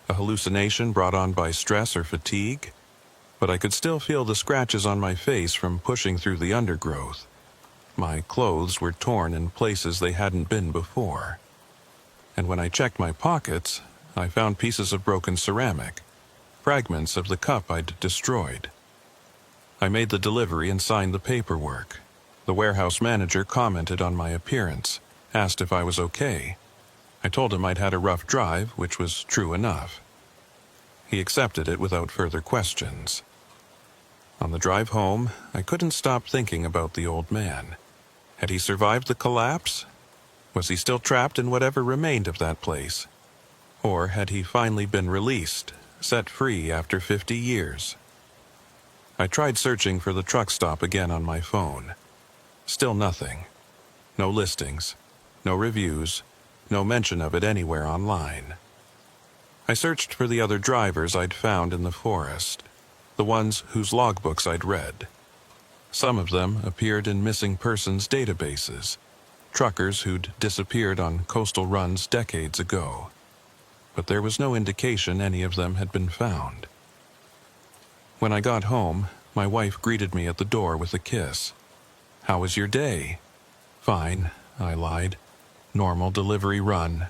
A hallucination brought on by stress or fatigue? But I could still feel the scratches on my face from pushing through the undergrowth. My clothes were torn in places they hadn't been before. And when I checked my pockets, I found pieces of broken ceramic, fragments of the cup I'd destroyed. I made the delivery and signed the paperwork. The warehouse manager commented on my appearance, asked if I was okay. I told him I'd had a rough drive, which was true enough. He accepted it without further questions. On the drive home, I couldn't stop thinking about the old man. Had he survived the collapse? Was he still trapped in whatever remained of that place? Or had he finally been released, set free after 50 years? I tried searching for the truck stop again on my phone. Still nothing. No listings, no reviews, no mention of it anywhere online. I searched for the other drivers I'd found in the forest, the ones whose logbooks I'd read. Some of them appeared in missing persons databases, truckers who'd disappeared on coastal runs decades ago. But there was no indication any of them had been found. When I got home, my wife greeted me at the door with a kiss. "How was your day?" "Fine," I lied. "Normal delivery run."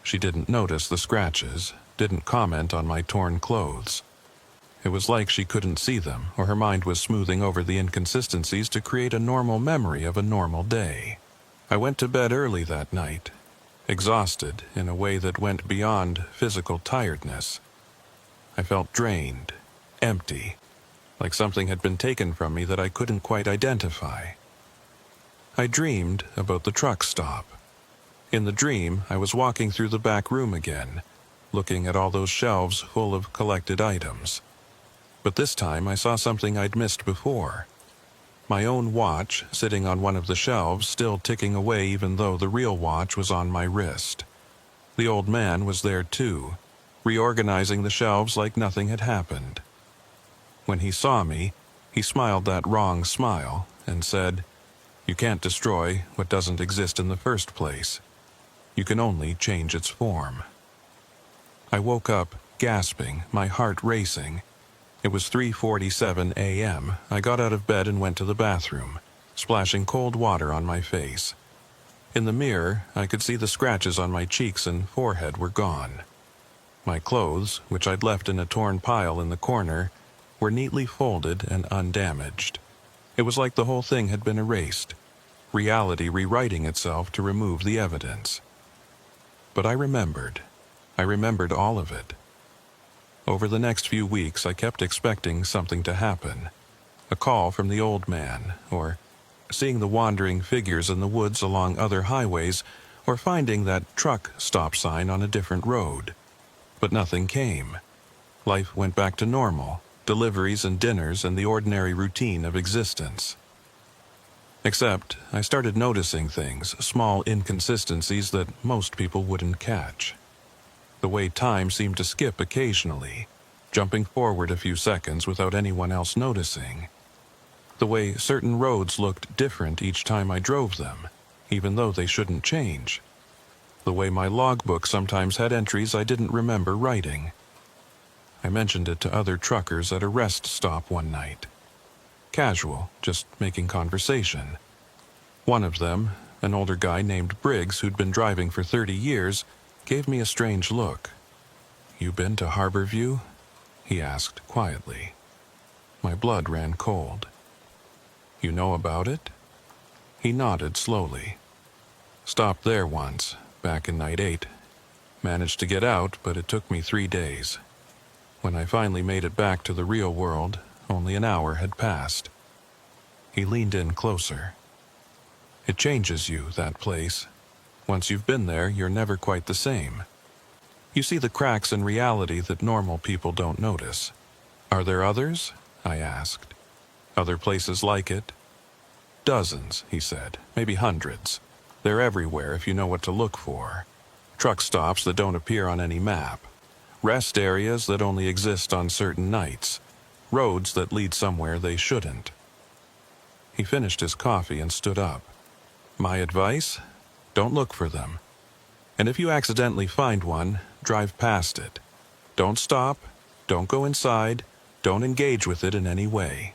She didn't notice the scratches, didn't comment on my torn clothes. It was like she couldn't see them, or her mind was smoothing over the inconsistencies to create a normal memory of a normal day. I went to bed early that night, exhausted in a way that went beyond physical tiredness. I felt drained, empty, like something had been taken from me that I couldn't quite identify. I dreamed about the truck stop. In the dream, I was walking through the back room again, looking at all those shelves full of collected items. But this time I saw something I'd missed before. My own watch sitting on one of the shelves, still ticking away even though the real watch was on my wrist. The old man was there too, reorganizing the shelves like nothing had happened. When he saw me, he smiled that wrong smile and said, "You can't destroy what doesn't exist in the first place. You can only change its form." I woke up, gasping, my heart racing. It was 3:47 a.m. I got out of bed and went to the bathroom, splashing cold water on my face. In the mirror, I could see the scratches on my cheeks and forehead were gone. My clothes, which I'd left in a torn pile in the corner, were neatly folded and undamaged. It was like the whole thing had been erased, reality rewriting itself to remove the evidence. But I remembered. I remembered all of it. Over the next few weeks, I kept expecting something to happen. A call from the old man, or seeing the wandering figures in the woods along other highways, or finding that truck stop sign on a different road. But nothing came. Life went back to normal, deliveries and dinners and the ordinary routine of existence. Except, I started noticing things, small inconsistencies that most people wouldn't catch. The way time seemed to skip occasionally, jumping forward a few seconds without anyone else noticing. The way certain roads looked different each time I drove them, even though they shouldn't change. The way my logbook sometimes had entries I didn't remember writing. I mentioned it to other truckers at a rest stop one night. Casual, just making conversation. One of them, an older guy named Briggs who'd been driving for 30 years, gave me a strange look. "You been to Harborview?" he asked quietly. My blood ran cold. "You know about it?" He nodded slowly. "Stopped there once, back in night 8. Managed to get out, but it took me 3 days. When I finally made it back to the real world, only an hour had passed." He leaned in closer. "It changes you, that place. Once you've been there, you're never quite the same. You see the cracks in reality that normal people don't notice. Are there others? I asked. Other places like it? Dozens, he said, maybe hundreds. They're everywhere if you know what to look for. Truck stops that don't appear on any map. Rest areas that only exist on certain nights. Roads that lead somewhere they shouldn't. He finished his coffee and stood up. My advice? Don't look for them. And if you accidentally find one, drive past it. Don't stop, don't go inside, don't engage with it in any way.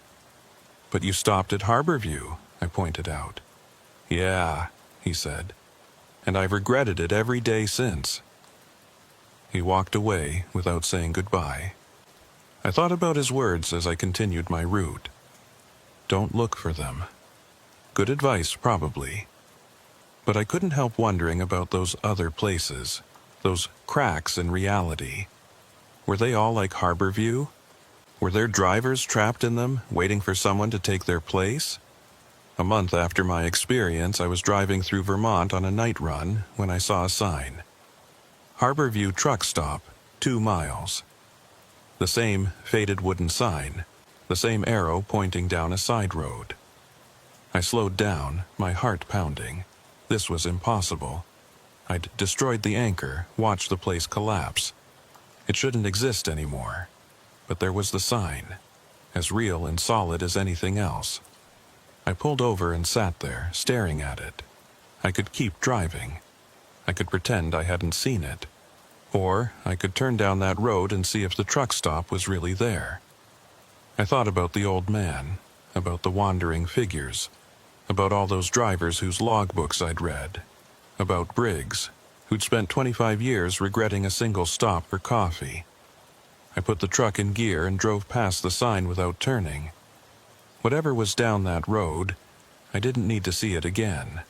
But you stopped at Harborview, I pointed out. Yeah, he said, and I've regretted it every day since. He walked away without saying goodbye. I thought about his words as I continued my route. Don't look for them. Good advice, probably. But I couldn't help wondering about those other places, those cracks in reality. Were they all like Harborview? Were there drivers trapped in them, waiting for someone to take their place? A month after my experience, I was driving through Vermont on a night run when I saw a sign. Harborview Truck Stop, 2 miles. The same faded wooden sign, the same arrow pointing down a side road. I slowed down, my heart pounding. This was impossible. I'd destroyed the anchor, watched the place collapse. It shouldn't exist anymore. But there was the sign, as real and solid as anything else. I pulled over and sat there, staring at it. I could keep driving. I could pretend I hadn't seen it. Or I could turn down that road and see if the truck stop was really there. I thought about the old man, about the wandering figures, about all those drivers whose logbooks I'd read, about Briggs, who'd spent 25 years regretting a single stop for coffee. I put the truck in gear and drove past the sign without turning. Whatever was down that road, I didn't need to see it again.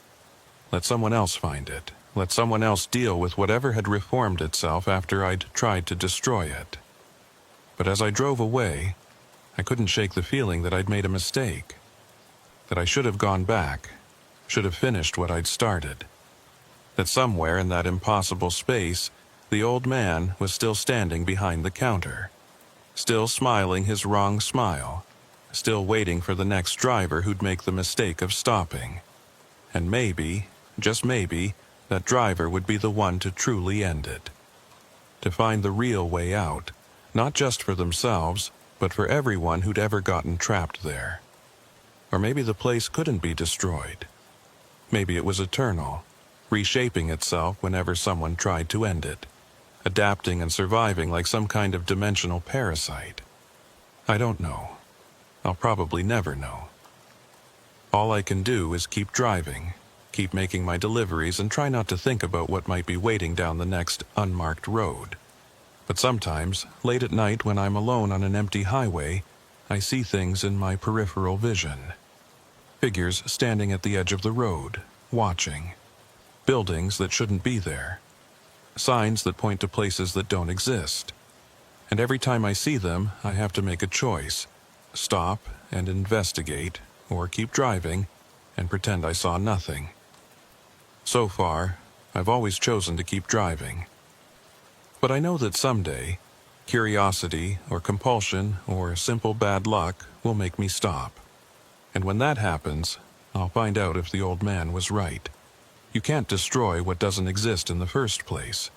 Let someone else find it. Let someone else deal with whatever had reformed itself after I'd tried to destroy it. But as I drove away, I couldn't shake the feeling that I'd made a mistake. That I should have gone back, should have finished what I'd started. That somewhere in that impossible space, the old man was still standing behind the counter, still smiling his wrong smile, still waiting for the next driver who'd make the mistake of stopping. And maybe, just maybe, that driver would be the one to truly end it. To find the real way out, not just for themselves, but for everyone who'd ever gotten trapped there. Or maybe the place couldn't be destroyed. Maybe it was eternal, reshaping itself whenever someone tried to end it, adapting and surviving like some kind of dimensional parasite. I don't know. I'll probably never know. All I can do is keep driving, keep making my deliveries, and try not to think about what might be waiting down the next unmarked road. But sometimes, late at night when I'm alone on an empty highway, I see things in my peripheral vision. Figures standing at the edge of the road, watching. Buildings that shouldn't be there. Signs that point to places that don't exist. And every time I see them, I have to make a choice. Stop and investigate, or keep driving and pretend I saw nothing. So far, I've always chosen to keep driving. But I know that someday, curiosity or compulsion or simple bad luck will make me stop. And when that happens, I'll find out if the old man was right. You can't destroy what doesn't exist in the first place.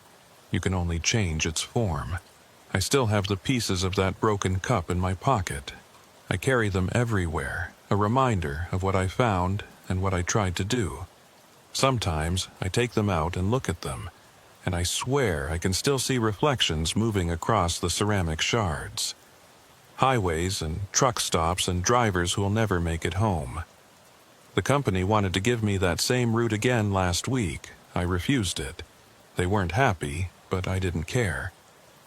You can only change its form. I still have the pieces of that broken cup in my pocket. I carry them everywhere, a reminder of what I found and what I tried to do. Sometimes I take them out and look at them, and I swear I can still see reflections moving across the ceramic shards. Highways and truck stops and drivers who'll never make it home. The company wanted to give me that same route again last week. I refused it. They weren't happy, but I didn't care.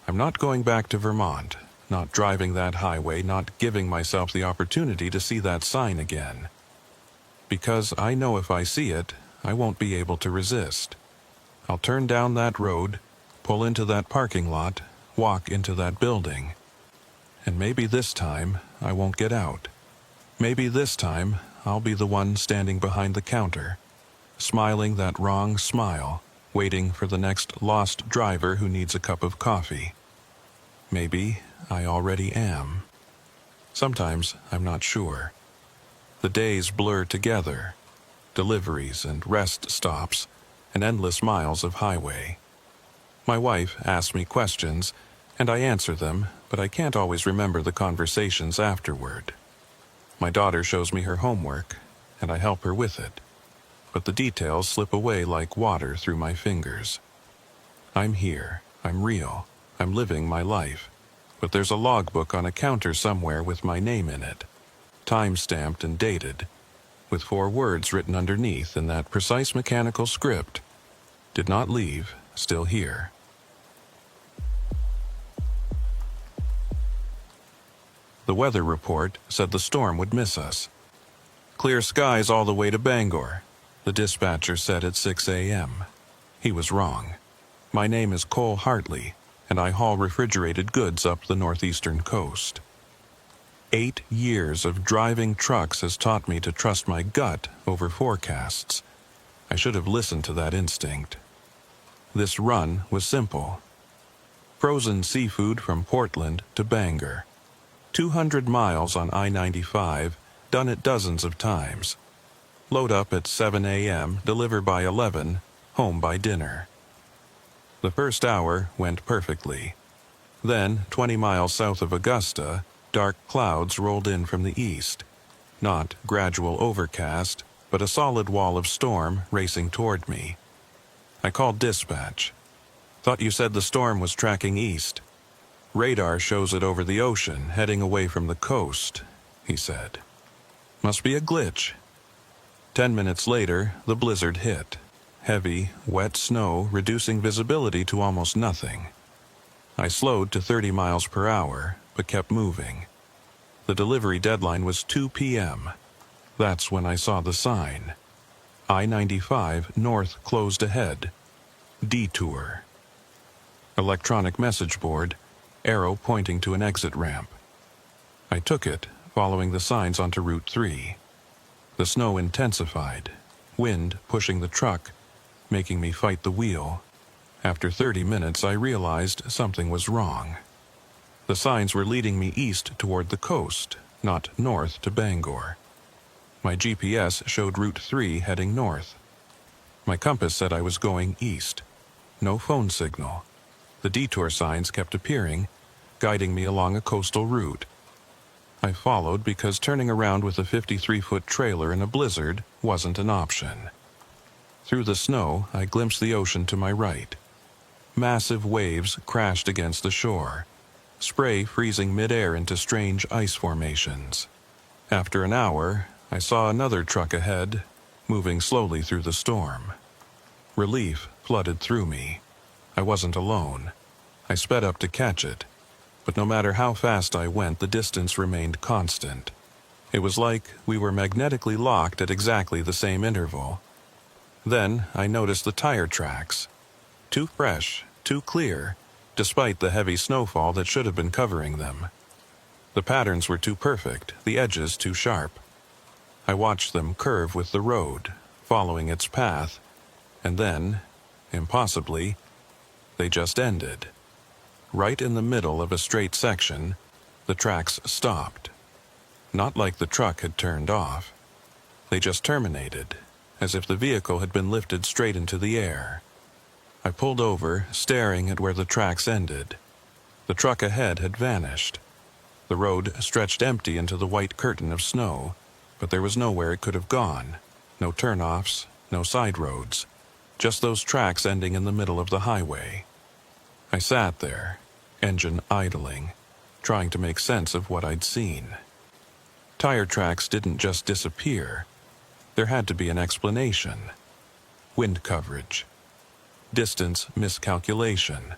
I'm not going back to Vermont, not driving that highway, not giving myself the opportunity to see that sign again. Because I know if I see it, I won't be able to resist. I'll turn down that road, pull into that parking lot, walk into that building. And maybe this time I won't get out. Maybe this time I'll be the one standing behind the counter, smiling that wrong smile, waiting for the next lost driver who needs a cup of coffee. Maybe I already am. Sometimes I'm not sure. The days blur together, deliveries and rest stops, and endless miles of highway. My wife asks me questions, and I answer them, but I can't always remember the conversations afterward. My daughter shows me her homework, and I help her with it, but the details slip away like water through my fingers. I'm here, I'm real, I'm living my life, but there's a logbook on a counter somewhere with my name in it, time-stamped and dated, with 4 words written underneath in that precise mechanical script. Did not leave, still here. The weather report said the storm would miss us. Clear skies all the way to Bangor, the dispatcher said at 6 a.m. He was wrong. My name is Cole Hartley, and I haul refrigerated goods up the northeastern coast. 8 years of driving trucks has taught me to trust my gut over forecasts. I should have listened to that instinct. This run was simple. Frozen seafood from Portland to Bangor. 200 miles on I-95, done it dozens of times. Load up at 7 a.m., deliver by 11, home by dinner. The first hour went perfectly. Then, 20 miles south of Augusta, dark clouds rolled in from the east. Not gradual overcast, but a solid wall of storm racing toward me. I called dispatch. Thought you said the storm was tracking east. Radar shows it over the ocean, heading away from the coast, he said. Must be a glitch. 10 minutes later, the blizzard hit. Heavy, wet snow reducing visibility to almost nothing. I slowed to 30 miles per hour, but kept moving. The delivery deadline was 2 p.m. That's when I saw the sign. I-95 north closed ahead. Detour. Electronic message board, arrow pointing to an exit ramp. I took it, following the signs onto Route 3. The snow intensified, wind pushing the truck, making me fight the wheel. After 30 minutes, I realized something was wrong. The signs were leading me east toward the coast, not north to Bangor. My GPS showed Route 3 heading north. My compass said I was going east. No phone signal. The detour signs kept appearing, guiding me along a coastal route. I followed because turning around with a 53-foot trailer in a blizzard wasn't an option. Through the snow, I glimpsed the ocean to my right. Massive waves crashed against the shore, spray freezing midair into strange ice formations. After an hour, I saw another truck ahead, moving slowly through the storm. Relief flooded through me. I wasn't alone. I sped up to catch it, but no matter how fast I went, the distance remained constant. It was like we were magnetically locked at exactly the same interval. Then I noticed the tire tracks. Too fresh, too clear, despite the heavy snowfall that should have been covering them. The patterns were too perfect, the edges too sharp. I watched them curve with the road, following its path, and then, impossibly, they just ended. Right in the middle of a straight section, the tracks stopped. Not like the truck had turned off. They just terminated, as if the vehicle had been lifted straight into the air. I pulled over, staring at where the tracks ended. The truck ahead had vanished. The road stretched empty into the white curtain of snow, but there was nowhere it could have gone. No turnoffs, no side roads. Just those tracks ending in the middle of the highway. I sat there, engine idling, trying to make sense of what I'd seen. Tire tracks didn't just disappear. There had to be an explanation. Wind coverage. Distance miscalculation.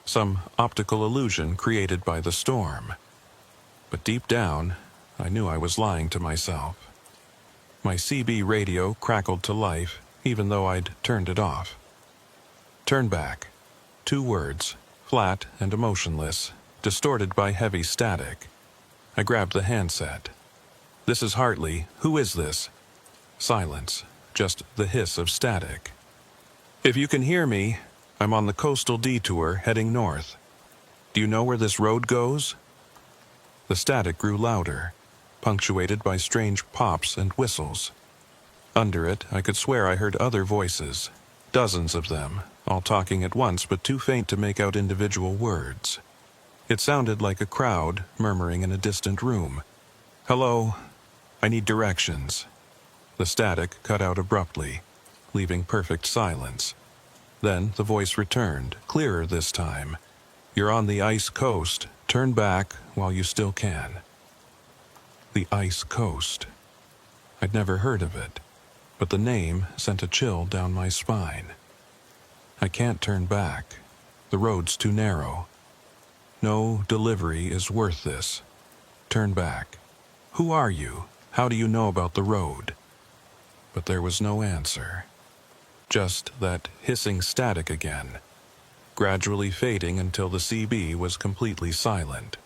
Some optical illusion created by the storm. But deep down, I knew I was lying to myself. My CB radio crackled to life, even though I'd turned it off. Turn back. 2 words, flat and emotionless, distorted by heavy static. I grabbed the handset. This is Hartley. Who is this? Silence, just the hiss of static. If you can hear me, I'm on the coastal detour heading north. Do you know where this road goes? The static grew louder, punctuated by strange pops and whistles. Under it, I could swear I heard other voices, dozens of them, all talking at once but too faint to make out individual words. It sounded like a crowd murmuring in a distant room. "Hello, I need directions." The static cut out abruptly, leaving perfect silence. Then the voice returned, clearer this time. "You're on the ice coast. Turn back while you still can." The ice coast. I'd never heard of it, but the name sent a chill down my spine. I can't turn back. The road's too narrow. No delivery is worth this. Turn back. Who are you? How do you know about the road? But there was no answer. Just that hissing static again, gradually fading until the CB was completely silent.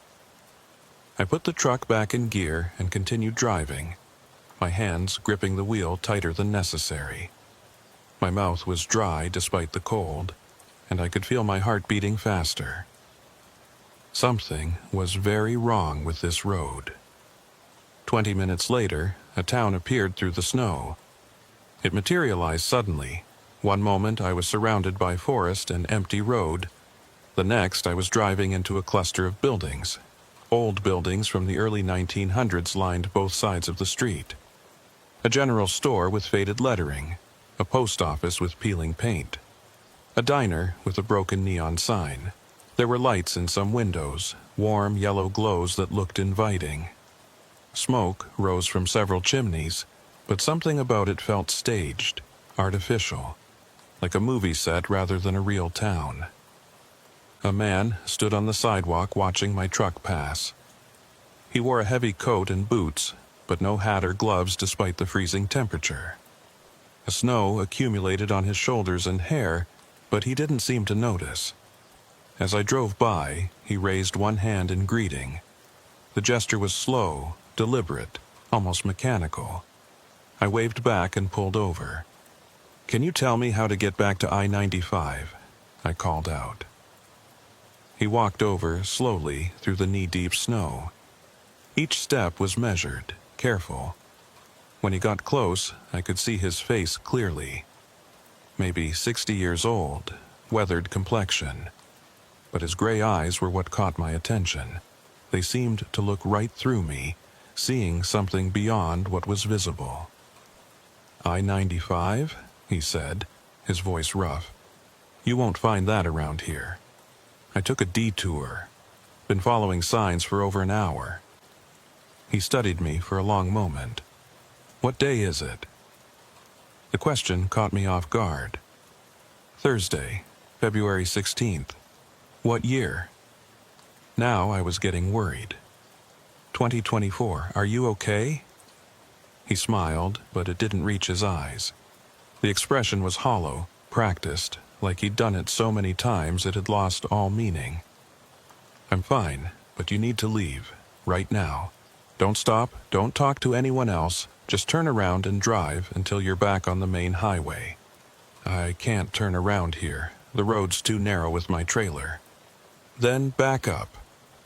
I put the truck back in gear and continued driving, my hands gripping the wheel tighter than necessary. My mouth was dry despite the cold, and I could feel my heart beating faster. Something was very wrong with this road. 20 minutes later, a town appeared through the snow. It materialized suddenly. One moment I was surrounded by forest and empty road. The next I was driving into a cluster of buildings. Old buildings from the early 1900s lined both sides of the street. A general store with faded lettering, a post office with peeling paint, a diner with a broken neon sign. There were lights in some windows, warm yellow glows that looked inviting. Smoke rose from several chimneys, but something about it felt staged, artificial, like a movie set rather than a real town. A man stood on the sidewalk watching my truck pass. He wore a heavy coat and boots, but no hat or gloves despite the freezing temperature. Snow accumulated on his shoulders and hair, but he didn't seem to notice. As I drove by, he raised one hand in greeting. The gesture was slow, deliberate, almost mechanical. I waved back and pulled over. "Can you tell me how to get back to I-95? I called out. He walked over slowly through the knee-deep snow. Each step was measured, careful. When he got close, I could see his face clearly. Maybe 60 years old, weathered complexion. But his gray eyes were what caught my attention. They seemed to look right through me, seeing something beyond what was visible. "I-95? He said, his voice rough. "You won't find that around here." I took a detour. Been following signs for over an hour. He studied me for a long moment. "What day is it?" The question caught me off guard. "Thursday, February 16th. "What year?" Now I was getting worried. 2024, are you okay?" He smiled, but it didn't reach his eyes. The expression was hollow, practiced, like he'd done it so many times it had lost all meaning. "I'm fine, but you need to leave, right now. Don't stop, don't talk to anyone else, just turn around and drive until you're back on the main highway." "I can't turn around here, the road's too narrow with my trailer." "Then back up,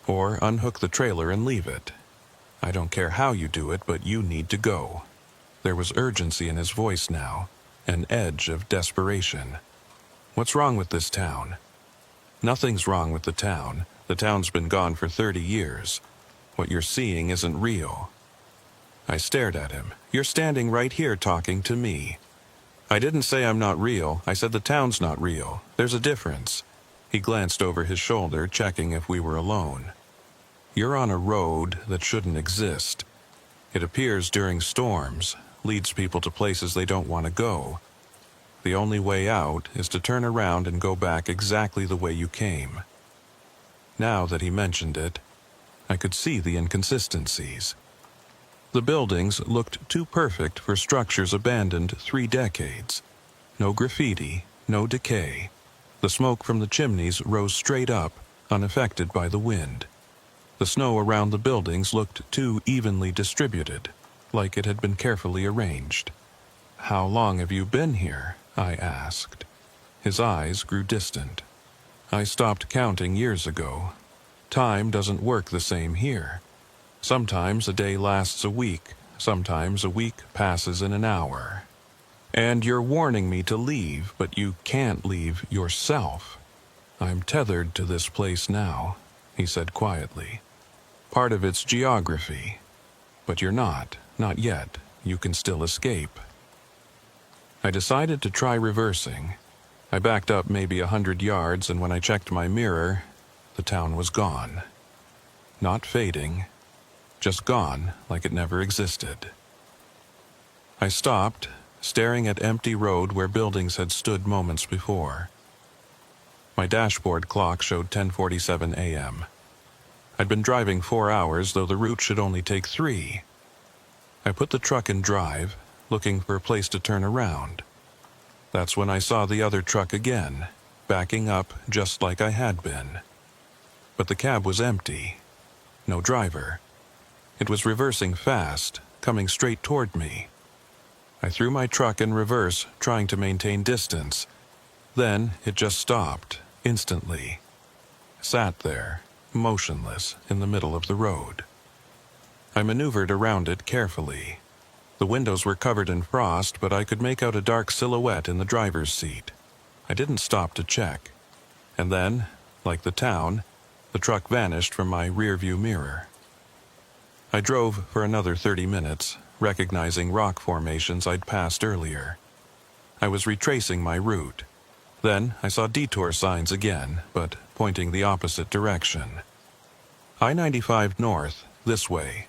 or unhook the trailer and leave it. I don't care how you do it, but you need to go." There was urgency in his voice now, an edge of desperation. "What's wrong with this town?" "Nothing's wrong with the town. The town's been gone for 30 years. What you're seeing isn't real." I stared at him. "You're standing right here talking to me." "I didn't say I'm not real. I said the town's not real. There's a difference." He glanced over his shoulder, checking if we were alone. "You're on a road that shouldn't exist. It appears during storms, leads people to places they don't want to go. The only way out is to turn around and go back exactly the way you came." Now that he mentioned it, I could see the inconsistencies. The buildings looked too perfect for structures abandoned 3 decades. No graffiti, no decay. The smoke from the chimneys rose straight up, unaffected by the wind. The snow around the buildings looked too evenly distributed, like it had been carefully arranged. "How long have you been here?" I asked. His eyes grew distant. "I stopped counting years ago. Time doesn't work the same here. Sometimes a day lasts a week, sometimes a week passes in an hour. And you're warning me to leave, but you can't leave yourself. I'm tethered to this place now, he said quietly. Part of its geography. But you're not yet. You can still escape. I decided to try reversing. I backed up maybe 100 yards, and when I checked my mirror, the town was gone. Not fading, just gone like it never existed. I stopped, staring at empty road where buildings had stood moments before. My dashboard clock showed 10:47 a.m. I'd been driving 4 hours, though the route should only take 3. I put the truck in drive, looking for a place to turn around. That's when I saw the other truck again, backing up just like I had been. But the cab was empty. No driver. It was reversing fast, coming straight toward me. I threw my truck in reverse, trying to maintain distance. Then it just stopped, instantly. Sat there, motionless, in the middle of the road. I maneuvered around it carefully. The windows were covered in frost, but I could make out a dark silhouette in the driver's seat. I didn't stop to check. And then, like the town, the truck vanished from my rearview mirror. I drove for another 30 minutes, recognizing rock formations I'd passed earlier. I was retracing my route. Then I saw detour signs again, but pointing the opposite direction. I-95 north, this way.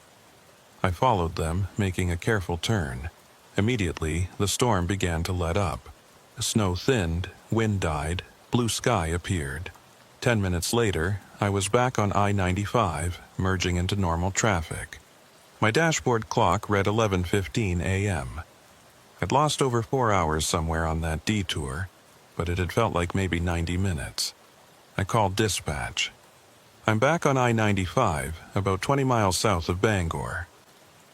I followed them, making a careful turn. Immediately, the storm began to let up. Snow thinned, wind died, blue sky appeared. 10 minutes later, I was back on I-95, merging into normal traffic. My dashboard clock read 11:15 a.m. I'd lost over 4 hours somewhere on that detour, but it had felt like maybe 90 minutes. I called dispatch. I'm back on I-95, about 20 miles south of Bangor.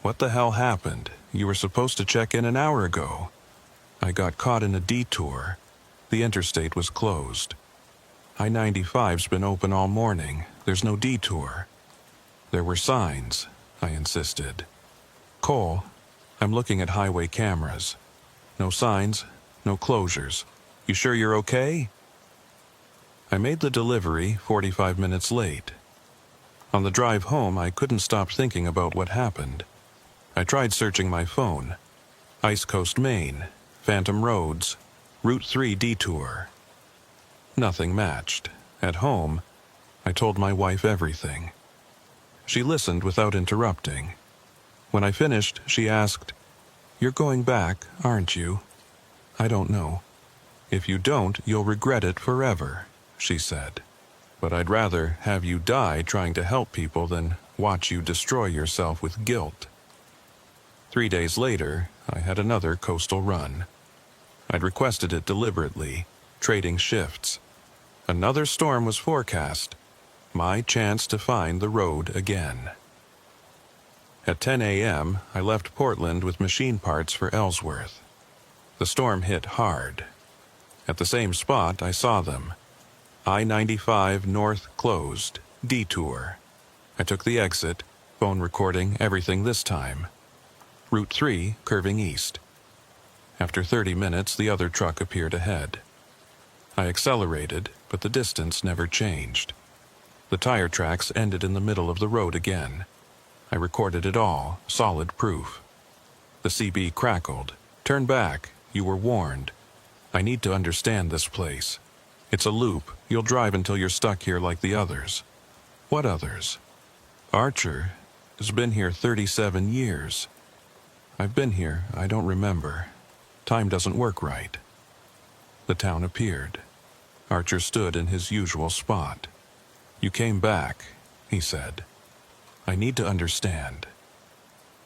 What the hell happened? You were supposed to check in an hour ago. I got caught in a detour. The interstate was closed. I-95's been open all morning. There's no detour. There were signs, I insisted. Cole, I'm looking at highway cameras. No signs, no closures. You sure you're okay? I made the delivery 45 minutes late. On the drive home, I couldn't stop thinking about what happened. I tried searching my phone. Ice Coast, Maine, Phantom Roads, Route 3 detour. Nothing matched. At home, I told my wife everything. She listened without interrupting. When I finished, she asked, "You're going back, aren't you?" "I don't know." "If you don't, you'll regret it forever," she said. "But I'd rather have you die trying to help people than watch you destroy yourself with guilt." 3 days later, I had another coastal run. I'd requested it deliberately, trading shifts. Another storm was forecast. My chance to find the road again. At 10 a.m., I left Portland with machine parts for Ellsworth. The storm hit hard. At the same spot, I saw them. I-95 north closed, detour. I took the exit, phone recording everything this time. Route 3 curving east. After 30 minutes, the other truck appeared ahead. I accelerated, but the distance never changed. The tire tracks ended in the middle of the road again. I recorded it all, solid proof. The CB crackled. "Turn back. You were warned. I need to understand this place. It's a loop. You'll drive until you're stuck here like the others." "What others?" "Archer has been here 37 years. I've been here, I don't remember. Time doesn't work right." The town appeared. Archer stood in his usual spot. "You came back," he said. "I need to understand."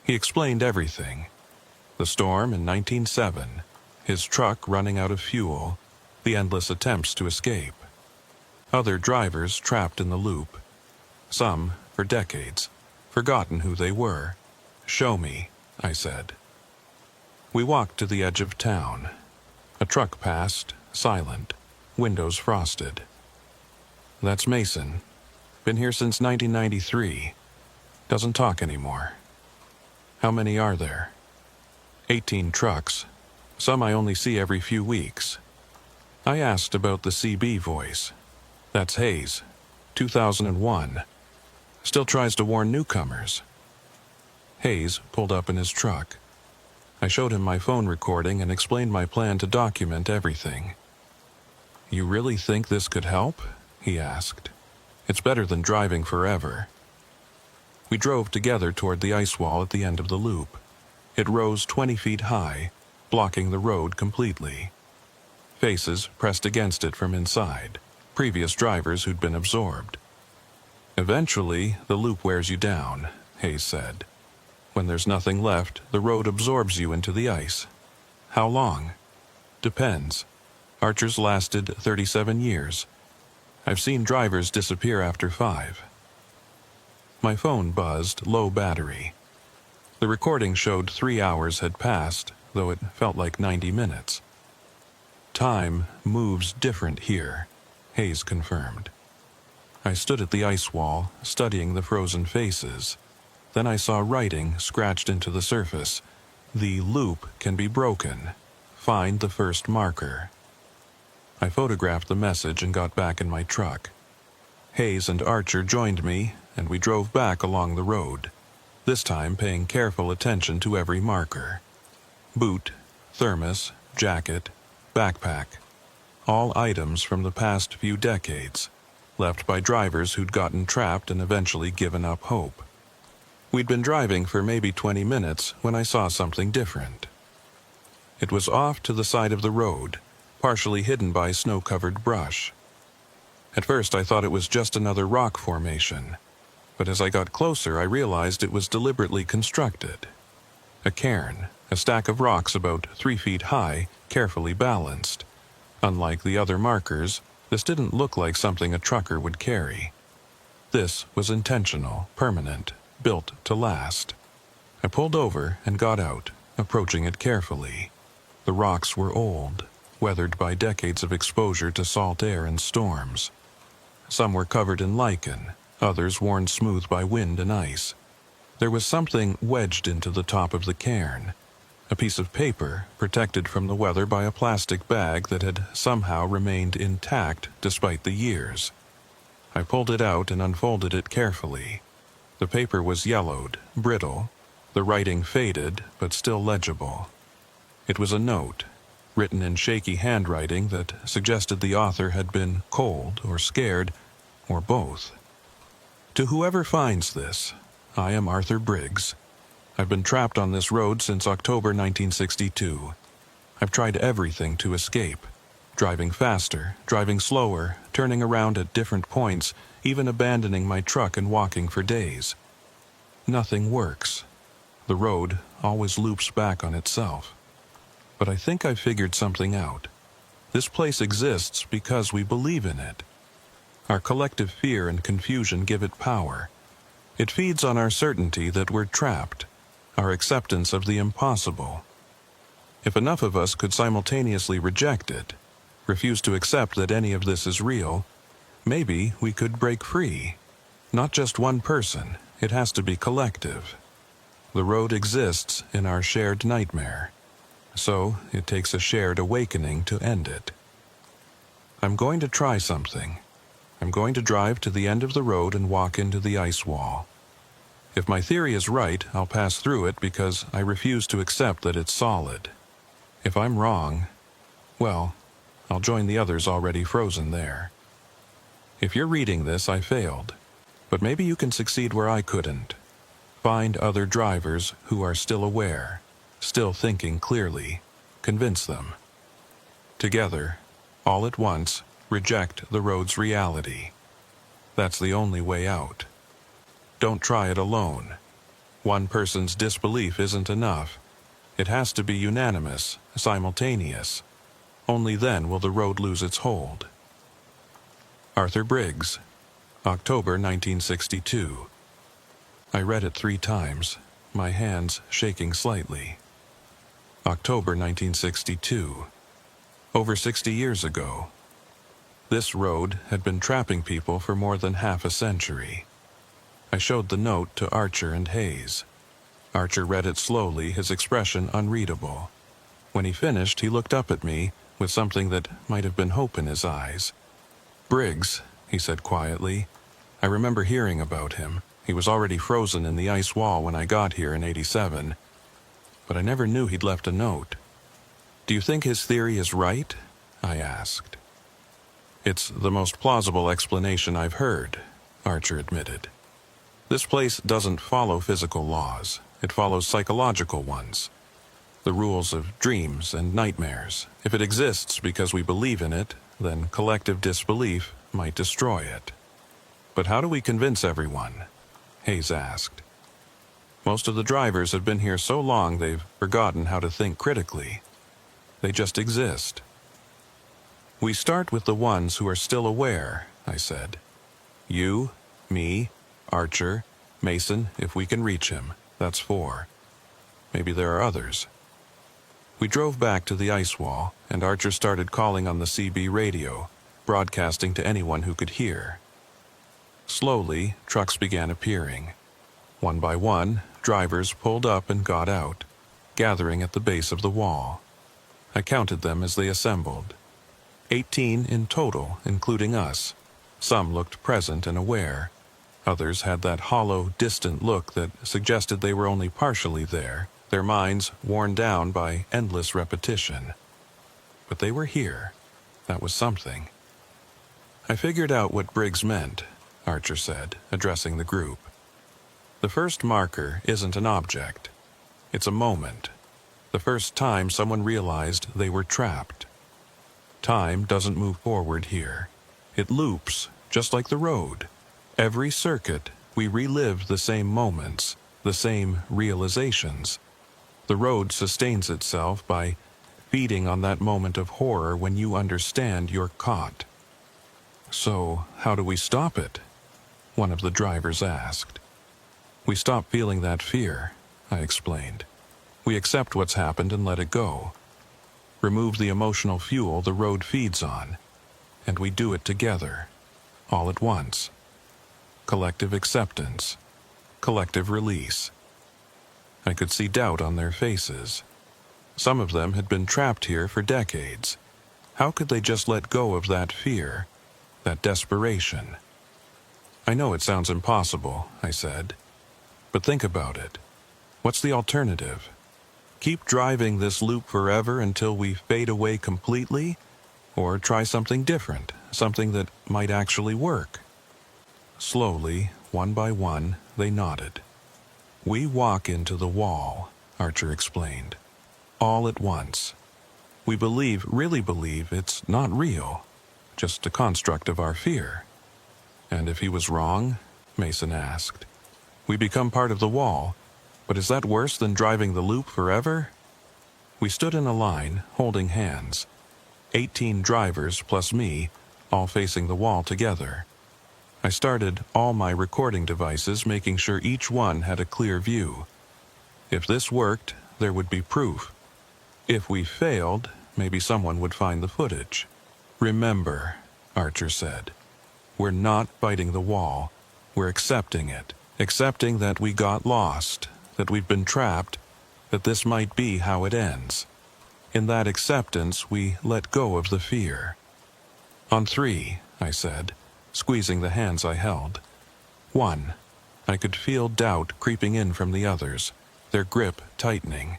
He explained everything. The storm in 1907, his truck running out of fuel, the endless attempts to escape. Other drivers trapped in the loop. Some, for decades, forgotten who they were. "Show me," I said. We walked to the edge of town. A truck passed, silent, windows frosted. "That's Mason. Been here since 1993. Doesn't talk anymore. How many are there? 18 trucks. Some I only see every few weeks. I asked about the CB voice. That's Hayes, 2001. Still tries to warn newcomers. Hayes pulled up in his truck. I showed him my phone recording and explained my plan to document everything. You really think this could help? He asked. It's better than driving forever. We drove together toward the ice wall at the end of the loop. It rose 20 feet high, blocking the road completely. Faces pressed against it from inside, previous drivers who'd been absorbed. Eventually, the loop wears you down, Hayes said. When there's nothing left, the road absorbs you into the ice. How long? Depends. Archer's lasted 37 years. I've seen drivers disappear after 5. My phone buzzed, low battery. The recording showed 3 hours had passed, though it felt like 90 minutes. Time moves different here, Hayes confirmed. I stood at the ice wall, studying the frozen faces. Then I saw writing scratched into the surface. The loop can be broken. Find the first marker. I photographed the message and got back in my truck. Hayes and Archer joined me, and we drove back along the road, this time paying careful attention to every marker. Boot, thermos, jacket, backpack. All items from the past few decades, left by drivers who'd gotten trapped and eventually given up hope. We'd been driving for maybe 20 minutes when I saw something different. It was off to the side of the road, partially hidden by snow-covered brush. At first I thought it was just another rock formation, but as I got closer I realized it was deliberately constructed. A cairn, a stack of rocks about 3 feet high, carefully balanced. Unlike the other markers, this didn't look like something a trucker would carry. This was intentional, permanent, built to last. I pulled over and got out, approaching it carefully. The rocks were old, weathered by decades of exposure to salt air and storms. Some were covered in lichen, others worn smooth by wind and ice. There was something wedged into the top of the cairn, a piece of paper protected from the weather by a plastic bag that had somehow remained intact despite the years. I pulled it out and unfolded it carefully. The paper was yellowed, brittle, the writing faded but still legible. It was a note, written in shaky handwriting that suggested the author had been cold or scared, or both. To whoever finds this, I am Arthur Briggs. I've been trapped on this road since October 1962. I've tried everything to escape. Driving faster, driving slower, turning around at different points, even abandoning my truck and walking for days. Nothing works. The road always loops back on itself. But I think I've figured something out. This place exists because we believe in it. Our collective fear and confusion give it power. It feeds on our certainty that we're trapped, our acceptance of the impossible. If enough of us could simultaneously reject it, refuse to accept that any of this is real, maybe we could break free. Not just one person, it has to be collective. The road exists in our shared nightmare, so it takes a shared awakening to end it. I'm going to try something. I'm going to drive to the end of the road and walk into the ice wall. If my theory is right, I'll pass through it because I refuse to accept that it's solid. If I'm wrong, well, I'll join the others already frozen there. If you're reading this, I failed. But maybe you can succeed where I couldn't. Find other drivers who are still aware, still thinking clearly. Convince them. Together, all at once, reject the road's reality. That's the only way out. Don't try it alone. One person's disbelief isn't enough. It has to be unanimous, simultaneous. Only then will the road lose its hold. Arthur Briggs, October 1962. I read it 3 times, my hands shaking slightly. October 1962. Over 60 years ago. This road had been trapping people for more than half a century. I showed the note to Archer and Hayes. Archer read it slowly, his expression unreadable. When he finished, he looked up at me with something that might have been hope in his eyes. "Briggs," he said quietly. "I remember hearing about him. He was already frozen in the ice wall when I got here in '87. But I never knew he'd left a note." "Do you think his theory is right?" I asked. "It's the most plausible explanation I've heard," Archer admitted. "This place doesn't follow physical laws. It follows psychological ones. The rules of dreams and nightmares. If it exists because we believe in it, then collective disbelief might destroy it." "But how do we convince everyone?" Hayes asked. "Most of the drivers have been here so long they've forgotten how to think critically. They just exist." "We start with the ones who are still aware," I said. "You, me, Archer, Mason, if we can reach him. That's 4. Maybe there are others." We drove back to the ice wall, and Archer started calling on the CB radio, broadcasting to anyone who could hear. Slowly, trucks began appearing. One by one, drivers pulled up and got out, gathering at the base of the wall. I counted them as they assembled. 18 in total, including us. Some looked present and aware. Others had that hollow, distant look that suggested they were only partially there, their minds worn down by endless repetition. But they were here. That was something. "I figured out what Briggs meant," Archer said, addressing the group. "The first marker isn't an object. It's a moment. The first time someone realized they were trapped. Time doesn't move forward here. It loops, just like the road. Every circuit, we relive the same moments, the same realizations. The road sustains itself by feeding on that moment of horror when you understand you're caught." "So, how do we stop it?" one of the drivers asked. "We stop feeling that fear," I explained. "We accept what's happened and let it go. Remove the emotional fuel the road feeds on, and we do it together, all at once. Collective acceptance, collective release." I could see doubt on their faces. Some of them had been trapped here for decades. How could they just let go of that fear, that desperation? "I know it sounds impossible," I said, "but think about it. What's the alternative? Keep driving this loop forever until we fade away completely? Or try something different, something that might actually work?" Slowly, one by one, they nodded. "We walk into the wall," Archer explained. "All at once. We really believe it's not real, just a construct of our fear." "And if he was wrong?" Mason asked. "We become part of the wall, but is that worse than driving the loop forever?" We stood in a line, holding hands. 18 drivers plus me, all facing the wall together. I started all my recording devices, making sure each one had a clear view. If this worked, there would be proof. If we failed, maybe someone would find the footage. "Remember," Archer said, "we're not fighting the wall. We're accepting it. Accepting that we got lost, that we've been trapped, that this might be how it ends. In that acceptance, we let go of the fear." "On 3, I said, squeezing the hands I held. 1. I could feel doubt creeping in from the others, their grip tightening.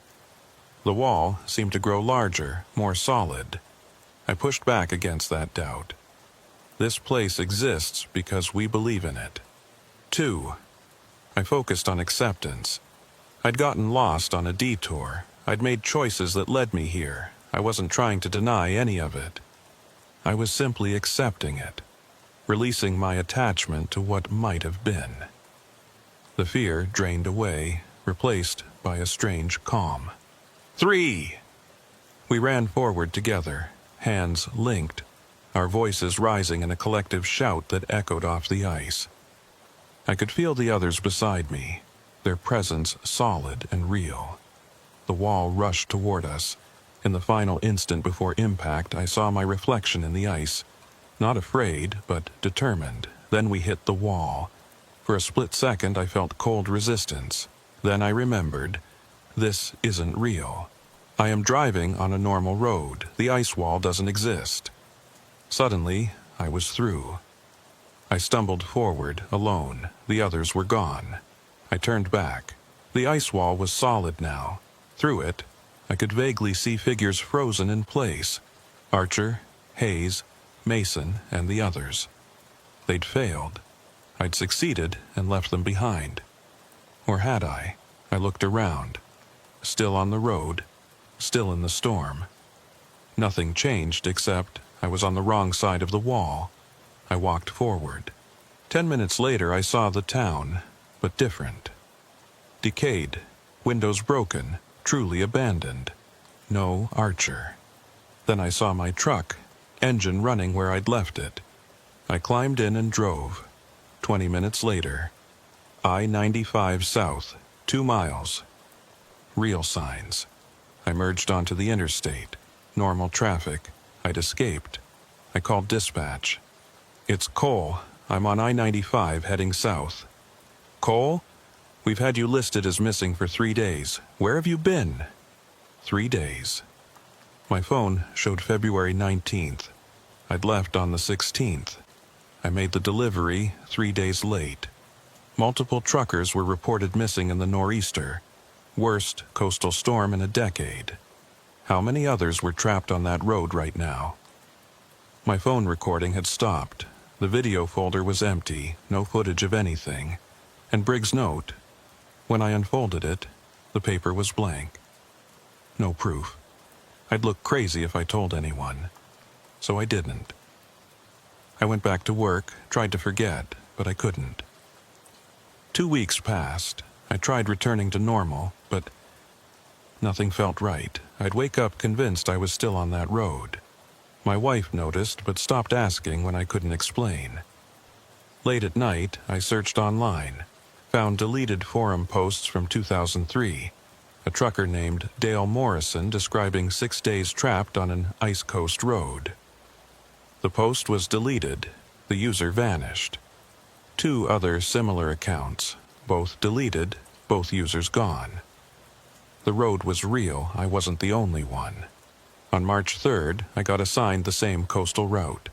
The wall seemed to grow larger, more solid. I pushed back against that doubt. This place exists because we believe in it. 2. I focused on acceptance. I'd gotten lost on a detour. I'd made choices that led me here. I wasn't trying to deny any of it. I was simply accepting it, releasing my attachment to what might have been. The fear drained away, replaced by a strange calm. 3! We ran forward together, hands linked, our voices rising in a collective shout that echoed off the ice. I could feel the others beside me, their presence solid and real. The wall rushed toward us. In the final instant before impact, I saw my reflection in the ice. Not afraid, but determined. Then we hit the wall. For a split second, I felt cold resistance. Then I remembered, this isn't real. I am driving on a normal road. The ice wall doesn't exist. Suddenly, I was through. I stumbled forward, alone. The others were gone. I turned back. The ice wall was solid now. Through it, I could vaguely see figures frozen in place. Archer, Hayes, Mason, and the others. They'd failed. I'd succeeded and left them behind. Or had I? I looked around. Still on the road. Still in the storm. Nothing changed except I was on the wrong side of the wall. I walked forward. 10 minutes later, I saw the town, but different. Decayed, windows broken, truly abandoned. No Archer. Then I saw my truck, engine running where I'd left it. I climbed in and drove. 20 minutes later, I-95 south, 2 miles. Real signs. I merged onto the interstate. Normal traffic. I'd escaped. I called dispatch. It's Cole. I'm on I-95 heading south. Cole? We've had you listed as missing for 3 days. Where have you been? 3 days. My phone showed February 19th. I'd left on the 16th. I made the delivery 3 days late. Multiple truckers were reported missing in the nor'easter. Worst coastal storm in a decade. How many others were trapped on that road right now? My phone recording had stopped. The video folder was empty, no footage of anything. And Briggs' note, when I unfolded it, the paper was blank. No proof. I'd look crazy if I told anyone. So I didn't. I went back to work, tried to forget, but I couldn't. 2 weeks passed. I tried returning to normal, but nothing felt right. I'd wake up convinced I was still on that road. My wife noticed, but stopped asking when I couldn't explain. Late at night, I searched online, found deleted forum posts from 2003, a trucker named Dale Morrison describing 6 days trapped on an ice coast road. The post was deleted. The user vanished. 2 other similar accounts, both deleted, both users gone. The road was real. I wasn't the only one. On March 3rd, I got assigned the same coastal route.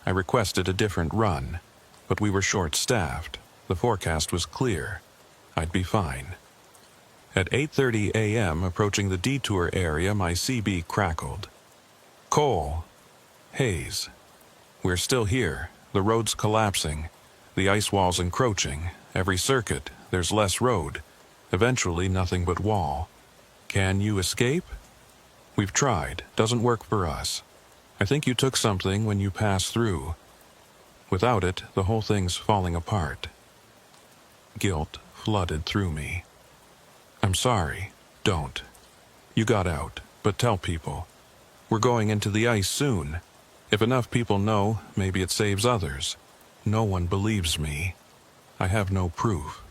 I requested a different run, but we were short-staffed. The forecast was clear. I'd be fine. At 8:30 a.m., approaching the detour area, my CB crackled. Cole. Hayes. We're still here. The road's collapsing. The ice wall's encroaching. Every circuit, there's less road. Eventually, nothing but wall. Can you escape? We've tried. Doesn't work for us. I think you took something when you passed through. Without it, the whole thing's falling apart. Guilt flooded through me. I'm sorry. Don't. You got out, but tell people. We're going into the ice soon. If enough people know, maybe it saves others. No one believes me. I have no proof.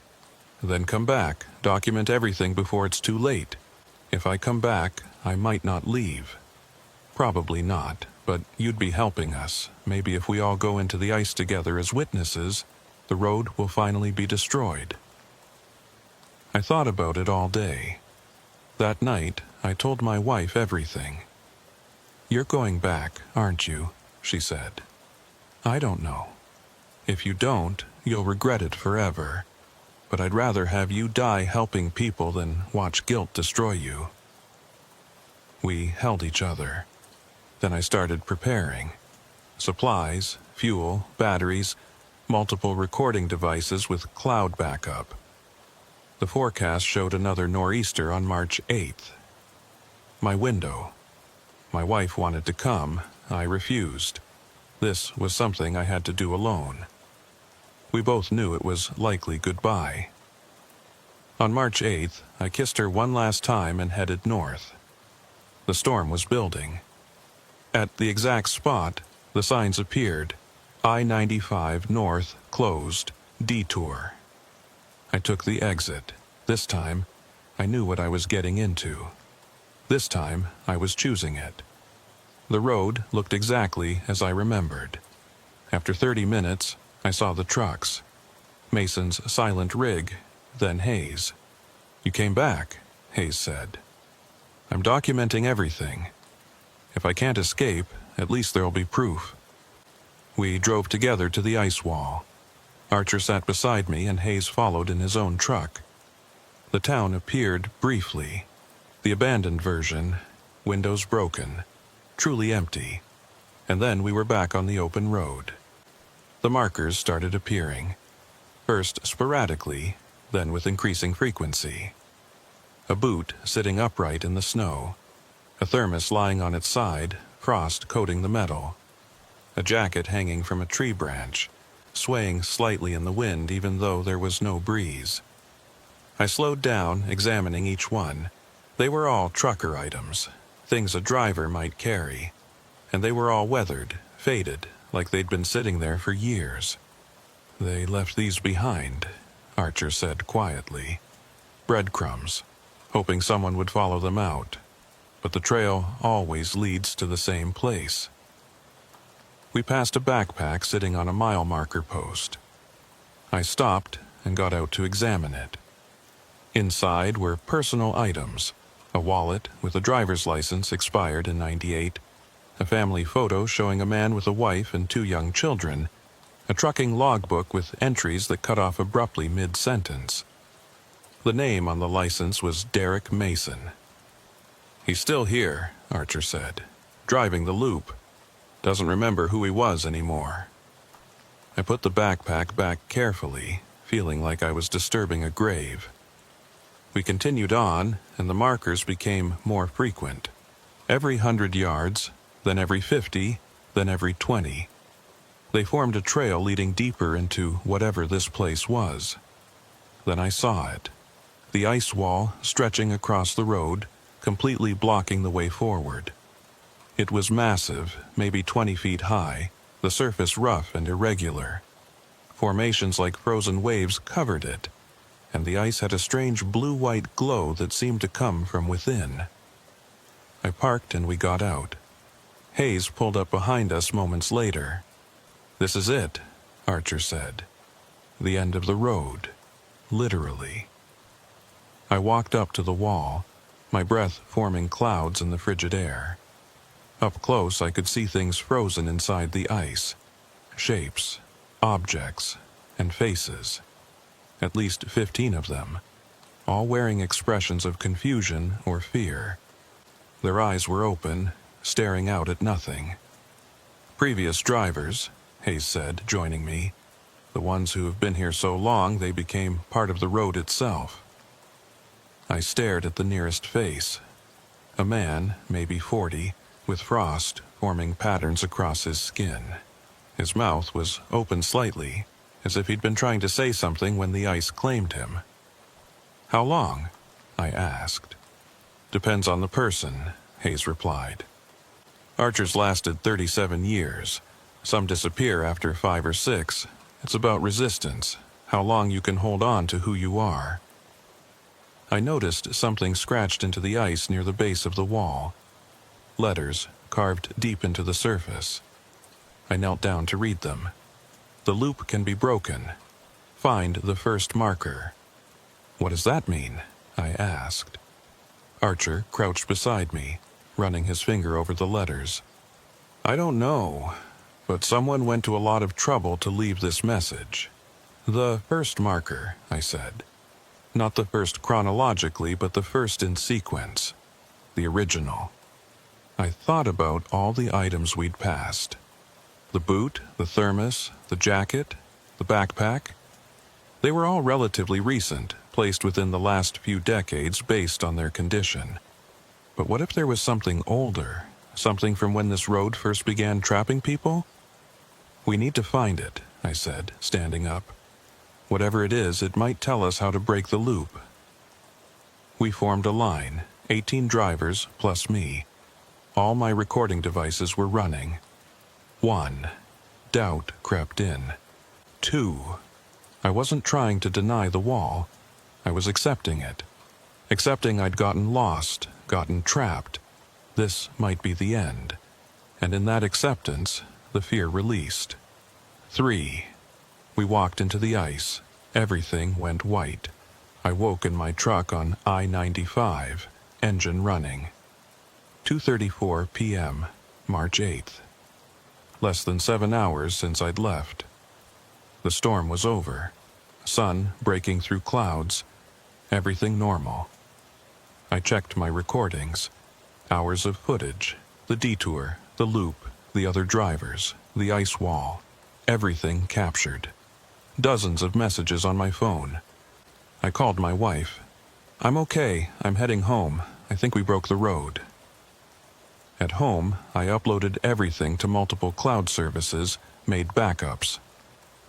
Then come back, document everything before it's too late. If I come back, I might not leave. Probably not, but you'd be helping us. Maybe if we all go into the ice together as witnesses, the road will finally be destroyed. I thought about it all day. That night, I told my wife everything. You're going back, aren't you? She said. I don't know. If you don't, you'll regret it forever. But I'd rather have you die helping people than watch guilt destroy you. We held each other. Then I started preparing. Supplies, fuel, batteries, multiple recording devices with cloud backup. The forecast showed another nor'easter on March 8th. My window. My wife wanted to come. I refused. This was something I had to do alone. We both knew it was likely goodbye. On March 8th, I kissed her one last time and headed north. The storm was building. At the exact spot, the signs appeared. I-95 north, closed, detour. I took the exit. This time, I knew what I was getting into. This time, I was choosing it. The road looked exactly as I remembered. After 30 minutes, I saw the trucks. Mason's silent rig, then Hayes. "You came back," Hayes said. "I'm documenting everything. If I can't escape, at least there'll be proof." We drove together to the ice wall. Archer sat beside me and Hayes followed in his own truck. The town appeared briefly. The abandoned version, windows broken, truly empty. And then we were back on the open road. The markers started appearing, first sporadically, then with increasing frequency. A boot sitting upright in the snow, a thermos lying on its side, frost coating the metal, a jacket hanging from a tree branch, swaying slightly in the wind even though there was no breeze. I slowed down, examining each one. They were all trucker items, things a driver might carry, and they were all weathered, faded, like they'd been sitting there for years. "They left these behind," Archer said quietly. "Breadcrumbs, hoping someone would follow them out. But the trail always leads to the same place." We passed a backpack sitting on a mile marker post. I stopped and got out to examine it. Inside were personal items, a wallet with a driver's license expired in '98, a family photo showing a man with a wife and 2 young children, a trucking logbook with entries that cut off abruptly mid-sentence. The name on the license was Derek Mason. "He's still here," Archer said, "driving the loop. Doesn't remember who he was anymore." I put the backpack back carefully, feeling like I was disturbing a grave. We continued on, and the markers became more frequent. Every 100 yards, then every 50, then every 20. They formed a trail leading deeper into whatever this place was. Then I saw it. The ice wall stretching across the road, completely blocking the way forward. It was massive, maybe 20 feet high, the surface rough and irregular. Formations like frozen waves covered it, and the ice had a strange blue-white glow that seemed to come from within. I parked and we got out. Hayes pulled up behind us moments later. "This is it," Archer said. "The end of the road. Literally." I walked up to the wall, my breath forming clouds in the frigid air. Up close, I could see things frozen inside the ice. Shapes, objects, and faces. At least 15 of them, all wearing expressions of confusion or fear. Their eyes were open, staring out at nothing. "Previous drivers," Hayes said, joining me. "The ones who have been here so long they became part of the road itself." I stared at the nearest face. A man, maybe 40, with frost forming patterns across his skin. His mouth was open slightly, as if he'd been trying to say something when the ice claimed him. "How long?" I asked. "Depends on the person," Hayes replied. "Archer's lasted 37 years. Some disappear after 5 or 6. It's about resistance, how long you can hold on to who you are." I noticed something scratched into the ice near the base of the wall. Letters carved deep into the surface. I knelt down to read them. "The loop can be broken. Find the first marker." "What does that mean?" I asked. Archer crouched beside me, running his finger over the letters. "I don't know, but someone went to a lot of trouble to leave this message." "The first marker," I said. "Not the first chronologically, but the first in sequence. The original." I thought about all the items we'd passed. The boot, the thermos, the jacket, the backpack. They were all relatively recent, placed within the last few decades based on their condition. But what if there was something older, something from when this road first began trapping people? "We need to find it," I said, standing up. "Whatever it is, it might tell us how to break the loop." We formed a line, 18 drivers plus me. All my recording devices were running. 1. Doubt crept in. 2. I wasn't trying to deny the wall. I was accepting it. Accepting I'd gotten lost, gotten trapped. This might be the end. And in that acceptance, the fear released. 3. We walked into the ice. Everything went white. I woke in my truck on I-95, engine running. 2:34 p.m., March 8th. Less than 7 hours since I'd left. The storm was over. Sun breaking through clouds. Everything normal. I checked my recordings. Hours of footage. The detour, the loop, the other drivers, the ice wall. Everything captured. Dozens of messages on my phone. I called my wife. "I'm okay. I'm heading home. I think we broke the road." At home, I uploaded everything to multiple cloud services, made backups.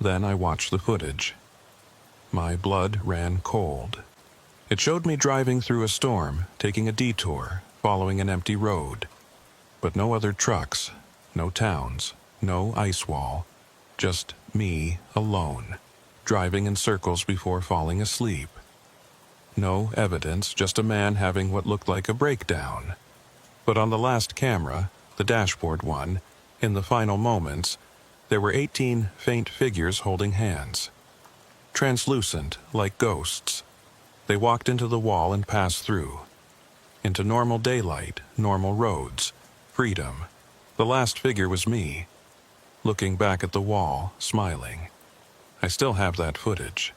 Then I watched the footage. My blood ran cold. It showed me driving through a storm, taking a detour, following an empty road. But no other trucks, no towns, no ice wall. Just me alone, driving in circles before falling asleep. No evidence, just a man having what looked like a breakdown. But on the last camera, the dashboard one, in the final moments, there were 18 faint figures holding hands. Translucent, like ghosts. They walked into the wall and passed through. Into normal daylight, normal roads, freedom. The last figure was me, looking back at the wall, smiling. I still have that footage.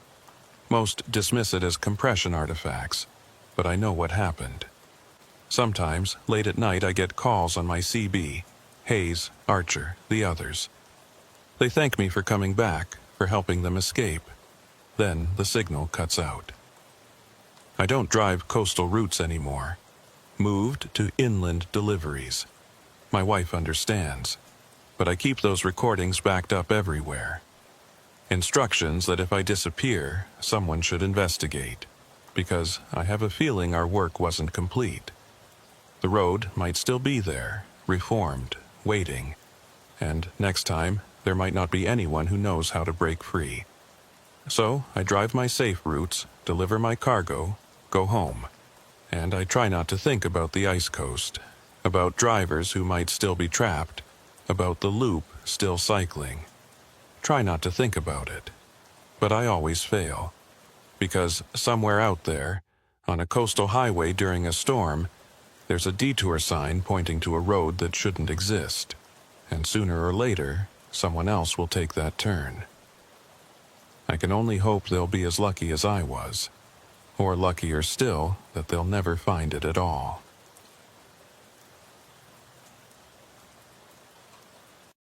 Most dismiss it as compression artifacts, but I know what happened. Sometimes, late at night, I get calls on my CB, Hayes, Archer, the others. They thank me for coming back, for helping them escape. Then the signal cuts out. I don't drive coastal routes anymore. Moved to inland deliveries. My wife understands, but I keep those recordings backed up everywhere. Instructions that if I disappear, someone should investigate, because I have a feeling our work wasn't complete. The road might still be there, reformed, waiting, and next time there might not be anyone who knows how to break free. So I drive my safe routes, deliver my cargo, go home, and I try not to think about the ice coast, about drivers who might still be trapped, about the loop still cycling. Try not to think about it. But I always fail, because somewhere out there, on a coastal highway during a storm, there's a detour sign pointing to a road that shouldn't exist, and sooner or later, someone else will take that turn. I can only hope they'll be as lucky as I was, or luckier still that they'll never find it at all.